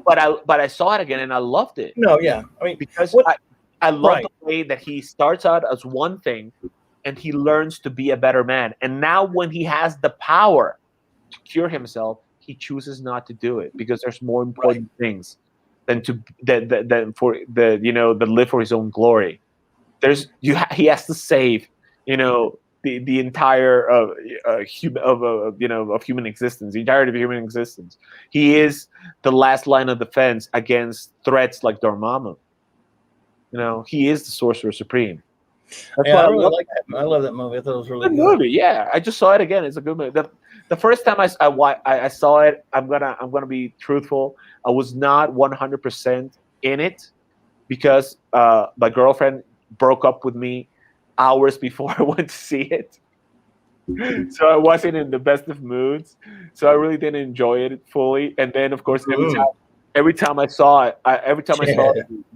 B: but I saw it again and I loved it.
A: No, yeah, I mean
B: because I love the way that he starts out as one thing. And he learns to be a better man. And now when he has the power to cure himself, he chooses not to do it because there's more important things than for the live for his own glory. He has to save, the entire of human existence, the entirety of human existence. He is the last line of defense against threats like Dormammu. He is the Sorcerer Supreme.
A: I really like that. I love that movie. I thought it was really good.
B: Movie. Yeah, I just saw it again. It's a good movie. The first time I saw it, I'm gonna be truthful. I was not 100% in it because my girlfriend broke up with me hours before I went to see it. So I wasn't in the best of moods. So I really didn't enjoy it fully. And then, of course, every time I saw it,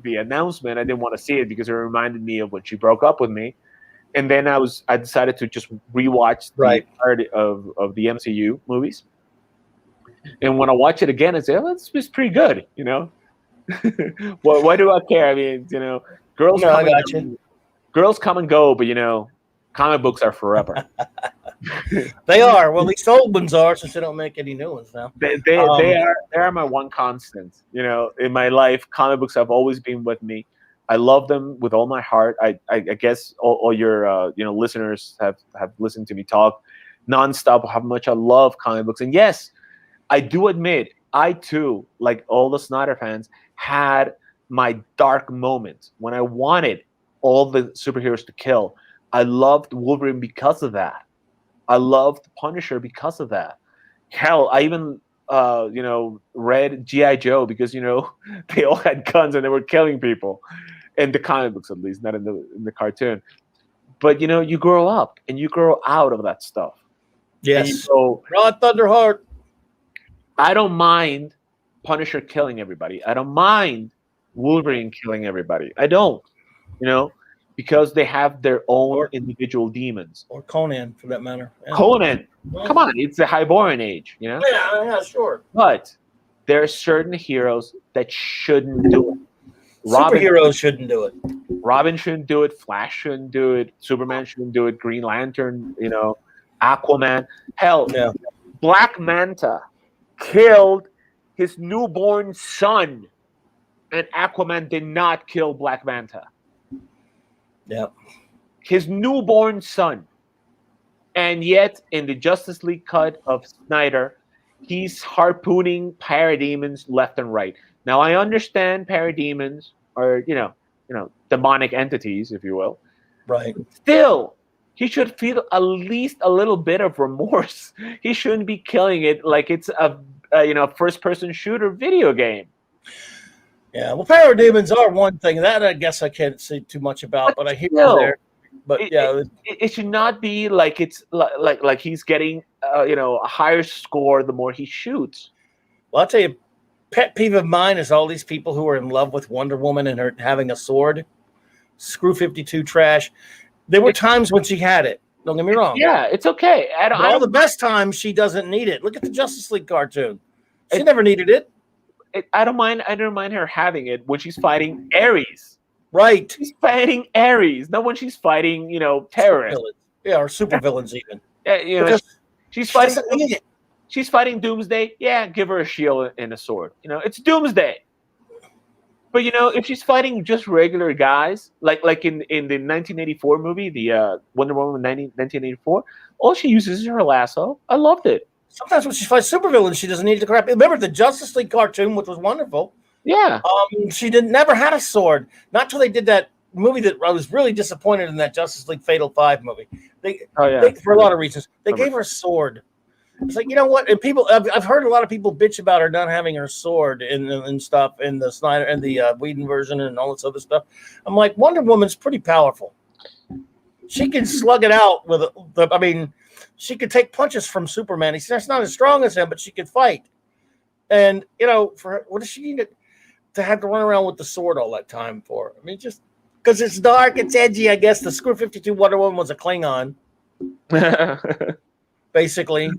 B: the announcement, I didn't want to see it because it reminded me of when she broke up with me. And then I decided to just rewatch the entirety of the MCU movies. And when I watch it again, I say, "Oh, it's pretty good," you know. Why do I care? I mean, you know, girls
A: No, I
B: come and
A: got
B: go,
A: you.
B: girls come and go, but you know, comic books are forever.
A: They are. Well, at least old ones are, since they don't make any new ones now.
B: They are my one constant. You know, in my life, comic books have always been with me. I love them with all my heart. I guess all your listeners have listened to me talk nonstop how much I love comic books. And yes, I do admit I too, like all the Snyder fans, had my dark moment when I wanted all the superheroes to kill. I loved Wolverine because of that. I loved Punisher because of that. Hell, I even read GI Joe because they all had guns and they were killing people in the comic books, at least not in the cartoon. But you grow up and you grow out of that stuff. And you
A: Yes.
B: go,
A: Rod Thunderheart.
B: I don't mind Punisher killing everybody. I don't mind Wolverine killing everybody. I don't, because they have their own individual demons.
A: Or Conan, for that matter. Yeah.
B: Conan, come on, it's the Hyborean age,
A: Yeah, sure.
B: But there are certain heroes that shouldn't do it.
A: Superheroes shouldn't do it.
B: Robin shouldn't do it. Flash shouldn't do it. Superman shouldn't do it. Green Lantern, Aquaman. Hell,
A: Yeah.
B: Black Manta killed his newborn son, and Aquaman did not kill Black Manta.
A: Yeah.
B: His newborn son. And yet, in the Justice League cut of Snyder, he's harpooning parademons left and right. Now, I understand parademons are, demonic entities, if you will.
A: Right.
B: Still, he should feel at least a little bit of remorse. He shouldn't be killing it like it's a first-person shooter video game.
A: Yeah, well, parademons are one thing that I guess I can't say too much about, but I hear there. But
B: it should not be like it's like he's getting a higher score the more he shoots.
A: Well, I'll tell you, pet peeve of mine is all these people who are in love with Wonder Woman and her having a sword. Screw 52 trash. There were times when she had it. Don't get me wrong.
B: Yeah, it's okay.
A: All the best times she doesn't need it. Look at the Justice League cartoon. She never needed it.
B: I don't mind her having it when she's fighting Ares.
A: Right.
B: She's fighting Ares, not when she's fighting, terrorists.
A: Yeah, or supervillains even.
B: Yeah, she's fighting. She's fighting Doomsday. Yeah, give her a shield and a sword. It's Doomsday. But if she's fighting just regular guys, like in the 1984 movie, the Wonder Woman 1984, all she uses is her lasso. I loved it.
A: Sometimes when she fights supervillains, she doesn't need the crap. Remember the Justice League cartoon, which was wonderful.
B: Yeah.
A: She never had a sword. Not till they did that movie that I was really disappointed in, that Justice League Fatal 5 movie. For a lot of reasons. They gave her a sword. It's like, you know what? And people, I've heard a lot of people bitch about her not having her sword and stuff in the Snyder and the Whedon version and all this other stuff. I'm like, Wonder Woman's pretty powerful. She can slug it out with she could take punches from Superman. She's not as strong as him, but she could fight. And for what does she need to have to run around with the sword all that time for? I mean, just because it's dark, it's edgy. I guess the Screw 52 Wonder Woman was a Klingon, basically.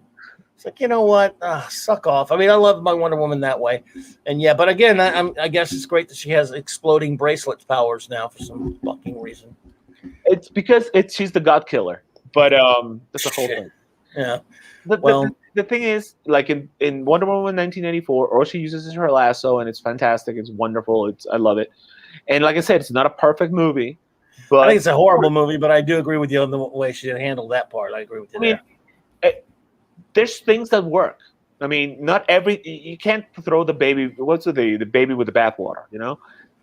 A: It's like, you know what? Suck off. I mean, I love my Wonder Woman that way, and yeah. But again, I guess it's great that she has exploding bracelet powers now for some fucking reason.
B: It's because she's the God Killer. But that's the whole thing.
A: Yeah.
B: The thing is, like in Wonder Woman 1984, all she uses is her lasso, and it's fantastic. It's wonderful. I love it. And like I said, it's not a perfect movie. But
A: I think it's a horrible movie, but I do agree with you on the way she handled that part. I agree with you there.
B: There's things that work. I mean, not you can't throw the baby. What's the baby with the bathwater?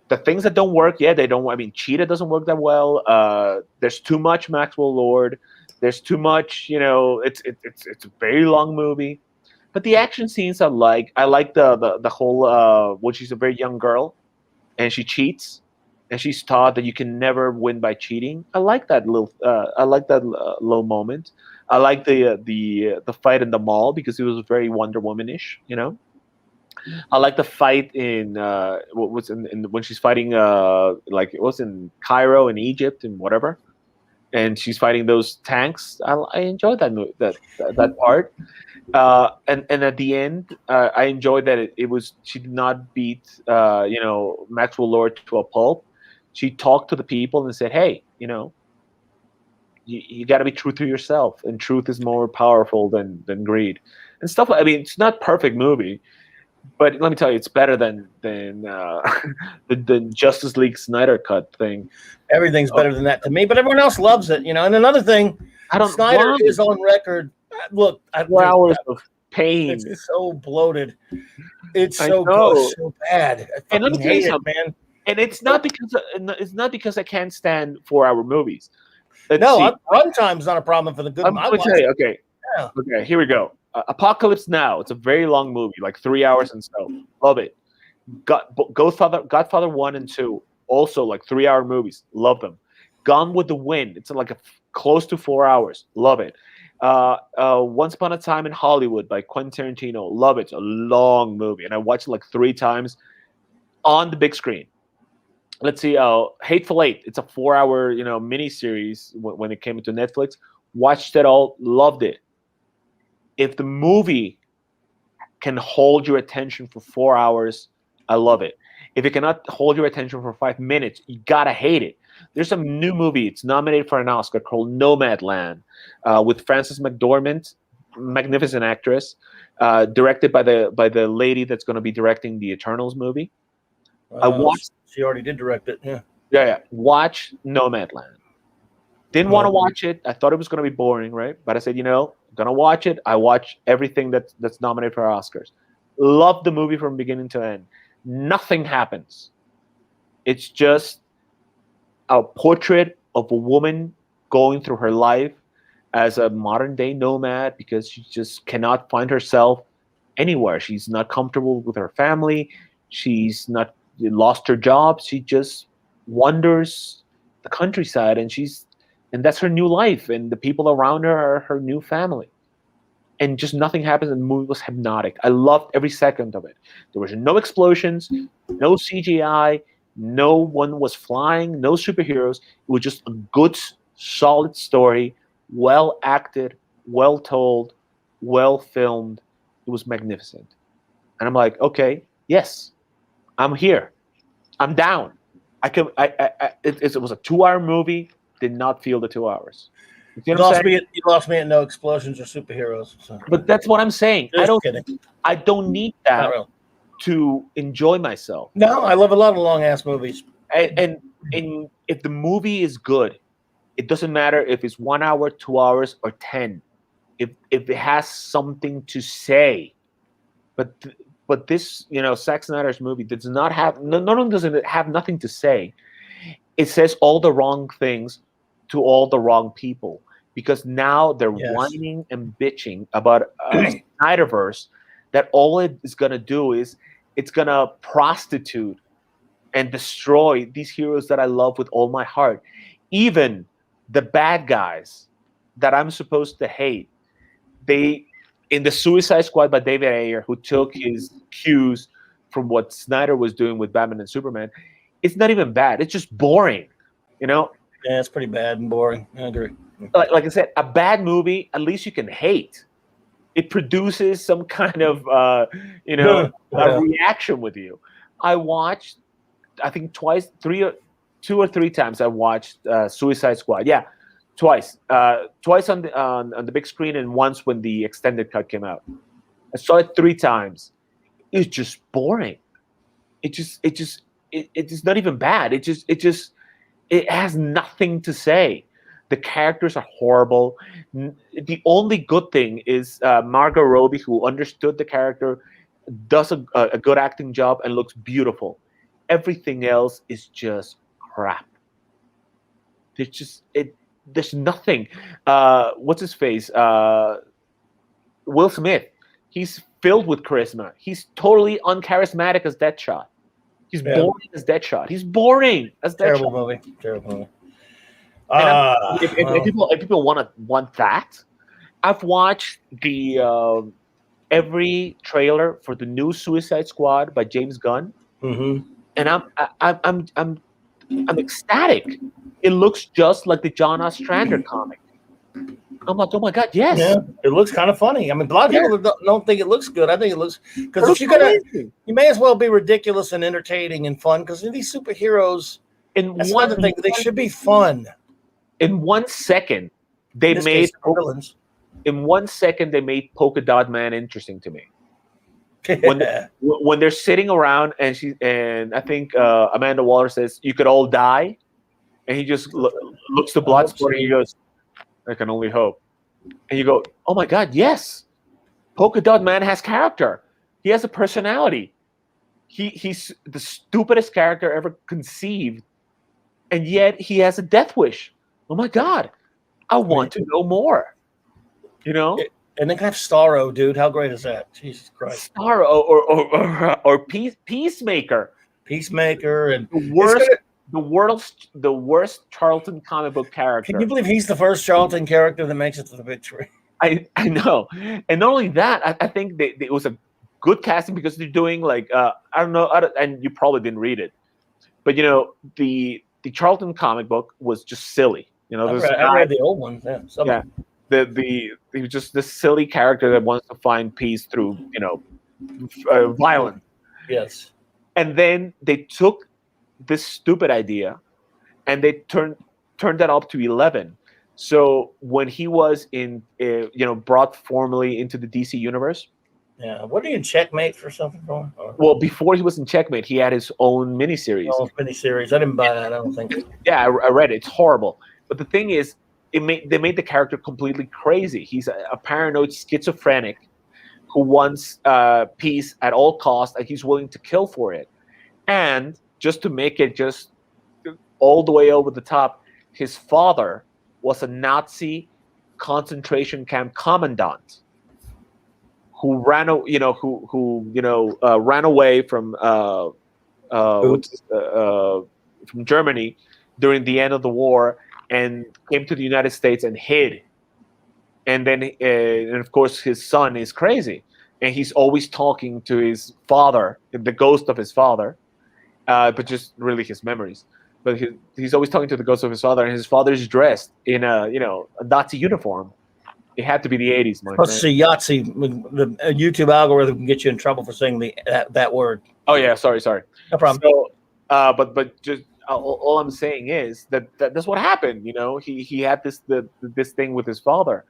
B: The things that don't work, they don't. I mean, Cheetah doesn't work that well. There's too much Maxwell Lord. There's too much, it's a very long movie. But the action scenes I like the whole when she's a very young girl and she cheats and she's taught that you can never win by cheating. I like that little little moment. I like the fight in the mall because it was very Wonder Woman-ish, I like the fight in when she's fighting like it was in Cairo in Egypt and whatever. And she's fighting those tanks. I enjoyed that part. And at the end, I enjoyed that she did not beat Maxwell Lord to a pulp. She talked to the people and said, "Hey, you got to be true to yourself, and truth is more powerful than greed and stuff." I mean, it's not perfect movie, but let me tell you, it's better than the Justice League Snyder Cut thing.
A: Everything's better than that to me, but everyone else loves it, And another thing, Snyder is on record. Look,
B: 4 hours of pain.
A: It's so bloated. It's so gross, so bad.
B: And let me tell you something,
A: man.
B: And it's not because I can't stand 4-hour movies.
A: Runtime's not a problem for the good.
B: I'm going to tell you. Okay, okay, here we go. Apocalypse Now. It's a very long movie, like 3 hours and so. Love it. Godfather 1 and 2, also like 3-hour movies. Love them. Gone with the Wind. It's like close to 4 hours. Love it. Once Upon a Time in Hollywood by Quentin Tarantino. Love it. It's a long movie, and I watched it like 3 times on the big screen. Let's see. Hateful Eight. It's a 4-hour, mini series when it came into Netflix. Watched it all. Loved it. If the movie can hold your attention for 4 hours, I love it. If it cannot hold your attention for 5 minutes, you gotta hate it. There's a new movie. It's nominated for an Oscar called Nomadland, with Frances McDormand, magnificent actress, directed by the lady that's going to be directing the Eternals movie. I watched.
A: She already did direct it. Yeah.
B: Yeah. Watch Nomadland. Didn't want to watch it. I thought it was going to be boring, right? But I said, I'm gonna watch it. I watch everything that's nominated for Oscars. Love the movie from beginning to end. Nothing happens. It's just a portrait of a woman going through her life as a modern day nomad because she just cannot find herself anywhere. She's not comfortable with her family. She's not lost her job. She just wanders the countryside, and that's her new life. And the people around her are her new family. And just nothing happens, and the movie was hypnotic. I loved every second of it. There was no explosions, no CGI, no one was flying, no superheroes. It was just a good, solid story, well acted, well told, well filmed. It was magnificent. And I'm like, okay, yes, I'm here. I'm down. It was a 2-hour movie. Did not feel the 2 hours.
A: You lost me at no explosions or superheroes. So.
B: But that's what I'm saying.
A: Kidding.
B: I don't need that to enjoy myself.
A: No, I love a lot of long ass movies.
B: And if the movie is good, it doesn't matter if it's 1 hour, 2 hours, or 10. If it has something to say, but this Zack Snyder's movie does not have. Not only does it have nothing to say, it says all the wrong things to all the wrong people, because now they're whining and bitching about a Snyderverse that all it is going to do is it's going to prostitute and destroy these heroes that I love with all my heart. Even the bad guys that I'm supposed to hate, in the Suicide Squad by David Ayer, who took his cues from what Snyder was doing with Batman and Superman, it's not even bad. It's just boring,
A: Yeah, it's pretty bad and boring. I agree.
B: Like I said, a bad movie, at least you can hate. It produces some kind of, reaction with you. I watched, I think 2 or 3 times. I watched Suicide Squad. Yeah, twice. Twice on the big screen, and once when the extended cut came out. I saw it 3 times. It's just boring. It's not even bad. It has nothing to say. The characters are horrible. The only good thing is Margot Robbie, who understood the character, does a good acting job and looks beautiful. Everything else is just crap. There's nothing. What's his face? Will Smith. He's filled with charisma. He's totally uncharismatic as Deadshot. He's boring as Deadshot. He's boring as Deadshot.
A: Terrible movie.
B: If people want that, I've watched the every trailer for the new Suicide Squad by James Gunn, and I'm ecstatic. It looks just like the John Ostrander comic. I'm like, oh my god, yes.
A: Yeah, it looks kind of funny. I mean, a lot of people don't think it looks good. I think it looks because if you're gonna, you may as well be ridiculous and entertaining and fun because these superheroes. That's another thing. They should be fun.
B: In 1 second, they made
A: villains.
B: In 1 second, they made Polka Dot Man interesting to me. When they're sitting around and I think Amanda Waller says you could all die, and he just looks to Bloodsport and he goes, I can only hope. And you go, oh my god, yes, Polka Dot Man has character. He has a personality. He's the stupidest character ever conceived, and yet he has a death wish. Oh my god, I want to know more. You know.
A: And then have Starro, dude. How great is that? Jesus Christ.
B: Starro or Peacemaker.
A: Peacemaker and
B: the worst Charlton comic book character.
A: Can you believe he's the first Charlton character that makes it to the big tree?
B: I know. And not only that, I think it was a good casting because they're doing like I don't know, and you probably didn't read it, but you know the Charlton comic book was just silly. You know,
A: I read the old one. Yeah.
B: He was just this silly character that wants to find peace through, you know, violence.
A: Yes.
B: And then they took this stupid idea and they turned that up to 11. So when he was in, you know, brought formally into the DC universe.
A: Yeah. What are you in Checkmate for something?
B: Well, before he was in Checkmate, he had his own miniseries.
A: I didn't buy that. I don't think.
B: Yeah, I read it. It's horrible. But the thing is, they made the character completely crazy. He's a paranoid schizophrenic who wants peace at all costs, and he's willing to kill for it. And just to make it just all the way over the top, his father was a Nazi concentration camp commandant who ran away from Germany during the end of the war. And came to the United States and hid. And then, and of course, his son is crazy. And he's always talking to his father, the ghost of his father, but just really his memories. But he's always talking to the ghost of his father, and his father is dressed in a Nazi uniform. It had to be the 80s, Mike.
A: Let's see, Yahtzee. The YouTube algorithm can get you in trouble for saying that word.
B: Oh, yeah, sorry.
A: No problem.
B: So, but just... all I'm saying is that's what happened. You know, he had this thing with his father,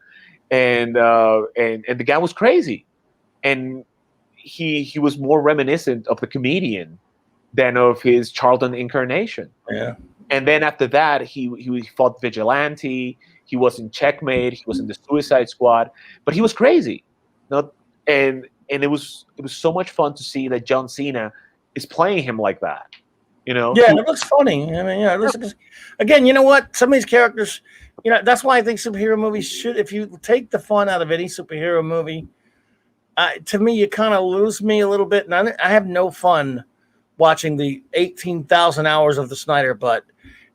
B: and the guy was crazy, and he was more reminiscent of the comedian than of his Charlton incarnation.
A: Yeah. And
B: then after that, he fought Vigilante. He was in Checkmate. He was in the Suicide Squad, but he was crazy. And it was so much fun to see that John Cena is playing him like that. You know,
A: yeah, it looks funny. I mean, yeah, it looks, again, you know what? Some of these characters, you know, that's why I think superhero movies should, if you take the fun out of any superhero movie, to me, you kind of lose me a little bit. And I have no fun watching the 18,000 hours of the Snyder, but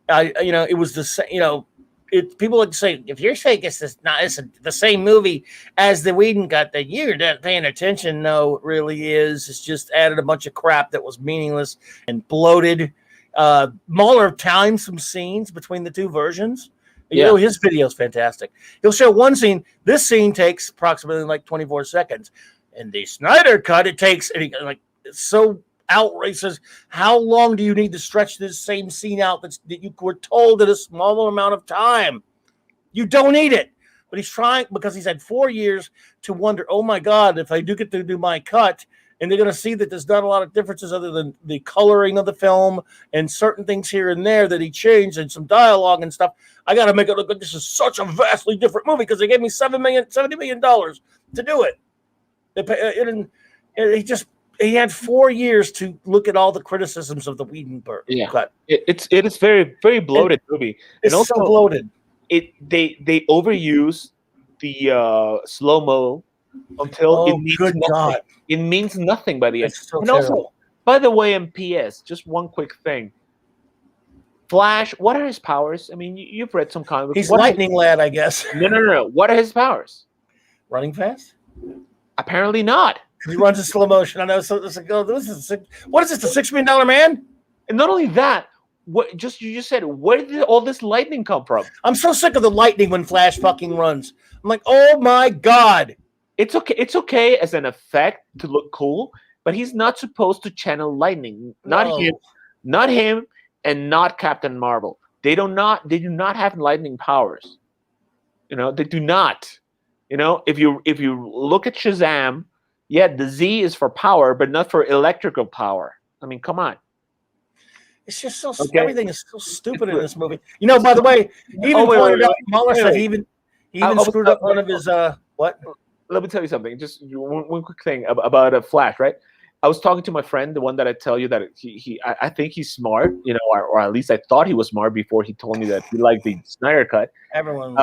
A: it was the same, you know, people would say, if you're saying it's the same movie as the Whedon got, that you're not paying attention. No, it really is. It's just added a bunch of crap that was meaningless and bloated. Mueller timed some scenes between the two versions. You know, his video is fantastic. He'll show one scene. This scene takes approximately like 24 seconds. And the Snyder cut, it takes, it's so outrageous. How long do you need to stretch this same scene out that you were told in a smaller amount of time? You don't need it. But he's trying, because he's had 4 years to wonder, oh my God, if I do get to do my cut, and they're going to see that there's not a lot of differences other than the coloring of the film and certain things here and there that he changed and some dialogue and stuff. I got to make it look like this is such a vastly different movie because they gave me $70 million to do it. He had 4 years to look at all the criticisms of the Whedon cut.
B: It is very, very bloated movie.
A: It's also so bloated.
B: They overuse the slow-mo until it means nothing. God. It means nothing by the end.
A: So
B: and also, by the way, PS, just one quick thing. Flash, what are his powers? I mean, you've read some comic books.
A: He's lightning lad, I guess.
B: No. What are his powers?
A: Running fast?
B: Apparently not.
A: He runs in slow motion. I know. So it's like, what is this? The $6 million man?
B: And not only that, you just said, where did all this lightning come from?
A: I'm so sick of the lightning when Flash fucking runs. I'm like, oh my god.
B: It's okay as an effect to look cool, but he's not supposed to channel lightning. Not him, and not Captain Marvel. They do not have lightning powers. They do not. If you look at Shazam, yeah, the Z is for power, but not for electrical power. I mean, come on.
A: It's just so everything is so stupid in this movie. By the way, he even pointed out Mueller said he even screwed up one of his what?
B: Let me tell you something. Just one quick thing about a Flash, right? I was talking to my friend, the one that I tell you that I think he's smart, or at least I thought he was smart before he told me that he liked the Snyder Cut.
A: Everyone.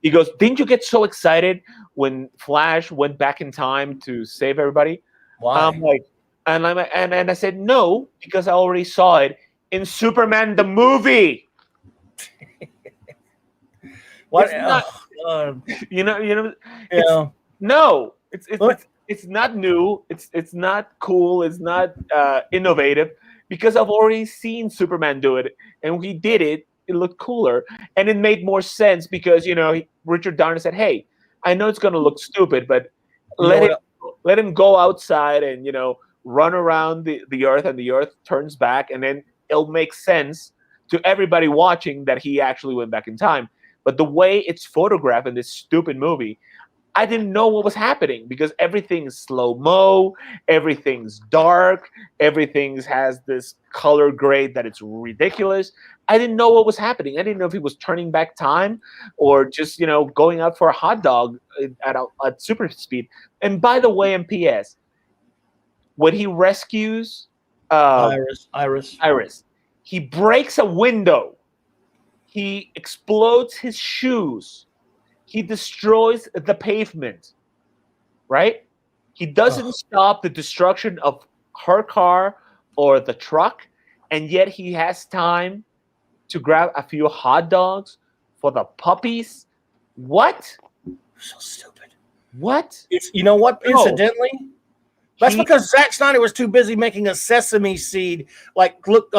B: He goes, "Didn't you get so excited when Flash went back in time to save everybody?"
A: Why?
B: I'm like, and I said no, because I already saw it in Superman the movie.
A: What?
B: No, it's not new. It's not cool. It's not innovative, because I've already seen Superman do it, and when he did it, it looked cooler, and it made more sense because Richard Donner said, "Hey, I know it's going to look stupid, but let him go outside and run around the Earth, and the Earth turns back, and then it'll make sense to everybody watching that he actually went back in time." But the way it's photographed in this stupid movie, I didn't know what was happening because everything's slow-mo, everything's dark, everything has this color grade that it's ridiculous. I didn't know what was happening. I didn't know if he was turning back time or just, going out for a hot dog at super speed. And by the way, in PS, when he rescues Iris, he breaks a window. He explodes his shoes. He destroys the pavement, right? He doesn't stop the destruction of her car or the truck, and yet he has time to grab a few hot dogs for the puppies. What?
A: So stupid.
B: What?
A: You know what? No. Incidentally, that's because Zack Snyder was too busy making a sesame seed, look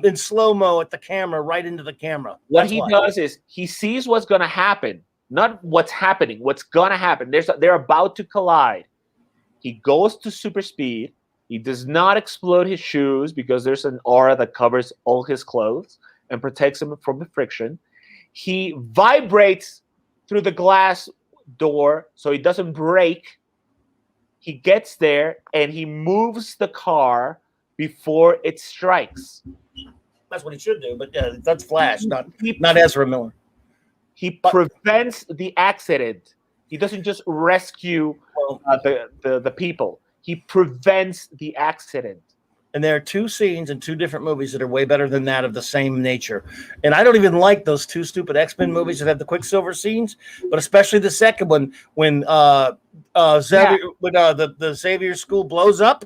A: in slow-mo at the camera, right into the camera.
B: What he does is he sees what's going to happen. Not what's happening, what's going to happen. They're about to collide. He goes to super speed. He does not explode his shoes because there's an aura that covers all his clothes and protects him from the friction. He vibrates through the glass door so he doesn't break. He gets there and he moves the car before it strikes.
A: That's what he should do, but that's Flash, not Ezra Miller.
B: He prevents the accident. He doesn't just rescue the people. He prevents the accident.
A: And there are two scenes in two different movies that are way better than that of the same nature. And I don't even like those two stupid X-Men movies that have the Quicksilver scenes, but especially the second one when the Xavier school blows up.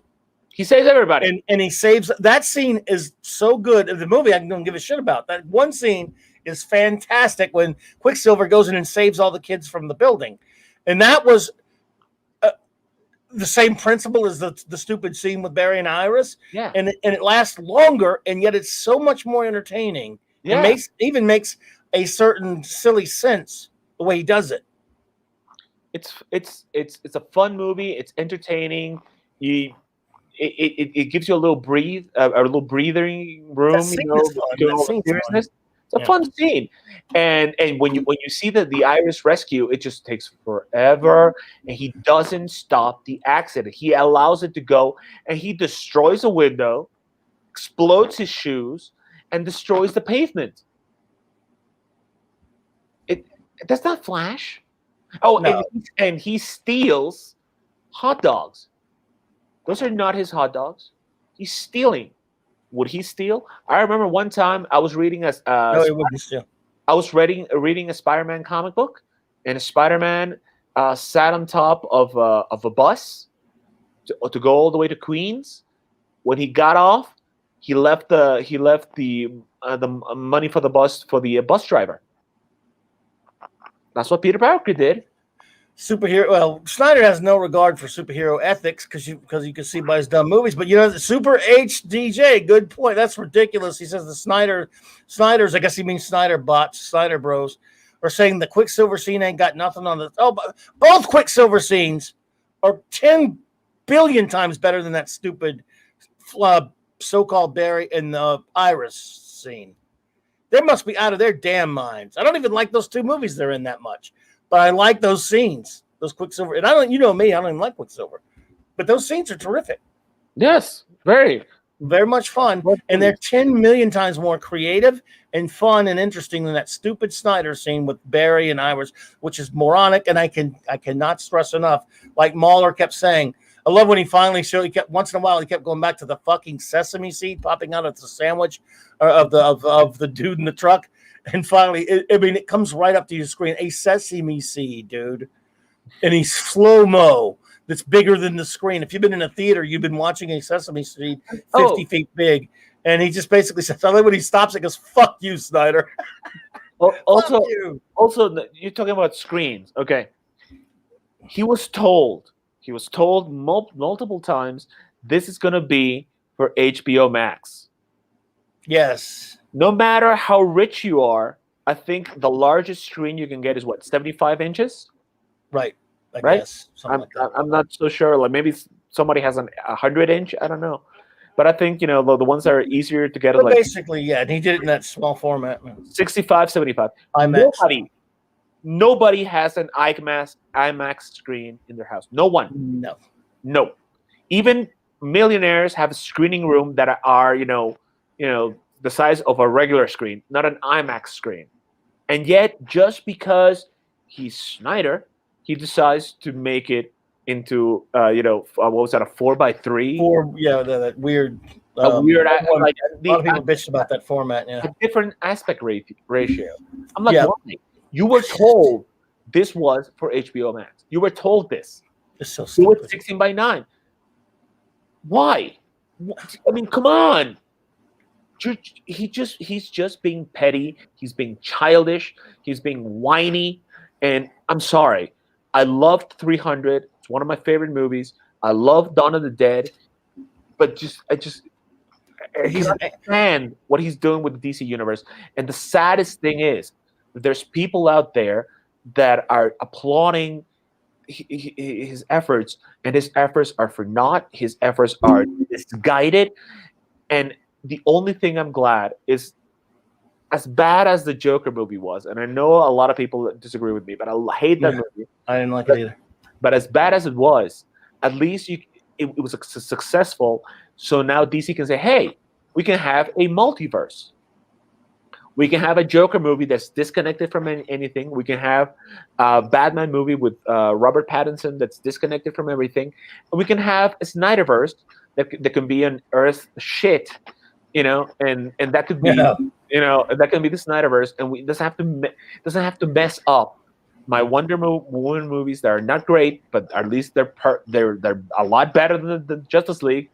B: He saves everybody.
A: And he saves. That scene is so good. The movie I don't give a shit about. That one scene is fantastic when Quicksilver goes in and saves all the kids from the building. And that was the same principle as the stupid scene with Barry and Iris.
B: Yeah.
A: And it lasts longer, and yet it's so much more entertaining.
B: Yeah.
A: It makes a certain silly sense the way he does it.
B: It's a fun movie. It's entertaining. It gives you a little breathing room. Seriousness. It's a fun scene, and when you see the Iris rescue, it just takes forever, and he doesn't stop the accident. He allows it to go, and he destroys a window, explodes his shoes, and destroys the pavement. That's not Flash. Oh, no. and he steals hot dogs. Those are not his hot dogs. He's stealing. Would he steal? I remember one time I was reading
A: no, he wouldn't steal.
B: I was reading a Spider-Man comic book, and Spider-Man sat on top of a bus to go all the way to Queens. When he got off, he left the money for the bus driver. That's what Peter Parker did.
A: superhero. Well, Snyder has no regard for superhero ethics because you can see by his dumb movies. But the Super HDJ, good point. That's ridiculous. He says the Snyders, I guess he means Snyder bots, Snyder Bros, are saying the Quicksilver scene ain't got nothing on the. Oh, both Quicksilver scenes are 10 billion times better than that stupid so-called Barry and Iris scene. They must be out of their damn minds. I don't even like those two movies they're in that much. But I like those scenes, those Quicksilver. And I don't, me, I don't even like Quicksilver. But those scenes are terrific.
B: Yes, very
A: much fun. And they're 10 million times more creative and fun and interesting than that stupid Snyder scene with Barry and Iris, which is moronic. And I cannot stress enough, like Mahler kept saying, I love when he finally showed. He kept once in a while. He kept going back to the fucking sesame seed popping out of the sandwich of the dude in the truck, and finally, it comes right up to your screen. A sesame seed, dude, and he's slow mo. That's bigger than the screen. If you've been in a theater, you've been watching a sesame seed 50 feet big, and he just basically says, "I love when he stops and goes, fuck you, Snyder."
B: Also, you're talking about screens, okay? He was told multiple times this is going to be for HBO Max.
A: Yes.
B: No matter how rich you are, I think the largest screen you can get is what, 75 inches?
A: Right. I
B: right?
A: guess,
B: I'm not so sure. Like maybe somebody has a 100-inch. I don't know. But I think, the ones that are easier to get.
A: But like, basically, yeah, and he did it in that small format.
B: 65, 75. Nobody has an IMAX screen in their house. No one. No. Even millionaires have a screening room that are, the size of a regular screen, not an IMAX screen. And yet, just because he's Snyder, he decides to make it into, what was that, a 4x3?
A: That weird.
B: A weird.
A: A lot of people bitched about that format. Yeah.
B: A different aspect ratio. I'm like, why? You were told this was for HBO Max. You were told this.
A: It's so stupid.
B: Do it 16:9. Why? I mean, come on. He's just being petty. He's being childish. He's being whiny. And I'm sorry. I loved 300. It's one of my favorite movies. I love Dawn of the Dead. But I understand what he's doing with the DC universe. And the saddest thing is, there's people out there that are applauding his efforts, and his efforts are for naught. His efforts are misguided. And the only thing I'm glad is, as bad as the Joker movie was, and I know a lot of people disagree with me, but I hate that movie.
A: I didn't like it either.
B: But as bad as it was, at least it was successful. So now DC can say, hey, we can have a multiverse. We can have a Joker movie that's disconnected from anything. We can have a Batman movie with Robert Pattinson that's disconnected from everything. And we can have a Snyderverse that can be an Earth shit, and that could be, that can be the Snyderverse, and it doesn't have to mess up my Wonder Woman movies that are not great, but at least they're a lot better than the Justice League.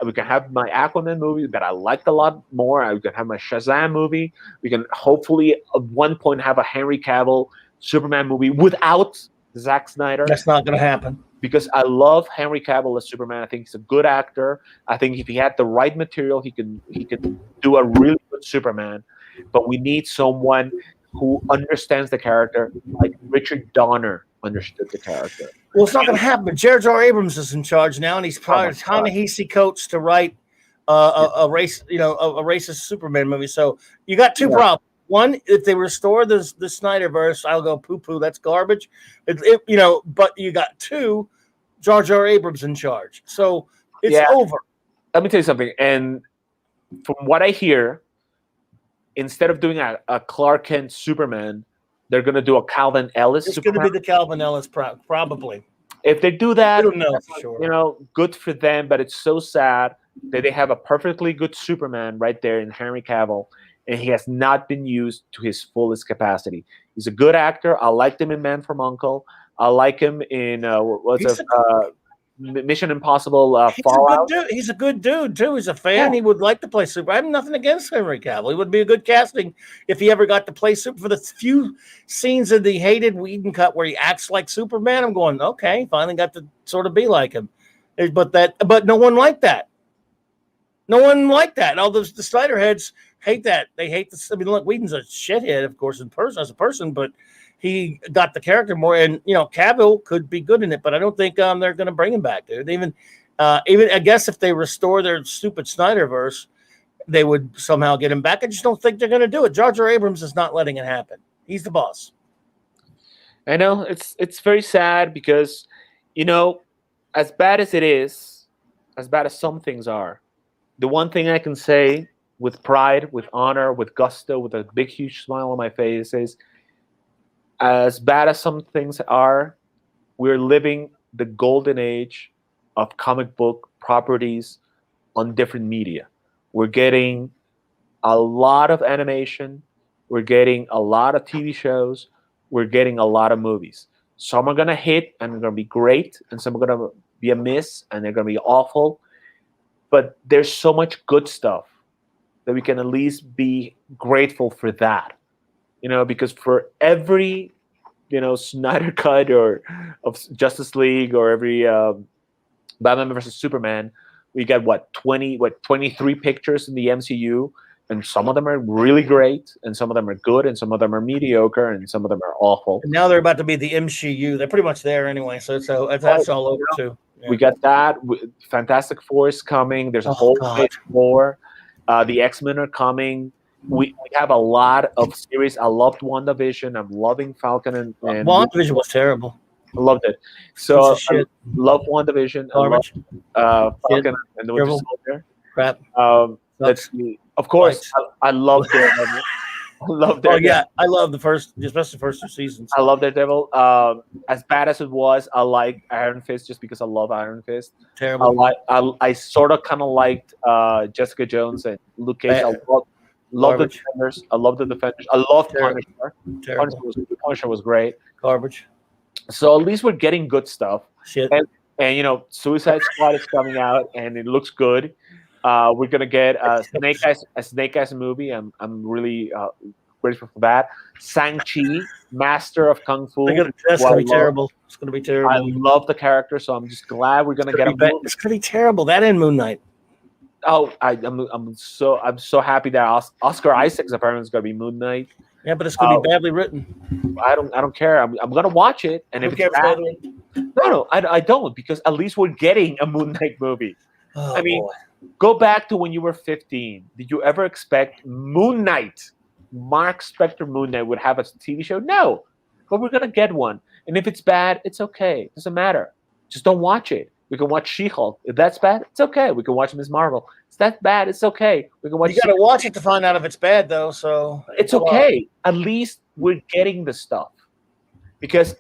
B: We can have my Aquaman movie that I liked a lot more. We can have my Shazam movie. We can hopefully at one point have a Henry Cavill Superman movie without Zack Snyder.
A: That's not going to happen.
B: Because I love Henry Cavill as Superman. I think he's a good actor. I think if he had the right material, he could do a really good Superman. But we need someone who understands the character, like Richard Donner understood the character.
A: Well, it's not going to happen. But J.R. Abrams is in charge now, and he's probably Ta-Nehisi Coates to write a racist Superman movie. So you got two problems. One, if they restore the Snyderverse, I'll go poo-poo. That's garbage. But you got two, J.R. Abrams in charge. So it's over.
B: Let me tell you something. And from what I hear, instead of doing a Clark Kent Superman, they're going to do a Calvin Ellis
A: It's
B: Superman.
A: going to be the Calvin Ellis, probably.
B: If they do that,
A: I don't know for sure.
B: Good for them, but it's so sad that they have a perfectly good Superman right there in Henry Cavill, and he has not been used to his fullest capacity. He's a good actor. I liked him in Man from U.N.C.L.E. I like him in Mission Impossible
A: He's
B: Fallout.
A: a good dude. He's a good dude too. He's a fan. Yeah. He would like to play Super. I have nothing against Henry Cavill. He would be a good casting if he ever got to play Super. For the few scenes in the hated Whedon cut where he acts like Superman, I'm going, okay, finally got to sort of be like him. But no one liked that. No one liked that. All the Snyder heads hate that. They hate this. I mean, look, Whedon's a shithead, of course, as a person, but he got the character more. And Cavill could be good in it, but I don't think they're going to bring him back, dude. Even I guess if they restore their stupid Snyderverse, they would somehow get him back. I just don't think they're going to do it. Jar Jar Abrams is not letting it happen. He's the boss.
B: I know it's very sad because, as bad as it is, as bad as some things are, the one thing I can say with pride, with honor, with gusto, with a big, huge smile on my face is, as bad as some things are, we're living the golden age of comic book properties on different media. We're getting a lot of animation. We're getting a lot of TV shows. We're getting a lot of movies. Some are going to hit and they're going to be great, and some are going to be a miss and they're going to be awful. But there's so much good stuff that we can at least be grateful for that. Because for every, Snyder cut or of Justice League or every Batman versus Superman, we got 23 pictures in the MCU, and some of them are really great, and some of them are good, and some of them are mediocre, and some of them are awful.
A: And now they're about to be the MCU. They're pretty much there anyway, so that's all over too. Yeah.
B: We got that. Fantastic Four is coming. There's a whole phase more. The X-Men are coming. We have a lot of series. I loved WandaVision. I'm loving Falcon and
A: WandaVision was terrible.
B: I loved it. So I love WandaVision.
A: Garbage.
B: I love Falcon and the Winter Soldier.
A: Crap.
B: Let's see. Of course, I love Daredevil. I love Daredevil.
A: Oh yeah, I love especially the first 2 seasons.
B: I love Daredevil. As bad as it was, I like Iron Fist just because I love Iron Fist.
A: Terrible.
B: I sort of kind of liked Jessica Jones and Luke Cage. I love the Defenders. I love the Defenders. I love Punisher. Punisher was great.
A: Garbage.
B: So at least we're getting good stuff.
A: Shit.
B: And Suicide Squad is coming out and it looks good. We're gonna get a Snake Eyes movie. I'm really grateful for that. Shang-Chi, Master of Kung Fu.
A: That's gonna be terrible. It's gonna be terrible.
B: I love the character, so I'm just glad we're gonna get a movie.
A: It's gonna be terrible. That and Moon Knight.
B: Oh, I'm so happy that Oscar Isaac's apparently is gonna be Moon Knight.
A: Yeah, but it's gonna be badly written.
B: I don't care. I'm gonna watch it, and if it's bad, no, I don't, because at least we're getting a Moon Knight movie.
A: Oh,
B: I mean, go back to when you were 15. Did you ever expect Moon Knight, Mark Spector Moon Knight, would have a TV show? No, but we're gonna get one, and if it's bad, it's okay. It doesn't matter. Just don't watch it. We can watch She-Hulk. If that's bad, it's okay. We can watch Ms. Marvel. If that's bad, it's okay. We can watch.
A: You gotta watch it to find out if it's bad, though. So
B: it's okay. At least we're getting the stuff, because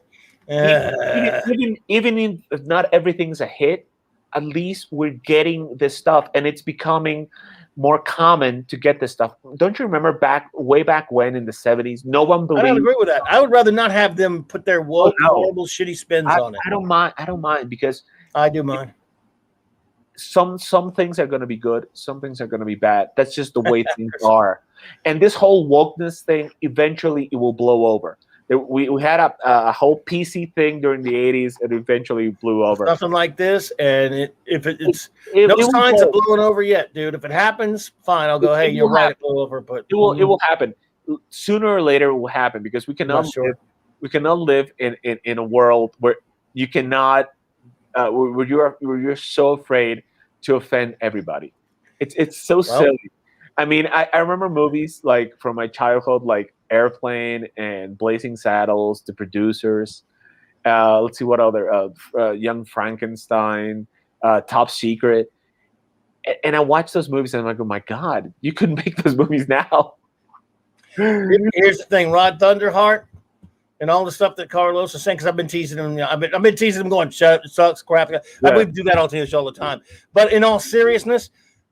B: even if not everything's a hit, at least we're getting this stuff, and it's becoming more common to get this stuff. Don't you remember way back when in the 70s, no one believed?
A: I don't agree with that. I would rather not have them put their horrible, shitty spins on it.
B: I don't mind because
A: I do mind.
B: Some things are going to be good, some things are going to be bad. That's just the way things are. And this whole wokeness thing, eventually it will blow over. We had a whole PC thing during the 80s, and eventually blew over.
A: Something like this, and it's no signs of blowing over yet, dude. If it happens, fine. I'll go, hey, you're right, it blew over. But
B: it will happen. Sooner or later it will happen, because we cannot live in a world where you cannot where you're so afraid to offend everybody. It's so silly. I mean, I remember movies like from my childhood, like Airplane and Blazing Saddles, The Producers. Let's see what other Young Frankenstein, Top Secret. And I watch those movies and I'm like, oh my God, you couldn't make those movies now.
A: Here's the thing, Rod Thunderheart and all the stuff that Carlos is saying, because I've been teasing him. I've been teasing him, going, "Shut, it sucks, crap." We do that all the time. But in all seriousness,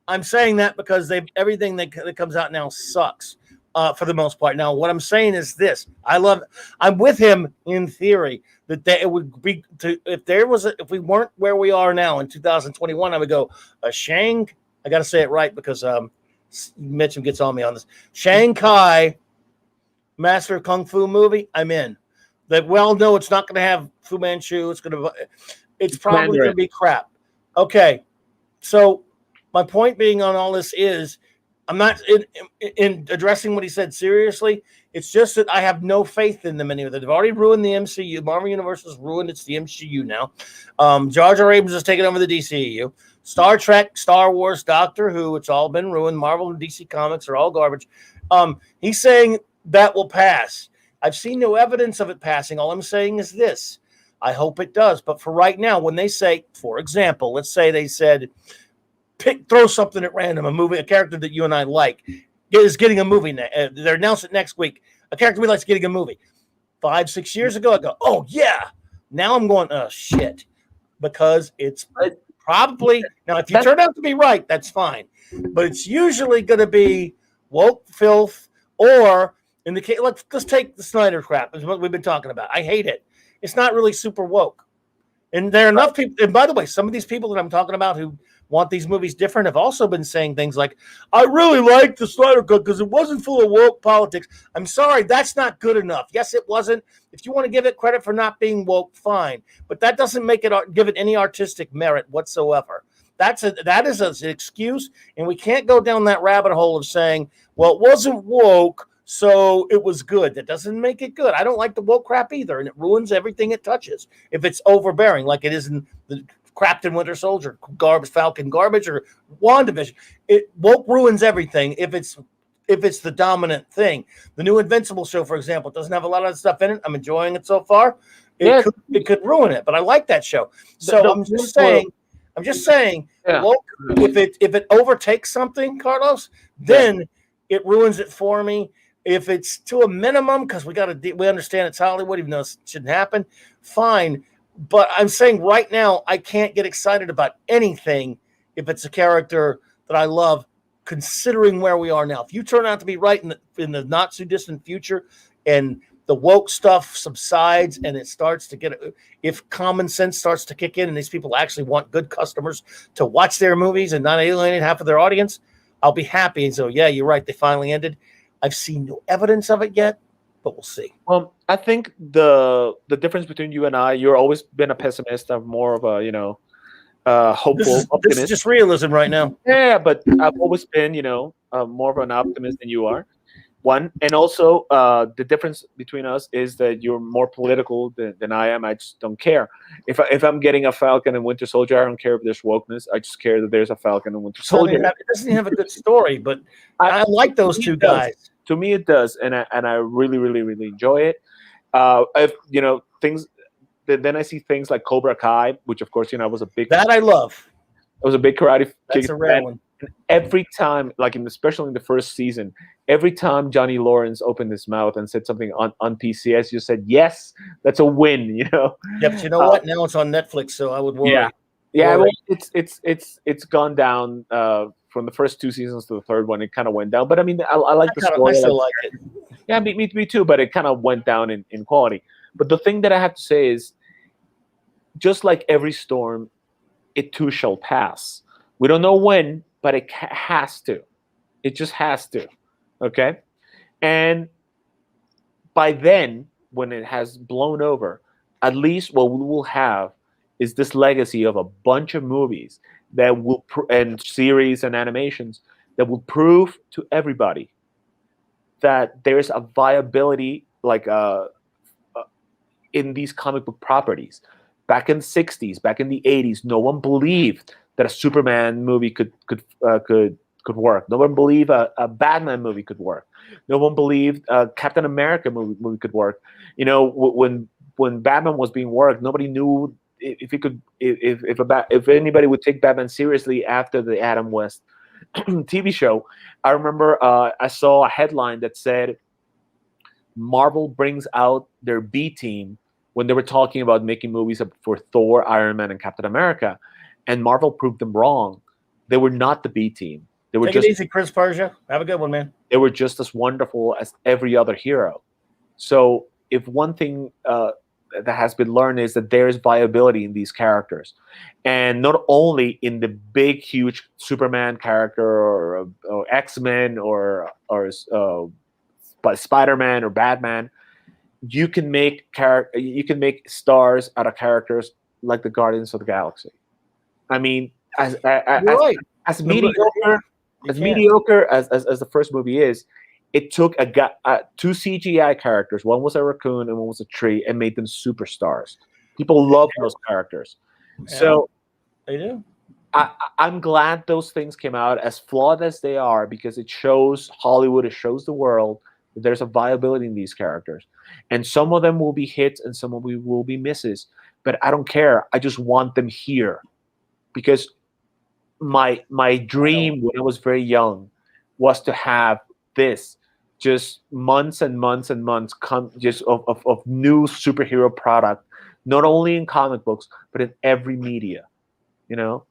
A: I'm saying that because everything that comes out now sucks. for the most part. Now, what I'm saying is this: I'm with him in theory that it would be if we weren't where we are now in 2021, I would go I got to say it right because Mitchum gets on me on this. Shanghai Master of Kung Fu movie. I'm in. That no, it's not going to have Fu Manchu. It's probably going to be crap. Okay, so my point being on all this is, I'm not in addressing what he said seriously. It's just that I have no faith in them anymore. They've already ruined the MCU. Marvel Universe has ruined. It's the MCU now. Jar Jar Abrams has taken over the DCEU. Star Trek, Star Wars, Doctor Who, it's all been ruined. Marvel and DC Comics are all garbage. He's saying that will pass. I've seen no evidence of it passing. All I'm saying is this. I hope it does. But for right now, when they say, for example, let's say they said, throw something at random, a character that you and I like is getting a movie. They're announcing it next week. A character we like is getting a movie. 5-6 years ago, I go, oh, yeah. Now I'm going, oh, shit. Because it's probably, now if you turn out to be right, that's fine. But it's usually going to be woke filth, or in the case, let's take the Snyder crap, is what we've been talking about. I hate it. It's not really super woke. And there are enough people, and by the way, some of these people that I'm talking about who want these movies different have also been saying things like, I really liked the Snyder Cut because it wasn't full of woke politics. I'm sorry, that's not good enough. Yes, it wasn't. If you want to give it credit for not being woke, fine. But that doesn't give it any artistic merit whatsoever. That is an excuse, and we can't go down that rabbit hole of saying, well, it wasn't woke, so it was good. That doesn't make it good. I don't like the woke crap either, and it ruins everything it touches. If it's overbearing, like it is in the Captain Winter Soldier, Falcon garbage, or WandaVision, woke ruins everything if it's the dominant thing. The new Invincible show, for example, doesn't have a lot of stuff in it. I'm enjoying it so far. It could ruin it, but I like that show. So I'm just saying, woke, if it overtakes something, Carlos, then it ruins it for me. If it's to a minimum, because we understand it's Hollywood, even though it shouldn't happen, fine. But I'm saying right now, I can't get excited about anything if it's a character that I love, considering where we are now. If you turn out to be right in the not too distant future, and the woke stuff subsides and it starts to if common sense starts to kick in and these people actually want good customers to watch their movies and not alienate half of their audience, I'll be happy. And so, yeah, you're right. They finally ended. I've seen no evidence of it yet, but we'll see.
B: I think the difference between you and I, you're always been a pessimist. I'm more of a hopeful optimist.
A: This is just realism right now.
B: Yeah, but I've always been, more of an optimist than you are. One, and also the difference between us is that you're more political than I am. I just don't care. If I'm getting a Falcon and Winter Soldier, I don't care if there's wokeness. I just care that there's a Falcon and Winter Soldier.
A: It doesn't have a good story, but I like those two guys.
B: To me, it does, and I really, really, really enjoy it. Things. Then I see things like Cobra Kai, which of course was a big.
A: That I love.
B: I was a big Karate Kid
A: fan. A rare one.
B: And every time, especially in the first season, every time Johnny Lawrence opened his mouth and said something on PCS, you said, yes, that's a win, Yeah,
A: but you know what? Now it's on Netflix, so I would worry.
B: Yeah. Well, it's gone down from the first two seasons to the third one. It kind of went down, but I mean, I like the story.
A: I still like it.
B: Yeah, me too. But it kind of went down in quality. But the thing that I have to say is, just like every storm, it too shall pass. We don't know when, but it has to. It just has to. Okay? And by then, when it has blown over, at least what we will have is this legacy of a bunch of movies that will and series and animations that will prove to everybody that there's a viability in these comic book properties. Back in the 60s, back in the 80s, no one believed that a Superman movie could work. No one believed a Batman movie could work. No one believed a Captain America movie could work. When Batman was being worked, nobody knew if anybody would take Batman seriously after the Adam West TV show. I remember I saw a headline that said Marvel brings out their B team when they were talking about making movies for Thor, Iron Man, and Captain America, and Marvel proved them wrong. They were not the B team. They were
A: Take
B: just
A: it easy, Chris Persia. Have a good one, man.
B: they were just as wonderful as every other hero. So if one thing that has been learned is that there is viability in these characters, and not only in the big, huge Superman character or X-Men or Spider-Man or Batman. You can make stars out of characters like the Guardians of the Galaxy. I mean, as
A: You're right.
B: as mediocre as the first movie is, it took two CGI characters. One was a raccoon and one was a tree, and made them superstars. People love those characters.
A: Yeah,
B: so
A: they do.
B: I'm glad those things came out, as flawed as they are, because it shows Hollywood, it shows the world that there's a viability in these characters. And some of them will be hits and some of them will be misses. But I don't care. I just want them here. Because my dream when I was very young was to have this just months and months and months just of new superhero product, not only in comic books, but in every media. You know?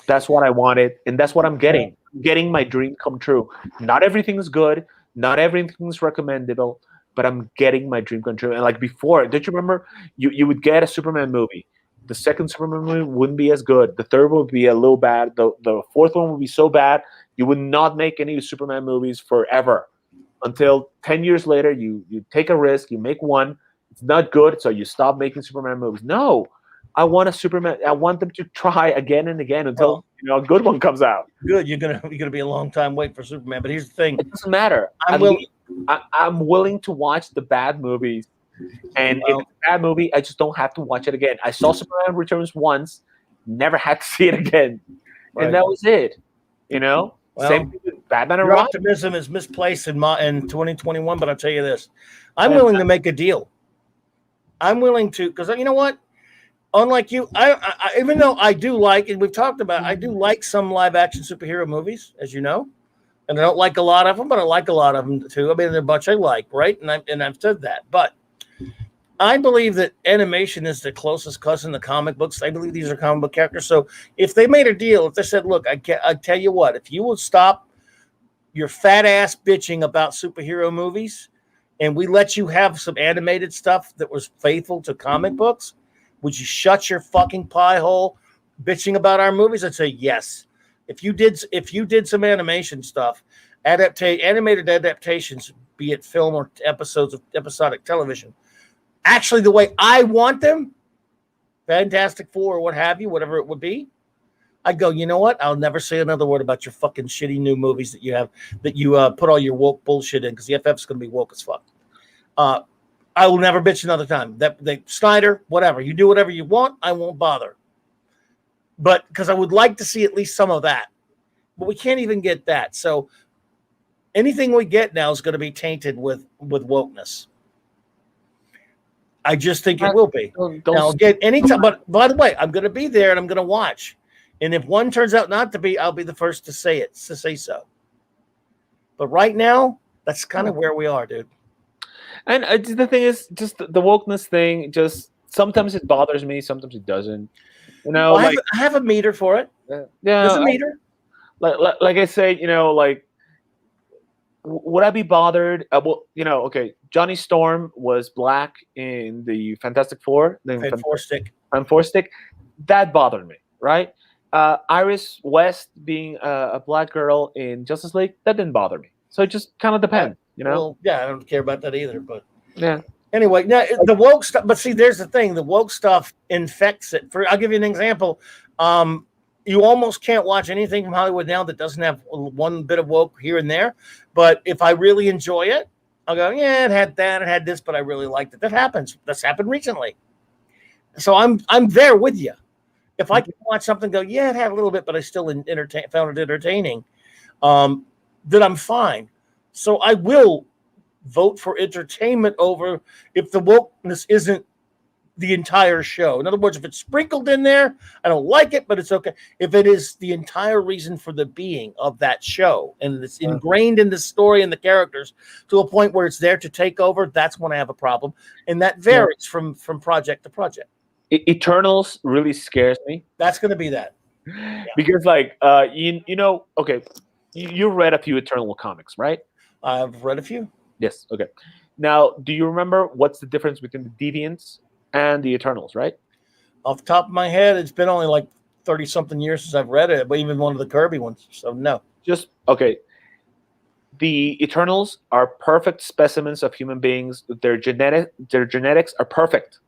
B: That's what I wanted, and that's what I'm getting. I'm getting my dream come true. Not everything is good, not everything is recommendable, but I'm getting my dream come true. And like before, don't you remember? You would get a Superman movie. The second Superman movie wouldn't be as good. The third one would be a little bad. The fourth one would be so bad you would not make any Superman movies forever. Until 10 years later, you take a risk, you make one. It's not good, so you stop making Superman movies. No. I want a Superman. I want them to try again and again until a good one comes out.
A: Good. You're gonna be a long time wait for Superman. But here's the thing:
B: it doesn't matter. I'm willing to watch the bad movies, and if it's a bad movie, I just don't have to watch it again. I saw Superman Returns once, never had to see it again, and that was it. You know, same thing with Batman and
A: Your
B: Robin.
A: optimism is misplaced in 2021. But I'll tell you this: I'm willing to make a deal. I'm willing to, because you know what? Unlike you, I even though I do like, and we've talked about, I do like some live action superhero movies, as you know, and I don't like a lot of them, but I like a lot of them too. I mean, there's a bunch I like, right? And I've said that, but I believe that animation is the closest cousin to comic books. I believe these are comic book characters. So if they made a deal, if they said, "Look, I tell you what, if you will stop your fat ass bitching about superhero movies, and we let you have some animated stuff that was faithful to comic books." Would you shut your fucking pie hole bitching about our movies? I'd say yes. If you did some animation stuff, animated adaptations, be it film or episodes of episodic television, actually the way I want them, Fantastic Four or what have you, whatever it would be, I'd go, you know what? I'll never say another word about your fucking shitty new movies that you have, that you put all your woke bullshit in, because the FF's going to be woke as fuck. I will never bitch another time. That Snyder, whatever. You do whatever you want. I won't bother. But because I would like to see at least some of that. But we can't even get that. So anything we get now is going to be tainted with wokeness. I just think it will be. Now, again, anytime. But by the way, I'm going to be there and I'm going to watch. And if one turns out not to be, I'll be the first to say so. But right now, that's kind of where we are, dude.
B: And the thing is, just the wokeness thing, just sometimes it bothers me, sometimes it doesn't. You know,
A: I have a meter for it.
B: Yeah,
A: there's a meter.
B: Like I say, you know, like, would I be bothered? Well, you know, okay, Johnny Storm was black in the Fantastic Four. Four Stick. That bothered me, right? Iris West being a black girl in Justice League, that didn't bother me. So it just kind of depends. You know?
A: Well, yeah, I don't care about that either. But
B: yeah.
A: Anyway, now the woke stuff. But see, there's the thing: the woke stuff infects it. I'll give you an example. You almost can't watch anything from Hollywood now that doesn't have one bit of woke here and there. But if I really enjoy it, I'll go, yeah, it had that, it had this, but I really liked it. That happens. That's happened recently. So I'm there with you. If I can watch something, go, yeah, it had a little bit, but I still found it entertaining. Then I'm fine. So I will vote for entertainment over if the wokeness isn't the entire show. In other words, if it's sprinkled in there, I don't like it, but it's okay. If it is the entire reason for the being of that show and it's ingrained in the story and the characters to a point where it's there to take over, that's when I have a problem. And that varies from project to project.
B: Eternals really scares me.
A: That's going to be that. Yeah.
B: Because like, you know, okay, You read a few Eternal comics, right?
A: I've read a few.
B: Yes. Okay. Now, do you remember what's the difference between the Deviants and the Eternals, right?
A: Off the top of my head, it's been only like 30 something years since I've read it, but even one of the Kirby ones. So no.
B: Just okay. The Eternals are perfect specimens of human beings. Their genetics are perfect,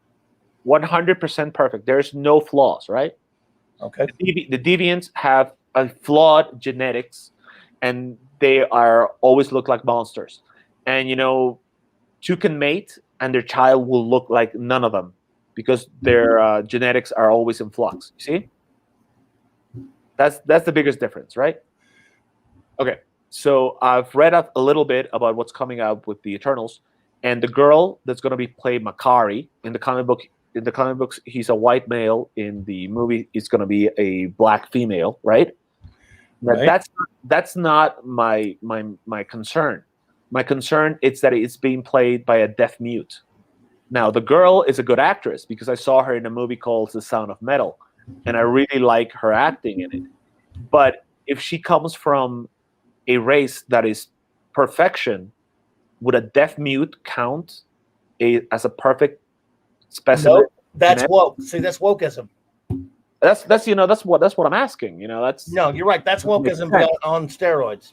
B: 100% perfect. There's no flaws, right?
A: Okay.
B: The Deviants have a flawed genetics, and they are always look like monsters. And two can mate, and their child will look like none of them because their genetics are always in flux. You see, that's the biggest difference, right? Okay, so I've read up a little bit about what's coming out with the Eternals, and the girl that's going to be played Makari in the comic book. In the comic books, he's a white male. In the movie, it's going to be a black female, right?
A: Right.
B: That's not my concern. My concern is that it's being played by a deaf mute. Now, the girl is a good actress because I saw her in a movie called The Sound of Metal, and I really like her acting in it. But if she comes from a race that is perfection, would a deaf mute count as a perfect specimen?
A: No, that's woke. See, that's wokeism.
B: That's what I'm asking. That's
A: no, you're right. That's wokeism on steroids.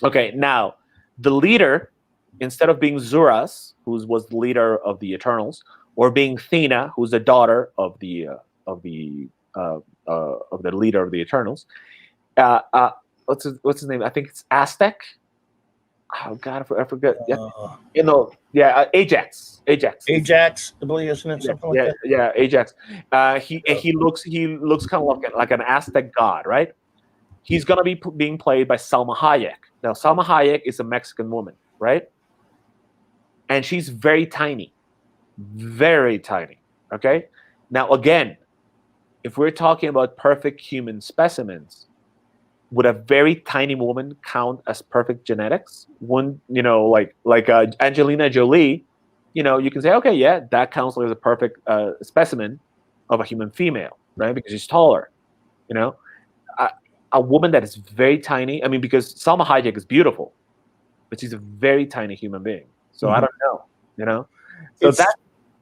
B: Okay, now the leader, instead of being Zuras, who was the leader of the Eternals, or being Thena, who's the daughter of the leader of the Eternals, what's his name? I think it's Aztec. Oh God, I forget. Ajax.
A: Ajax, I believe, isn't it? Something like that.
B: Yeah, Ajax. He looks kind of like an Aztec god, right? He's gonna be being played by Salma Hayek. Now, Salma Hayek is a Mexican woman, right? And she's very tiny, very tiny. Okay. Now, again, if we're talking about perfect human specimens, would a very tiny woman count as perfect genetics? One, like Angelina Jolie, you can say, okay, yeah, that counts as a perfect specimen of a human female, right? Because she's taller. A woman that is very tiny. I mean, because Salma Hayek is beautiful, but she's a very tiny human being. So I don't know. So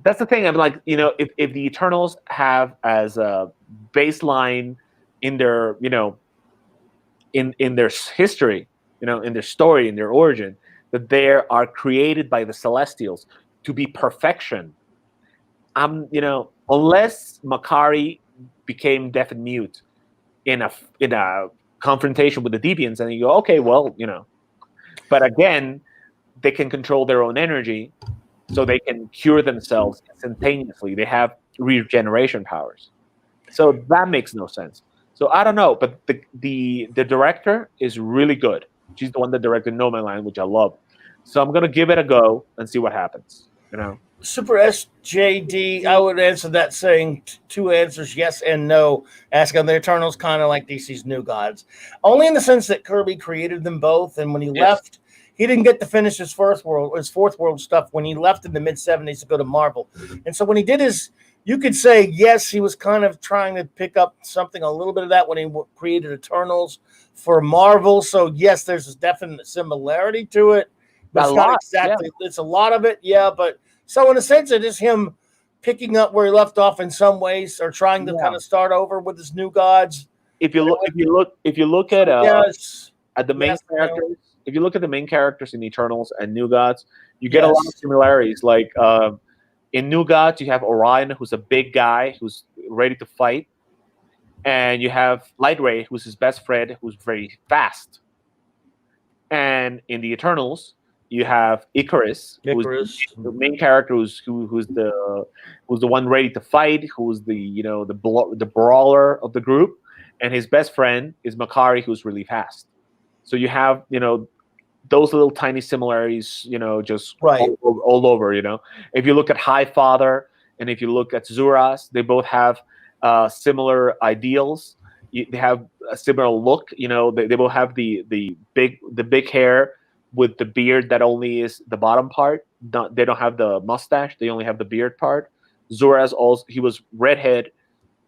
B: that's the thing. I'm like, if the Eternals have as a baseline in their, in their history, in their story, in their origin, that they are created by the Celestials to be perfection. Unless Makari became deaf and mute in a confrontation with the Deviants, and you go, okay, well, but again, they can control their own energy, so they can cure themselves instantaneously. They have regeneration powers, so that makes no sense. So I don't know, but the director is really good. She's the one that directed No Man's Land, which I love. So I'm gonna give it a go and see what happens.
A: Super SJD, I would answer that saying two answers, yes and no. Asking the Eternals kind of like DC's New Gods, only in the sense that Kirby created them both, and when he left, he didn't get to finish his fourth world stuff when he left in the mid-'70s to go to Marvel. And so when he did you could say, yes, he was kind of trying to pick up something, a little bit of that when he created Eternals for Marvel. So yes, there's a definite similarity to it. But it's not exactly, it's a lot of it, but so in a sense, it is him picking up where he left off in some ways, or trying to kind of start over with his New Gods.
B: If you look at the main characters, if you look at the main characters in Eternals and New Gods, you get a lot of similarities. Like in New Gods, you have Orion, who's a big guy who's ready to fight, and you have Lightray, who's his best friend, who's very fast. And in the Eternals, you have Icarus, who's the main character, who's the one ready to fight, who's the brawler of the group, and his best friend is Makari, who's really fast. So you have those little tiny similarities, just all over. If you look at High Father and if you look at Zuras, they both have similar ideals. They have a similar look. They both have the big hair with the beard that only is the bottom part. They don't have the mustache. They only have the beard part. Zuras also, he was redhead,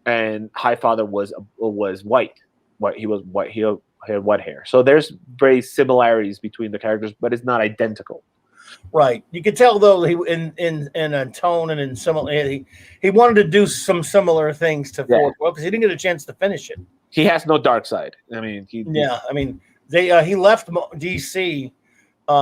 B: and High Father was white. He was white. had what hair. So there's very similarities between the characters, but it's not identical.
A: Right. You could tell though he in a tone and in similar he wanted to do some similar things to Fourth World because he didn't get a chance to finish it.
B: He has no dark side. I mean, he
A: left DC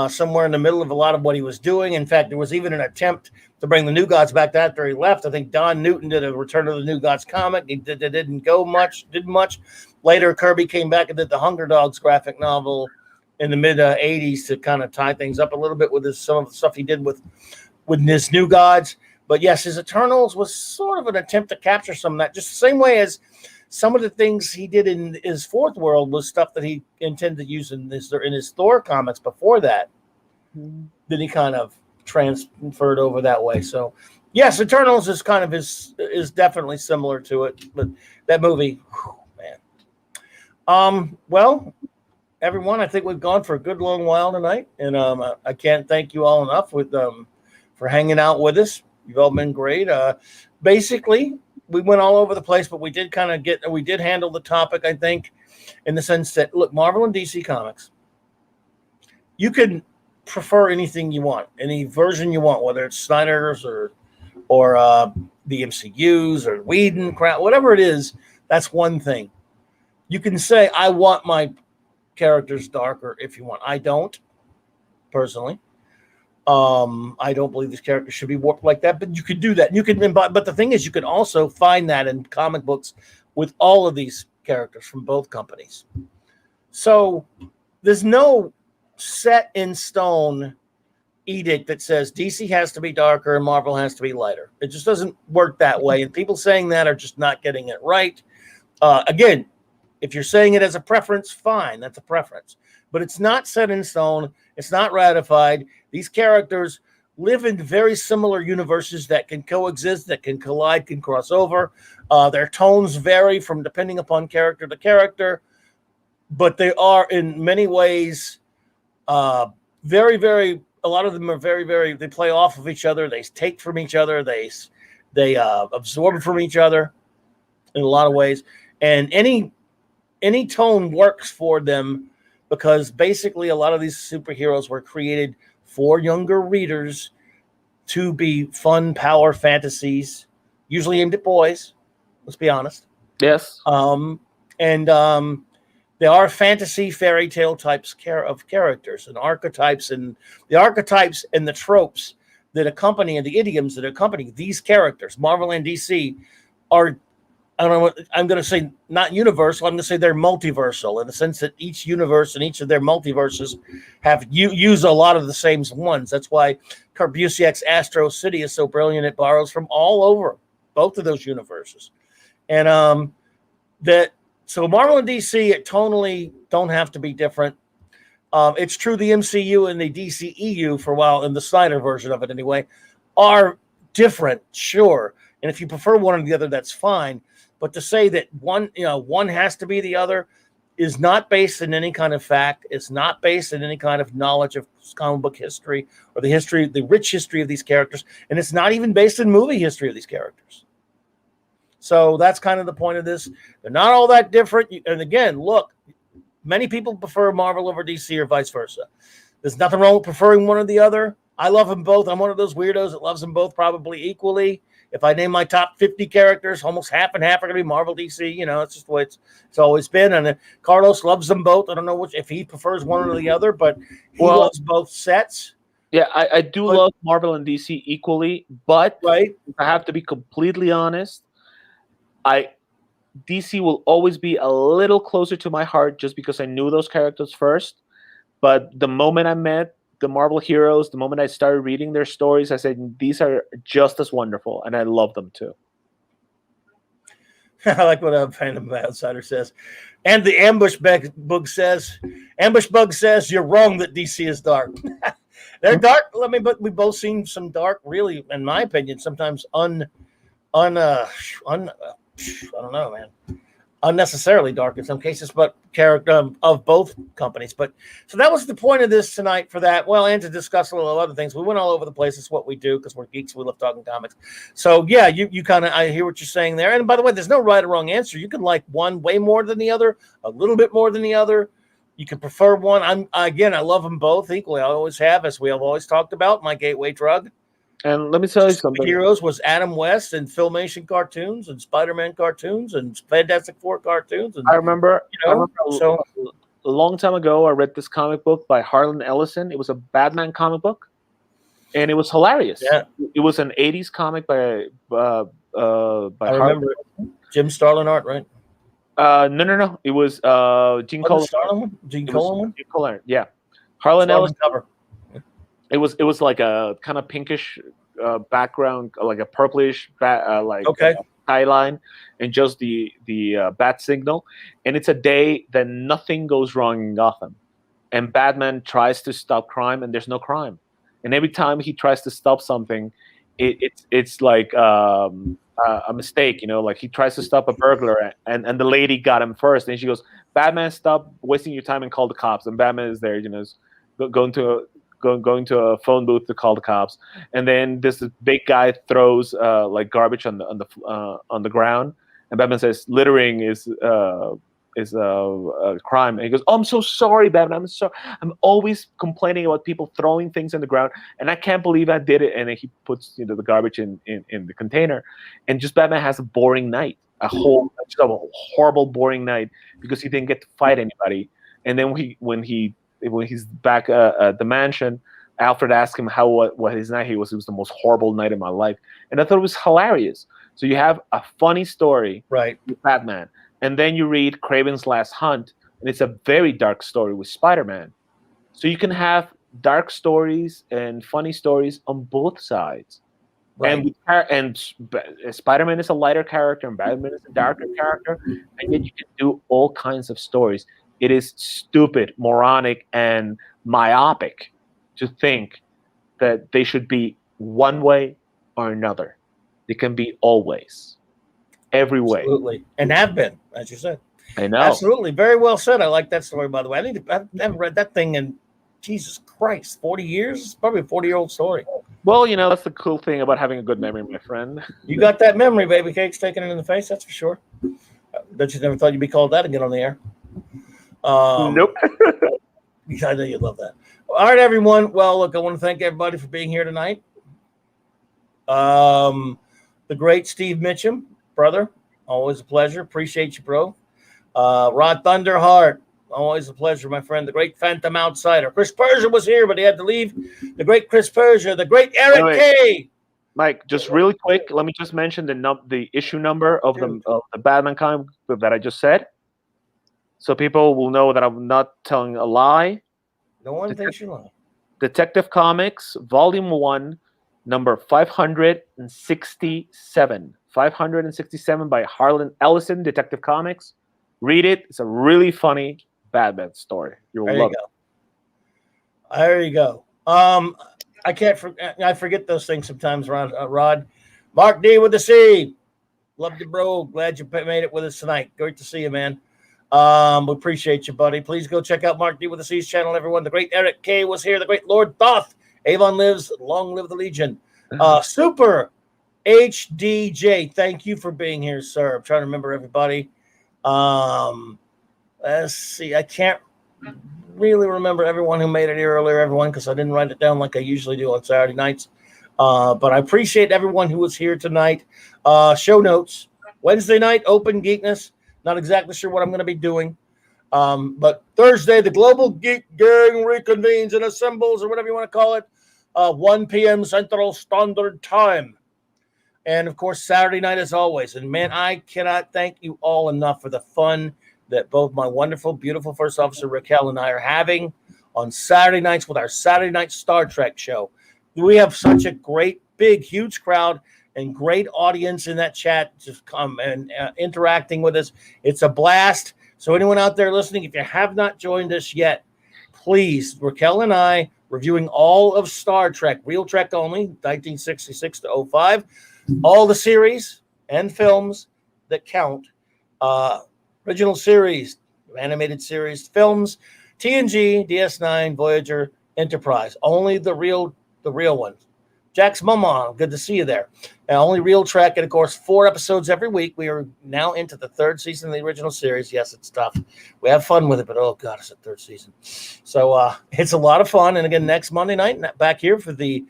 A: somewhere in the middle of a lot of what he was doing. In fact, there was even an attempt to bring the New Gods back after he left. I think Don Newton did a Return of the New Gods comic. It didn't go much, didn't much. Later, Kirby came back and did the Hunger Dogs graphic novel in the mid 80s to kind of tie things up a little bit with some of the stuff he did with his New Gods. But yes, his Eternals was sort of an attempt to capture some of that, just the same way as some of the things he did in his Fourth World was stuff that he intended to use in his Thor comics before that. Then he kind of transferred over that way. So yes, Eternals is kind of is definitely similar to it, but that movie, man. Well, everyone, I think we've gone for a good long while tonight, and I can't thank you all enough for hanging out with us. You've all been great. Basically, we went all over the place, but we did handle the topic, I think, in the sense that, look, Marvel and DC Comics, you can prefer anything you want, any version you want, whether it's Snyder's or the MCU's or Whedon, whatever it is, that's one thing. You can say, I want my characters darker if you want. I don't, personally. I don't believe these characters should be warped like that, but you could do that. But the thing is, you can also find that in comic books with all of these characters from both companies. So there's no set in stone edict that says DC has to be darker and Marvel has to be lighter. It just doesn't work that way. And people saying that are just not getting it right. Again, if you're saying it as a preference, fine, that's a preference. But it's not set in stone. It's not ratified. These characters live in very similar universes that can coexist, that can collide, can cross over. Their tones vary from depending upon character to character, but they are in many ways very, very. A lot of them are very, very. They play off of each other. They take from each other. They absorb from each other in a lot of ways, and any tone works for them. Because basically a lot of these superheroes were created for younger readers to be fun power fantasies, usually aimed at boys. Let's be honest.
B: Yes.
A: There are fantasy fairy tale types of characters and archetypes, and the archetypes and the tropes that accompany and the idioms that accompany these characters, Marvel and DC, are. I don't know what I'm going to say, not universal. I'm going to say they're multiversal in the sense that each universe and each of their multiverses have use a lot of the same ones. That's why Busiek's Astro City is so brilliant. It borrows from all over both of those universes. And so Marvel and DC tonally don't have to be different. It's true the MCU and the DCEU for a while, in the Snyder version of it anyway, are different, sure. And if you prefer one or the other, that's fine. But to say that one has to be the other is not based in any kind of fact. It's not based in any kind of knowledge of comic book history or the rich history of these characters. And it's not even based in movie history of these characters. So that's kind of the point of this. They're not all that different. And again, look, many people prefer Marvel over DC or vice versa. There's nothing wrong with preferring one or the other. I love them both. I'm one of those weirdos that loves them both probably equally. If I name my top 50 characters, almost half and half are going to be Marvel, DC. It's just the way it's always been. And Carlos loves them both. I don't know if he prefers one or the other, but he loves both sets.
B: Yeah, I do love Marvel and DC equally, but
A: right?
B: I have to be completely honest. DC will always be a little closer to my heart just because I knew those characters first. But the moment I met the Marvel heroes, the moment I started reading their stories, I said, these are just as wonderful, and I love them too.
A: I like what a Phantom Outsider says. And the Ambush Bug says, you're wrong that DC is dark. They're dark. But we've both seen some dark, really, in my opinion, sometimes I don't know, man. unnecessarily dark in some cases, but character of both companies. But so that was the point of this tonight for that. Well, and to discuss a little other things. We went all over the place. It's what we do because we're geeks. We love talking comics. So yeah, you kind of, I hear what you're saying there. And by the way, there's no right or wrong answer. You can like one way more than the other, a little bit more than the other. You can prefer one. I love them both equally. I always have, as we have always talked about, my gateway drug.
B: And let me tell you something.
A: Heroes was Adam West and Filmation cartoons and Spider-Man cartoons and Fantastic Four cartoons. And,
B: I remember a long time ago, I read this comic book by Harlan Ellison. It was a Batman comic book, and it was hilarious.
A: Yeah.
B: It was an 80s comic by
A: I remember Jim Starlin art, right?
B: No. It was Gene Colan.
A: Gene Colan?
B: Yeah. Harlan Ellison
A: cover.
B: It was like a kind of pinkish background, like a purplish skyline, and just the bat signal. And it's a day that nothing goes wrong in Gotham, and Batman tries to stop crime, and there's no crime. And every time he tries to stop something, it's like a mistake. Like he tries to stop a burglar, and the lady got him first, and she goes, "Batman, stop wasting your time and call the cops." And Batman is there, going to a phone booth to call the cops, and then this big guy throws like garbage on the ground, and Batman says littering is a crime, and he goes, "Oh, I'm so sorry, Batman. I'm always complaining about people throwing things on the ground, and I can't believe I did it." And then he puts the garbage in the container, and just Batman has a boring night, a horrible boring night because he didn't get to fight anybody. And then when he's back at the mansion, Alfred asked him what his night was. It was the most horrible night of my life, and I thought it was hilarious. So you have a funny story,
A: right,
B: with Batman, and then you read Kraven's Last Hunt, and it's a very dark story with Spider-Man. So you can have dark stories and funny stories on both sides. Right. And Spider-Man is a lighter character, and Batman is a darker character, and yet you can do all kinds of stories. It is stupid, moronic, and myopic to think that they should be one way or another. They can be always, every way.
A: Absolutely, and have been, as you said.
B: I know.
A: Absolutely, very well said. I like that story, by the way. I haven't read that thing in, Jesus Christ, 40 years? It's probably a 40-year-old story.
B: Well, that's the cool thing about having a good memory, my friend.
A: You got that memory, baby cakes, taking it in the face, that's for sure. Bet you never thought you'd be called that and get on the air.
B: Nope.
A: I know you love that. All right, everyone. Well, look, I want to thank everybody for being here tonight. The great Steve Mitchum, brother, always a pleasure. Appreciate you, bro. Rod Thunderheart, always a pleasure, my friend. The great Phantom Outsider. Chris Persia was here, but he had to leave. The great Chris Persia. The great Eric K.
B: Mike, just really quick, let me just mention the issue number of the Batman comic that I just said, so people will know that I'm not telling a lie.
A: No one thinks you lie.
B: Detective Comics, Volume 1, number 567. 567 by Harlan Ellison, Detective Comics. Read it. It's a really funny Batman story. You'll love it.
A: There you go. I forget those things sometimes, Rod. Mark D with the C. Love you, bro. Glad you made it with us tonight. Great to see you, man. We appreciate you, buddy. Please go check out Mark D with the C's channel, everyone. The great Eric K was here. The great Lord Thoth. Avon lives. Long live the Legion. Super HDJ. Thank you for being here, sir. I'm trying to remember everybody. Let's see. I can't really remember everyone who made it here earlier, everyone, because I didn't write it down like I usually do on Saturday nights. But I appreciate everyone who was here tonight. Show notes. Wednesday night, Open Geekness. Not exactly sure what I'm going to be doing. But Thursday, the Global Geek Gang reconvenes and assembles, or whatever you want to call it, 1 p.m. Central Standard Time. And, of course, Saturday night as always. And, man, I cannot thank you all enough for the fun that both my wonderful, beautiful First Officer Raquel and I are having on Saturday nights with our Saturday Night Star Trek show. We have such a great, big, huge crowd and great audience in that chat just come and interacting with us. It's a blast. So anyone out there listening, if you have not joined us yet, please, Raquel and I reviewing all of Star Trek, Real Trek only, 1966 to 05, all the series and films that count. original series, animated series, films, TNG, DS9, Voyager, Enterprise. Only the real ones. Jax Momon, good to see you there. Only real Trek, and of course, 4 episodes every week. We are now into the 3rd season of the original series. Yes, it's tough. We have fun with it, but oh god, it's the 3rd season. So it's a lot of fun. And again, next Monday night, back here for the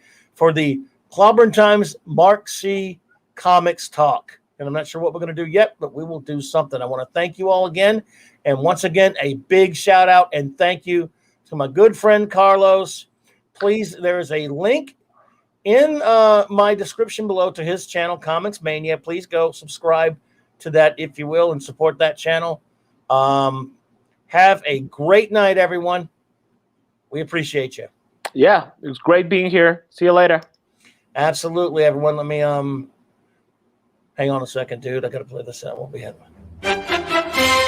A: Clobberin Times Mark C. Comics Talk. And I'm not sure what we're going to do yet, but we will do something. I want to thank you all again. And once again, a big shout out and thank you to my good friend Carlos. Please, there is a link in my description below to his channel, Comics Mania. Please go subscribe to that, if you will, and support that channel. Have a great night, everyone. We appreciate you.
B: Yeah, it was great being here. See you later.
A: Absolutely, everyone. Let me hang on a second, dude. I got to play this out. We'll be having.